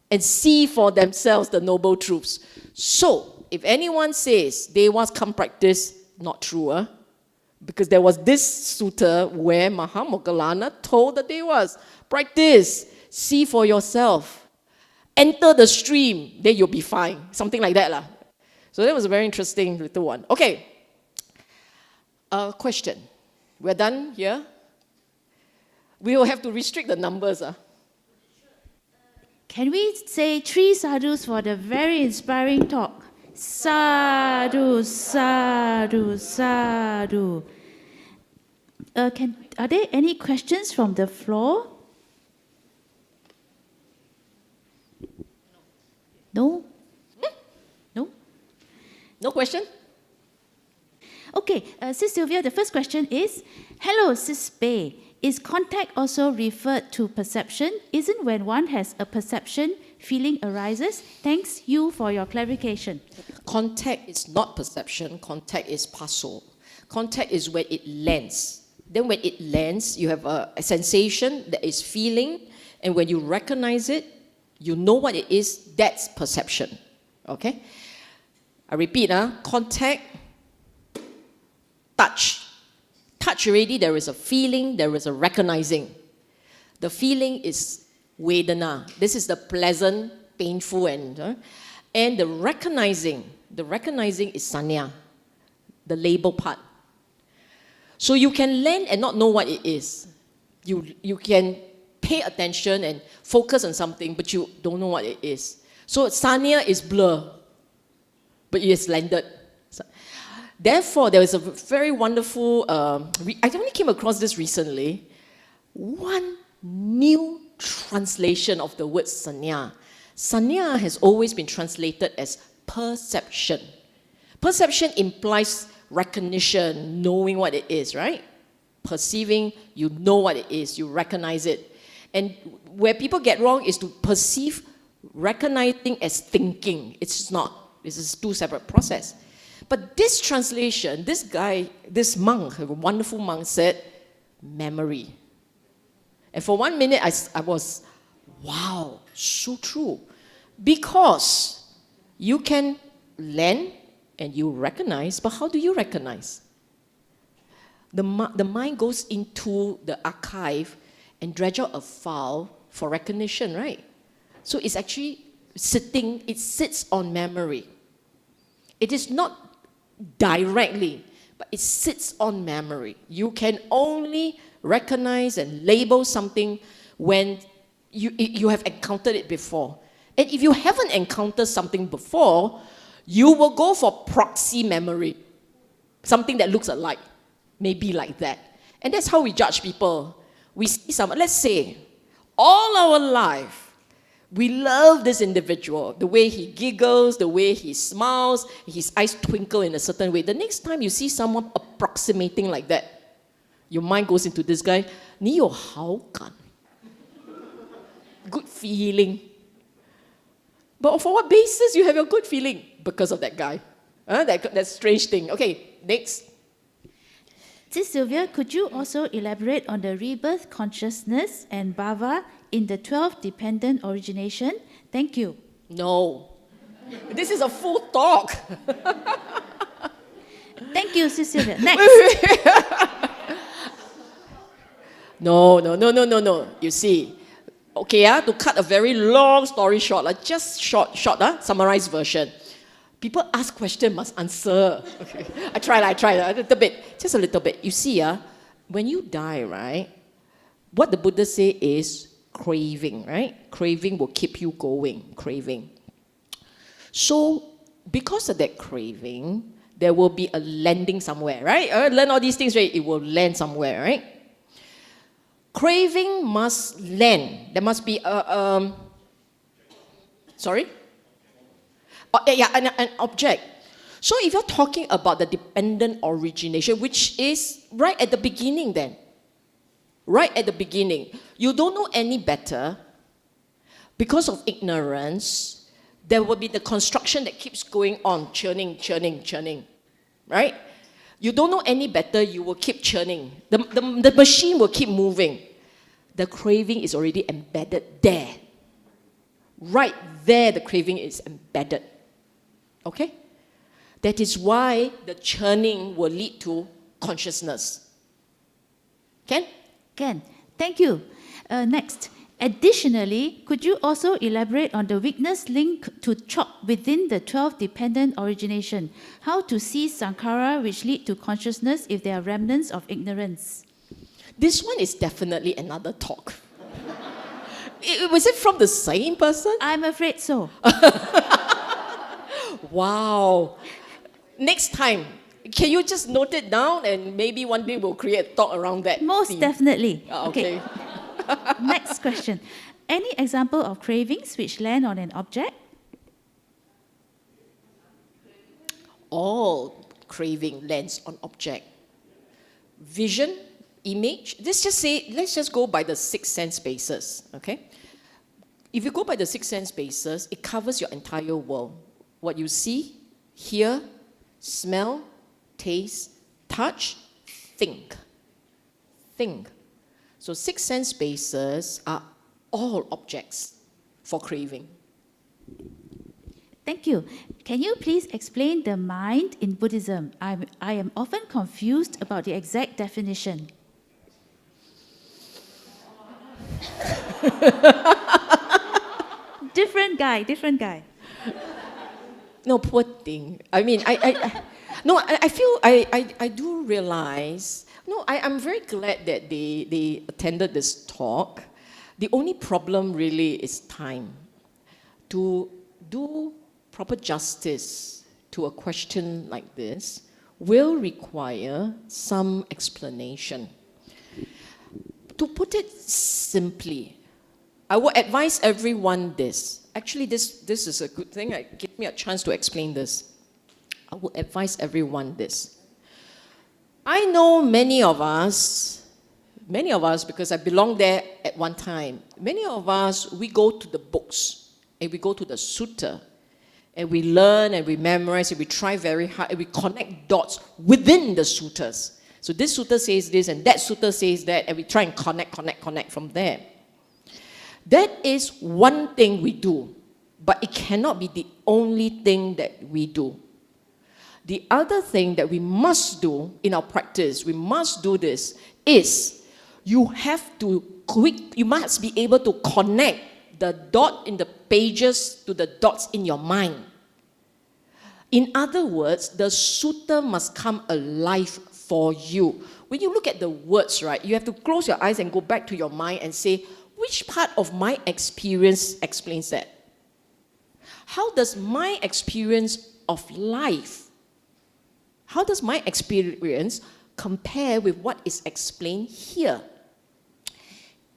and see for themselves the noble truths. So, if anyone says Devas can't practice, not true, because there was this sutta where Mahamoggallana told the Devas, practice, see for yourself, enter the stream, then you'll be fine. Something like that. So that was a very interesting little one. Okay, question. We're done here? We will have to restrict the numbers. Can we say 3 sadhus for the very inspiring talk? Sadhu, sadhu, sadhu. Are there any questions from the floor? No? No? No question? Okay, Sis Sylvia, the first question is, hello, Sis Bay. Is contact also referred to perception? Isn't when one has a perception, feeling arises? Thanks you for your clarification. Contact is not perception. Contact is paso. Contact is when it lands. Then when it lands, you have a sensation that is feeling, and when you recognize it, you know what it is, that's perception. Okay? I repeat, contact, touch. Touch already, there is a feeling, there is a recognizing. The feeling is vedana. This is the pleasant, painful, and the recognizing is sanya, the label part. So you can learn and not know what it is. You can pay attention and focus on something, but you don't know what it is. So sanya is blur, but it is landed. Therefore, there is a very wonderful, I only came across this recently, one new translation of the word sanya. Sanya has always been translated as perception. Perception implies recognition, knowing what it is, right? Perceiving, you know what it is, you recognize it. And where people get wrong is to perceive recognizing as thinking. It's not. This is two separate processes. But this translation, this guy, this monk, a wonderful monk, said, memory. And for 1 minute, I was, wow, so true. Because you can learn and you recognize, but how do you recognize? The mind goes into the archive and dredge out a file for recognition, right? So it's actually sitting, it sits on memory. It is not directly, but it sits on memory. You can only recognize and label something when you have encountered it before. And if you haven't encountered something before, you will go for proxy memory. Something that looks alike, maybe like that. And that's how we judge people. We see someone, let's say, all our life, we love this individual, the way he giggles, the way he smiles, his eyes twinkle in a certain way. The next time you see someone approximating like that, your mind goes into this guy, 你有好感. Good feeling. But for what basis you have your good feeling? Because of that guy. That strange thing. Okay, next. Sis Sylvia, could you also elaborate on the rebirth consciousness and bhava in the 12 dependent origination? Thank you. No. This is a full talk. Thank you, Sis Sylvia. Next. No. You see, okay, to cut a very long story short, just short, summarized version. People ask questions, must answer. Okay. I tried a little bit, just a little bit. You see, when you die, right, what the Buddha say is craving, right? Craving will keep you going, craving. So, because of that craving, there will be a landing somewhere, right? Learn all these things, right? It will land somewhere, right? Craving must land. There must be an object. So if you're talking about the dependent origination, which is right at the beginning then, right at the beginning, you don't know any better because of ignorance, there will be the construction that keeps going on, churning, right? You don't know any better, you will keep churning. The machine will keep moving. The craving is already embedded there. Right there, the craving is embedded. Okay? That is why the churning will lead to consciousness. Can? Can. Thank you. Next. Additionally, could you also elaborate on the weakness linked to chop within the 12 dependent origination? How to see sankhara which lead to consciousness if there are remnants of ignorance? This one is definitely another talk. Was it from the same person? I'm afraid so. Wow. Next time, can you just note it down and maybe one day we'll create a talk around that? Most theme. definitely. Okay. Next question. Any example of cravings which land on an object? All craving lands on object. Vision, image. Let's just go by the 6 sense bases, okay? If you go by the 6 sense bases, it covers your entire world. What you see, hear, smell, taste, touch, think. Think. So 6 sense bases are all objects for craving. Thank you. Can you please explain the mind in Buddhism? I am often confused about the exact definition. Different guy. No, poor thing. I mean, I feel I do realize No, I'm very glad that they attended this talk. The only problem really is time. To do proper justice to a question like this will require some explanation. To put it simply, I would advise everyone this. Actually, this is a good thing. It gives me a chance to explain this. I would advise everyone this. I know many of us, because I belonged there at one time, many of us, we go to the books and we go to the sutta and we learn and we memorize and we try very hard and we connect dots within the suttas. So this sutta says this and that sutta says that, and we try and connect from there. That is one thing we do, but it cannot be the only thing that we do. The other thing that we must do in our practice, we must do this, is you must be able to connect the dot in the pages to the dots in your mind. In other words, the sutta must come alive for you. When you look at the words, right, you have to close your eyes and go back to your mind and say, which part of my experience explains that? How does my experience of life, how does my experience compare with what is explained here?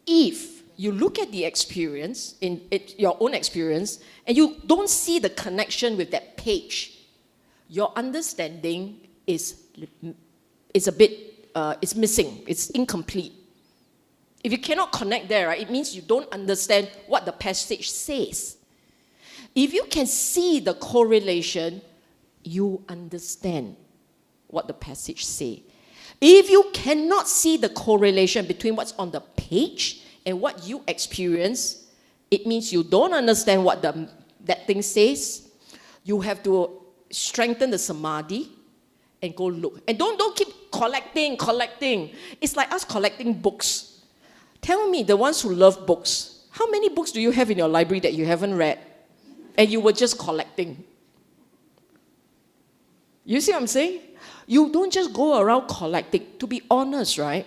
If you look at the experience, your own experience, and you don't see the connection with that page, your understanding is a bit, it's missing, it's incomplete. If you cannot connect there, right, it means you don't understand what the passage says. If you can see the correlation, you understand what the passage says. If you cannot see the correlation between what's on the page and what you experience, it means you don't understand what that thing says. You have to strengthen the samadhi and go look. And don't keep collecting. It's like us collecting books. Tell me, the ones who love books, how many books do you have in your library that you haven't read and you were just collecting? You see what I'm saying? You don't just go around collecting. To be honest, right?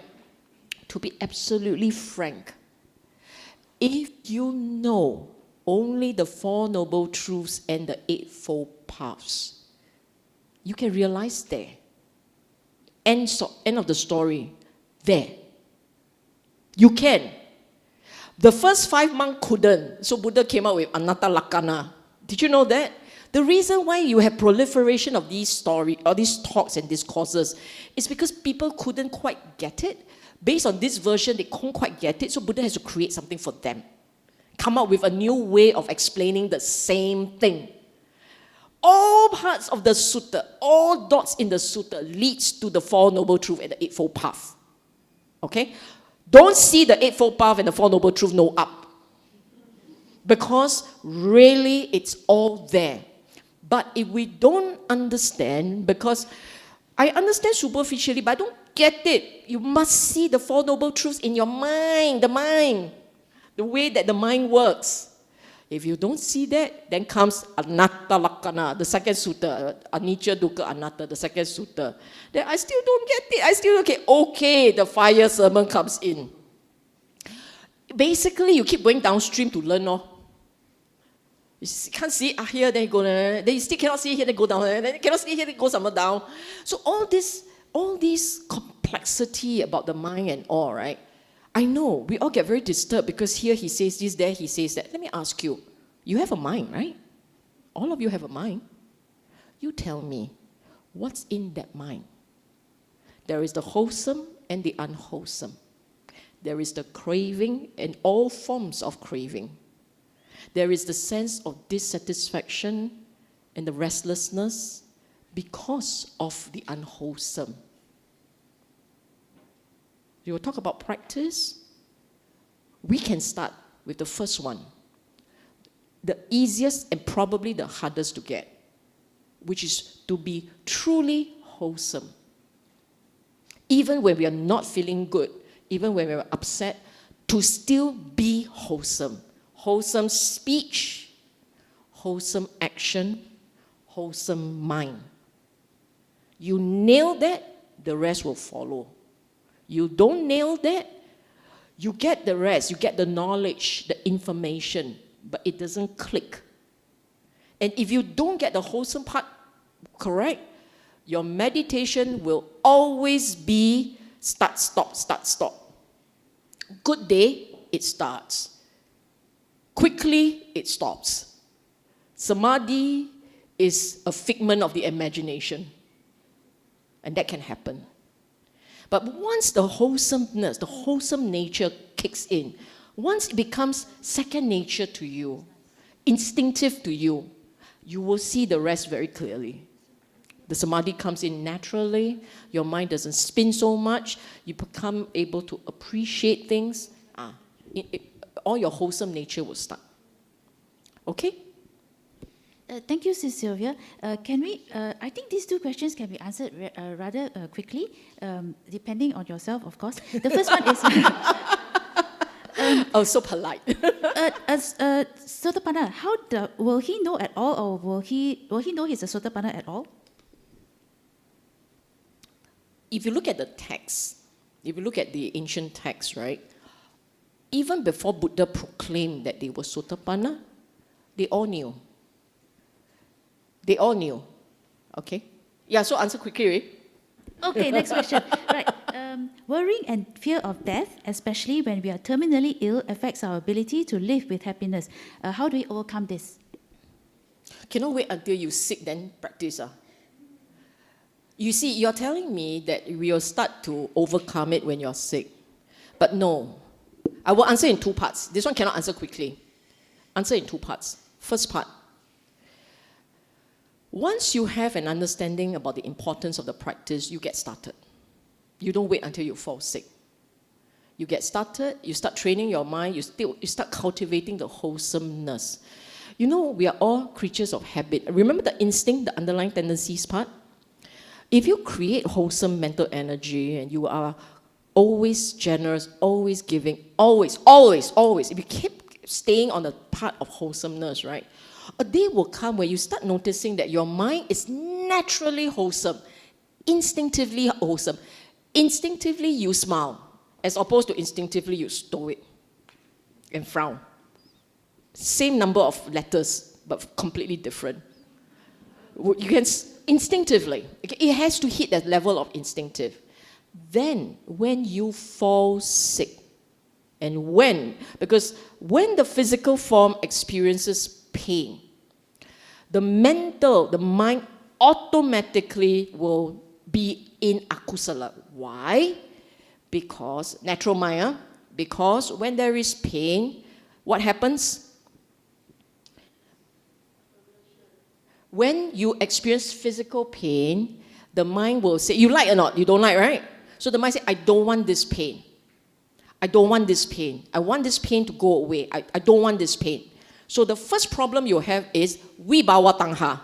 To be absolutely frank, if you know only the Four Noble Truths and the Eightfold Paths, you can realize there. End of the story. There. You can. The first 5 monks couldn't. So Buddha came out with Anatta Lakkhana. Did you know that? The reason why you have proliferation of these stories or these talks and discourses is because people couldn't quite get it. Based on this version, they couldn't quite get it, so Buddha has to create something for them. Come up with a new way of explaining the same thing. All parts of the sutta, all dots in the sutta leads to the Four Noble Truths and the Eightfold Path. Okay? Don't see the Eightfold Path and the Four Noble Truths no up. Because really it's all there. But if we don't understand, because I understand superficially, but I don't get it. You must see the Four Noble Truths in your mind, the way that the mind works. If you don't see that, then comes Anatta Lakkhana, the second sutta, Anicca Dukkha Anatta, the second sutta. Then I still don't get it. I still don't get okay, the fire sermon comes in. Basically, you keep going downstream to learn. You can't see it here, then you go there. Then you still cannot see it here, then go down there. Then you cannot see it here, then go somewhere down. So all this complexity about the mind and all, right? I know, we all get very disturbed because here he says this, there he says that. Let me ask you, you have a mind, right? All of you have a mind. You tell me, what's in that mind? There is the wholesome and the unwholesome. There is the craving and all forms of craving. There is the sense of dissatisfaction and the restlessness because of the unwholesome. You will talk about practice. We can start with the first one, the easiest and probably the hardest to get, which is to be truly wholesome. Even when we are not feeling good, even when we are upset, to still be wholesome. Wholesome speech, wholesome action, wholesome mind. You nail that, the rest will follow. You don't nail that, you get the rest, you get the knowledge, the information, but it doesn't click. And if you don't get the wholesome part correct, your meditation will always be start, stop, start, stop. Good day, it starts. Quickly, it stops. Samadhi is a figment of the imagination. And that can happen. But once the wholesomeness, the wholesome nature kicks in, once it becomes second nature to you, instinctive to you, you will see the rest very clearly. The samadhi comes in naturally, your mind doesn't spin so much, you become able to appreciate things, all your wholesome nature will start. Okay? Thank you, Sis Sylvia. Can we? I think these two questions can be answered rather quickly, depending on yourself, of course. The first one is. Oh, so polite. Sotapanna, will he know at all, or will he know he's a Sotapanna at all? If you look at the text, if you look at the ancient text, right? Even before Buddha proclaimed that they were Sotapanna, they all knew. They all knew. Okay? Yeah, so answer quickly, right? Okay, next question. Right. Worrying and fear of death, especially when we are terminally ill, affects our ability to live with happiness. How do we overcome this? Cannot wait until you're sick, then practice. You see, you're telling me that we'll start to overcome it when you're sick. But no. I will answer in two parts. This one cannot answer quickly. Answer in two parts. First part. Once you have an understanding about the importance of the practice, you get started. You don't wait until you fall sick. You get started, you start training your mind, you start cultivating the wholesomeness. You know, we are all creatures of habit. Remember the instinct, the underlying tendencies part? If you create wholesome mental energy and you are always generous, always giving, always, if you keep staying on the part of wholesomeness, right? A day will come where you start noticing that your mind is naturally wholesome, instinctively wholesome. Instinctively, you smile, as opposed to instinctively, you stow it and frown. Same number of letters, but completely different. You can instinctively, it has to hit that level of instinctive. Then, when you fall sick, because when the physical form experiences pain, the mind automatically will be in akusala. Why? Because, natural maya, because when there is pain, what happens? When you experience physical pain, the mind will say, you like or not? You don't like, right? So the mind says, I don't want this pain. I don't want this pain. I want this pain to go away. I don't want this pain. So the first problem you have is wibawa tangha.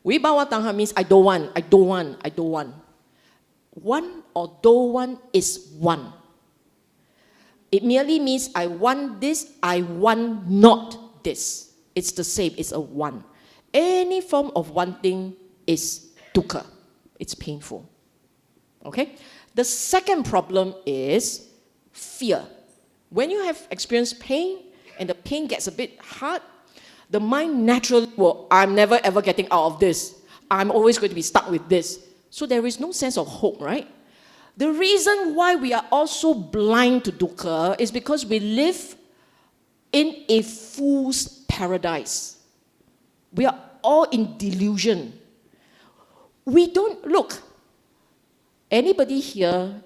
Wibawa tangha means I don't want. One or don't want is one. It merely means I want this, I want not this. It's the same, it's a one. Any form of wanting is dukkha. It's painful. Okay? The second problem is fear. When you have experienced pain and the pain gets a bit hard, the mind naturally will, I'm never ever getting out of this. I'm always going to be stuck with this. So there is no sense of hope, right? The reason why we are also blind to dukkha is because we live in a fool's paradise. We are all in delusion. We don't, look, anybody here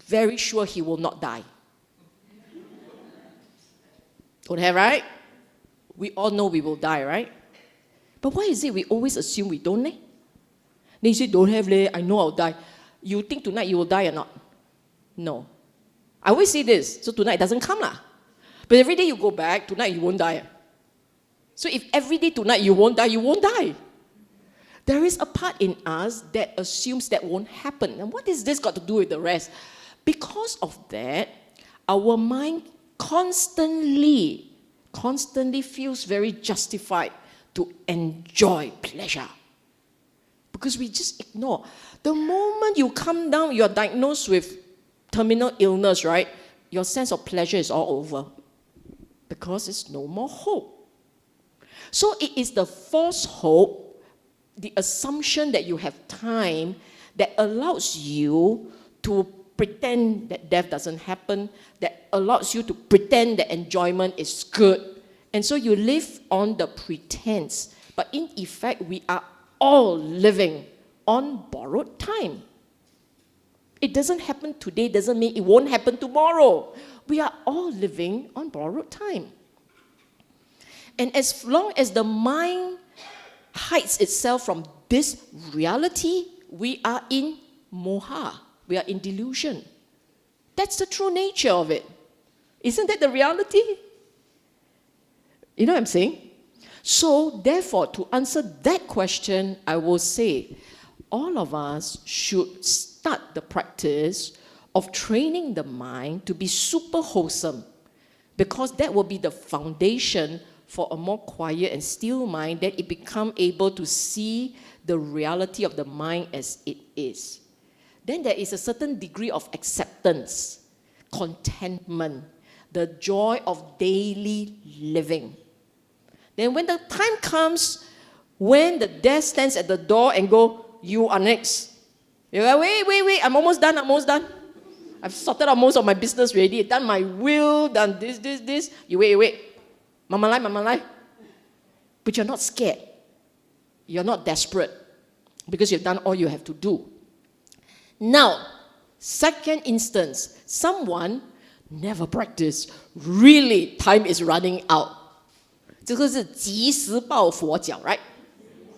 very sure he will not die? Don't have, right? We all know we will die, right? But why is it we always assume we don't, Then you say, don't have, I know I'll die. You think tonight you will die or not? No. I always say this, so tonight it doesn't come. But every day you go back, tonight you won't die. So if every day tonight you won't die, you won't die. There is a part in us that assumes that won't happen. And what is this got to do with the rest? Because of that, our mind constantly feels very justified to enjoy pleasure. because we just ignore. The moment you come down, you're diagnosed with terminal illness, right? Your sense of pleasure is all over because it's no more hope. So it is the false hope, the assumption that you have time that allows you to pretend that death doesn't happen, that allows you to pretend that enjoyment is good. And so you live on the pretense. But in effect, we are all living on borrowed time. It doesn't happen today, doesn't mean it won't happen tomorrow. We are all living on borrowed time. And as long as the mind hides itself from this reality, we are in moha. We are in delusion. That's the true nature of it. Isn't that the reality? You know what I'm saying? So, therefore, to answer that question, I will say all of us should start the practice of training the mind to be super wholesome, because that will be the foundation for a more quiet and still mind, that it become able to see the reality of the mind as it is. Then there is a certain degree of acceptance, contentment, the joy of daily living. Then when the time comes, when the death stands at the door and go, you are next. You're like, wait, I'm almost done. I've sorted out most of my business already, done my will, done this. You wait. Mama lai. But you're not scared. You're not desperate, because you've done all you have to do. Now, second instance, someone never practiced. Really, time is running out. 这个是及时抱佛脚, right?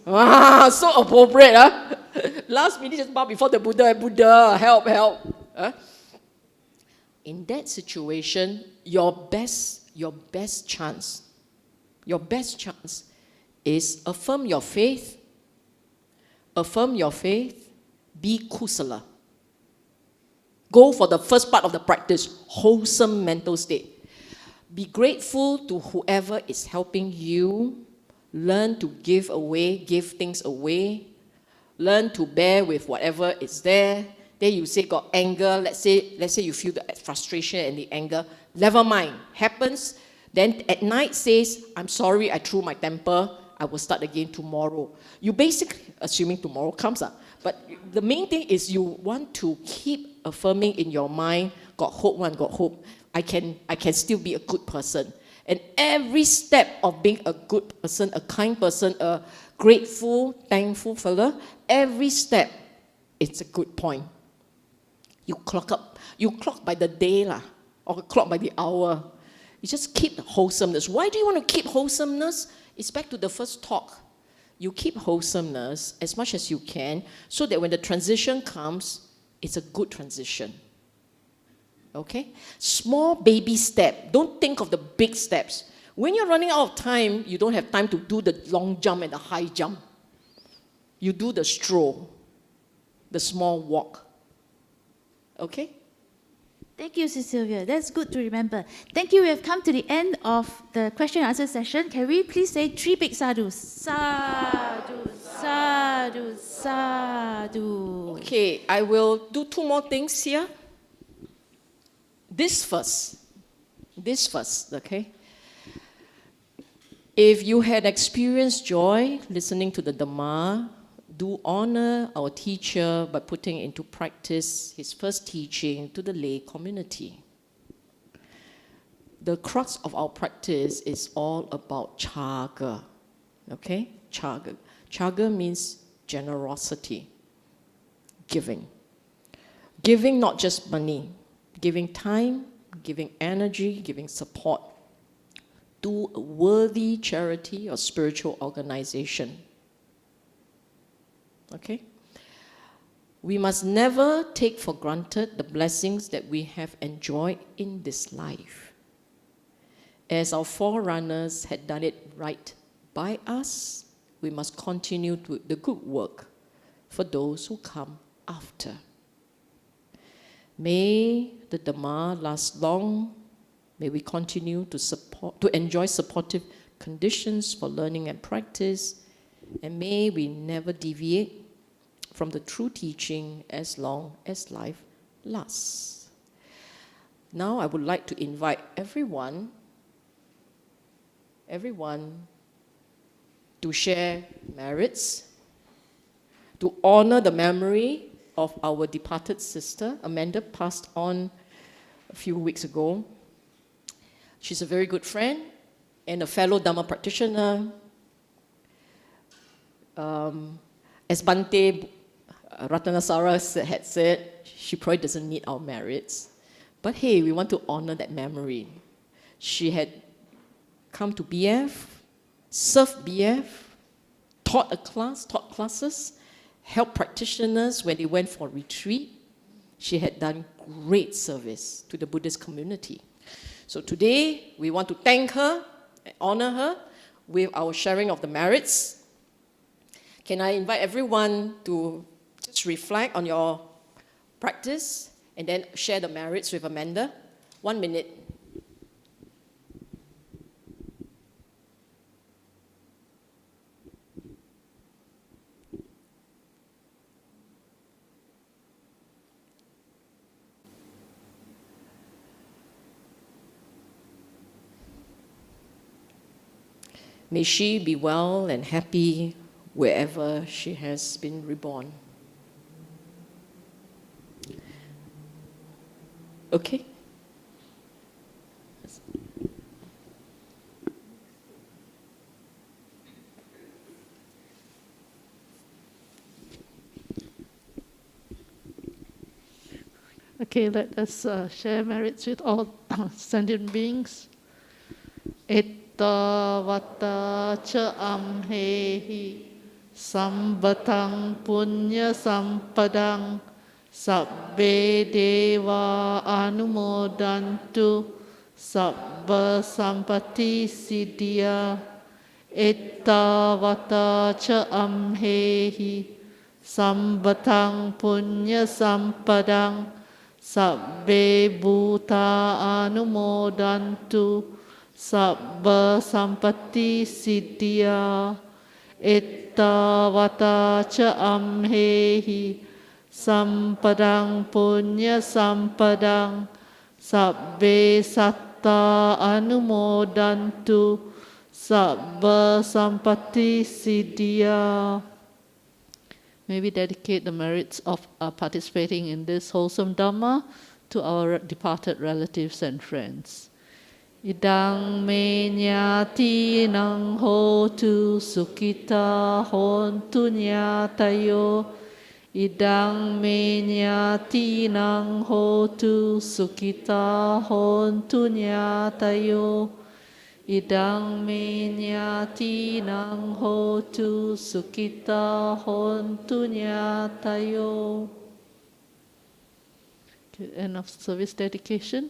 Ah, so appropriate, huh? Last minute just bow before the Buddha, help. In that situation, your best chance is affirm your faith, be kusala. Go for the first part of the practice, wholesome mental state. Be grateful to whoever is helping you. Learn to give things away. Learn to bear with whatever is there. Then you say got anger. Let's say you feel the frustration and the anger. Never mind. Happens. Then at night says, I'm sorry, I threw my temper. I will start again tomorrow. You basically, assuming tomorrow comes up. But the main thing is you want to keep affirming in your mind, got hope. I can still be a good person. And every step of being a good person, a kind person, a grateful, thankful fella, every step, it's a good point. You clock by the day or clock by the hour. You just keep the wholesomeness. Why do you want to keep wholesomeness? It's back to the first talk. You keep wholesomeness as much as you can, so that when the transition comes, it's a good transition. Okay? Small baby step. Don't think of the big steps. When you're running out of time, you don't have time to do the long jump and the high jump. You do the stroll, the small walk. Okay? Thank you, Sis Sylvia. That's good to remember. Thank you. We have come to the end of the question and answer session. Can we please say 3 big sadhus? Sadhu, sadhu, sadhu. Okay, I will do 2 more things here. This first, okay? If you had experienced joy listening to the Dhamma, do honor our teacher by putting into practice his first teaching to the lay community. The crux of our practice is all about chaga, okay? Chaga. Chaga means generosity, giving. Giving not just money, giving time, giving energy, giving support to a worthy charity or spiritual organization. Okay? We must never take for granted the blessings that we have enjoyed in this life. As our forerunners had done it right by us, we must continue the good work for those who come after. May the Dhamma last long. May we continue to enjoy supportive conditions for learning and practice. And may we never deviate from the true teaching as long as life lasts. Now I would like to invite everyone to share merits, to honor the memory of our departed sister. Amanda passed on a few weeks ago. She's a very good friend and a fellow Dhamma practitioner. As Bante Ratanasara had said, she probably doesn't need our merits. But hey, we want to honor that memory. She had come to BF, served BF, taught classes, helped practitioners when they went for retreat. She had done great service to the Buddhist community. So today, we want to thank her and honor her with our sharing of the merits. Can I invite everyone to just reflect on your practice and then share the merits with Amanda? 1 minute. May she be well and happy wherever she has been reborn. Okay? Okay, let us share merits with all sentient beings. Etta vata cha amhehi sambatang punya sampadang sabbe deva anumodantu sabba sampati siddhya. Etta vata cha amhehi sambatang punya sampadang sabbe bhuta anumodantu sabba sampatti siddhya. Etta vata cha amhehi sampadang punya sampadang sabbe satta anumodantu sabba sampatti siddhya. May we dedicate the merits of participating in this wholesome Dhamma to our departed relatives and friends. Idang me nyati nang hotu sukita hontu nyatayo. Idang me nyati nang hotu sukita hontu nyatayo. Idang me nyati nang hotu sukita hontu nyatayo. End of service dedication.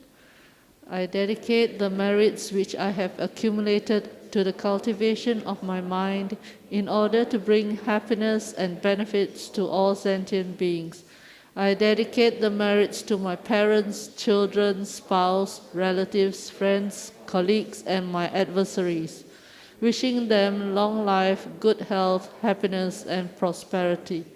I dedicate the merits which I have accumulated to the cultivation of my mind in order to bring happiness and benefits to all sentient beings. I dedicate the merits to my parents, children, spouse, relatives, friends, colleagues, and my adversaries, wishing them long life, good health, happiness, and prosperity.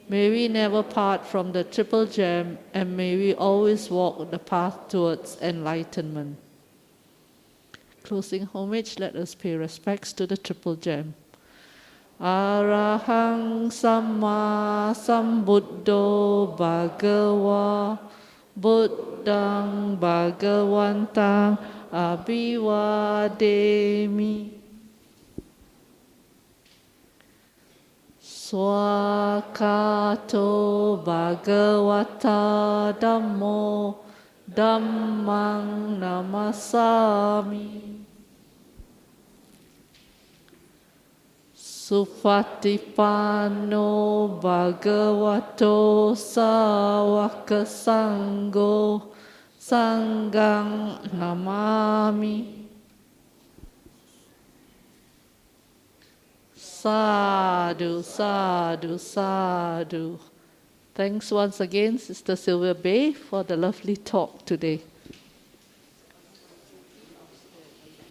May we never part from the Triple Gem, and may we always walk the path towards enlightenment. Closing homage, let us pay respects to the Triple Gem. Arahang Samma Sambuddho Bhagava Buddhang Bhagavantang Abhivademi. Swakato Bhagavata Dhammo Dhammang Namasami. Supatipanno Bhagavato Sāvaka Sangho Sanghang Namami. Sadhu, sadhu, sadhu. Thanks once again, Sister Sylvia Bay, for the lovely talk today.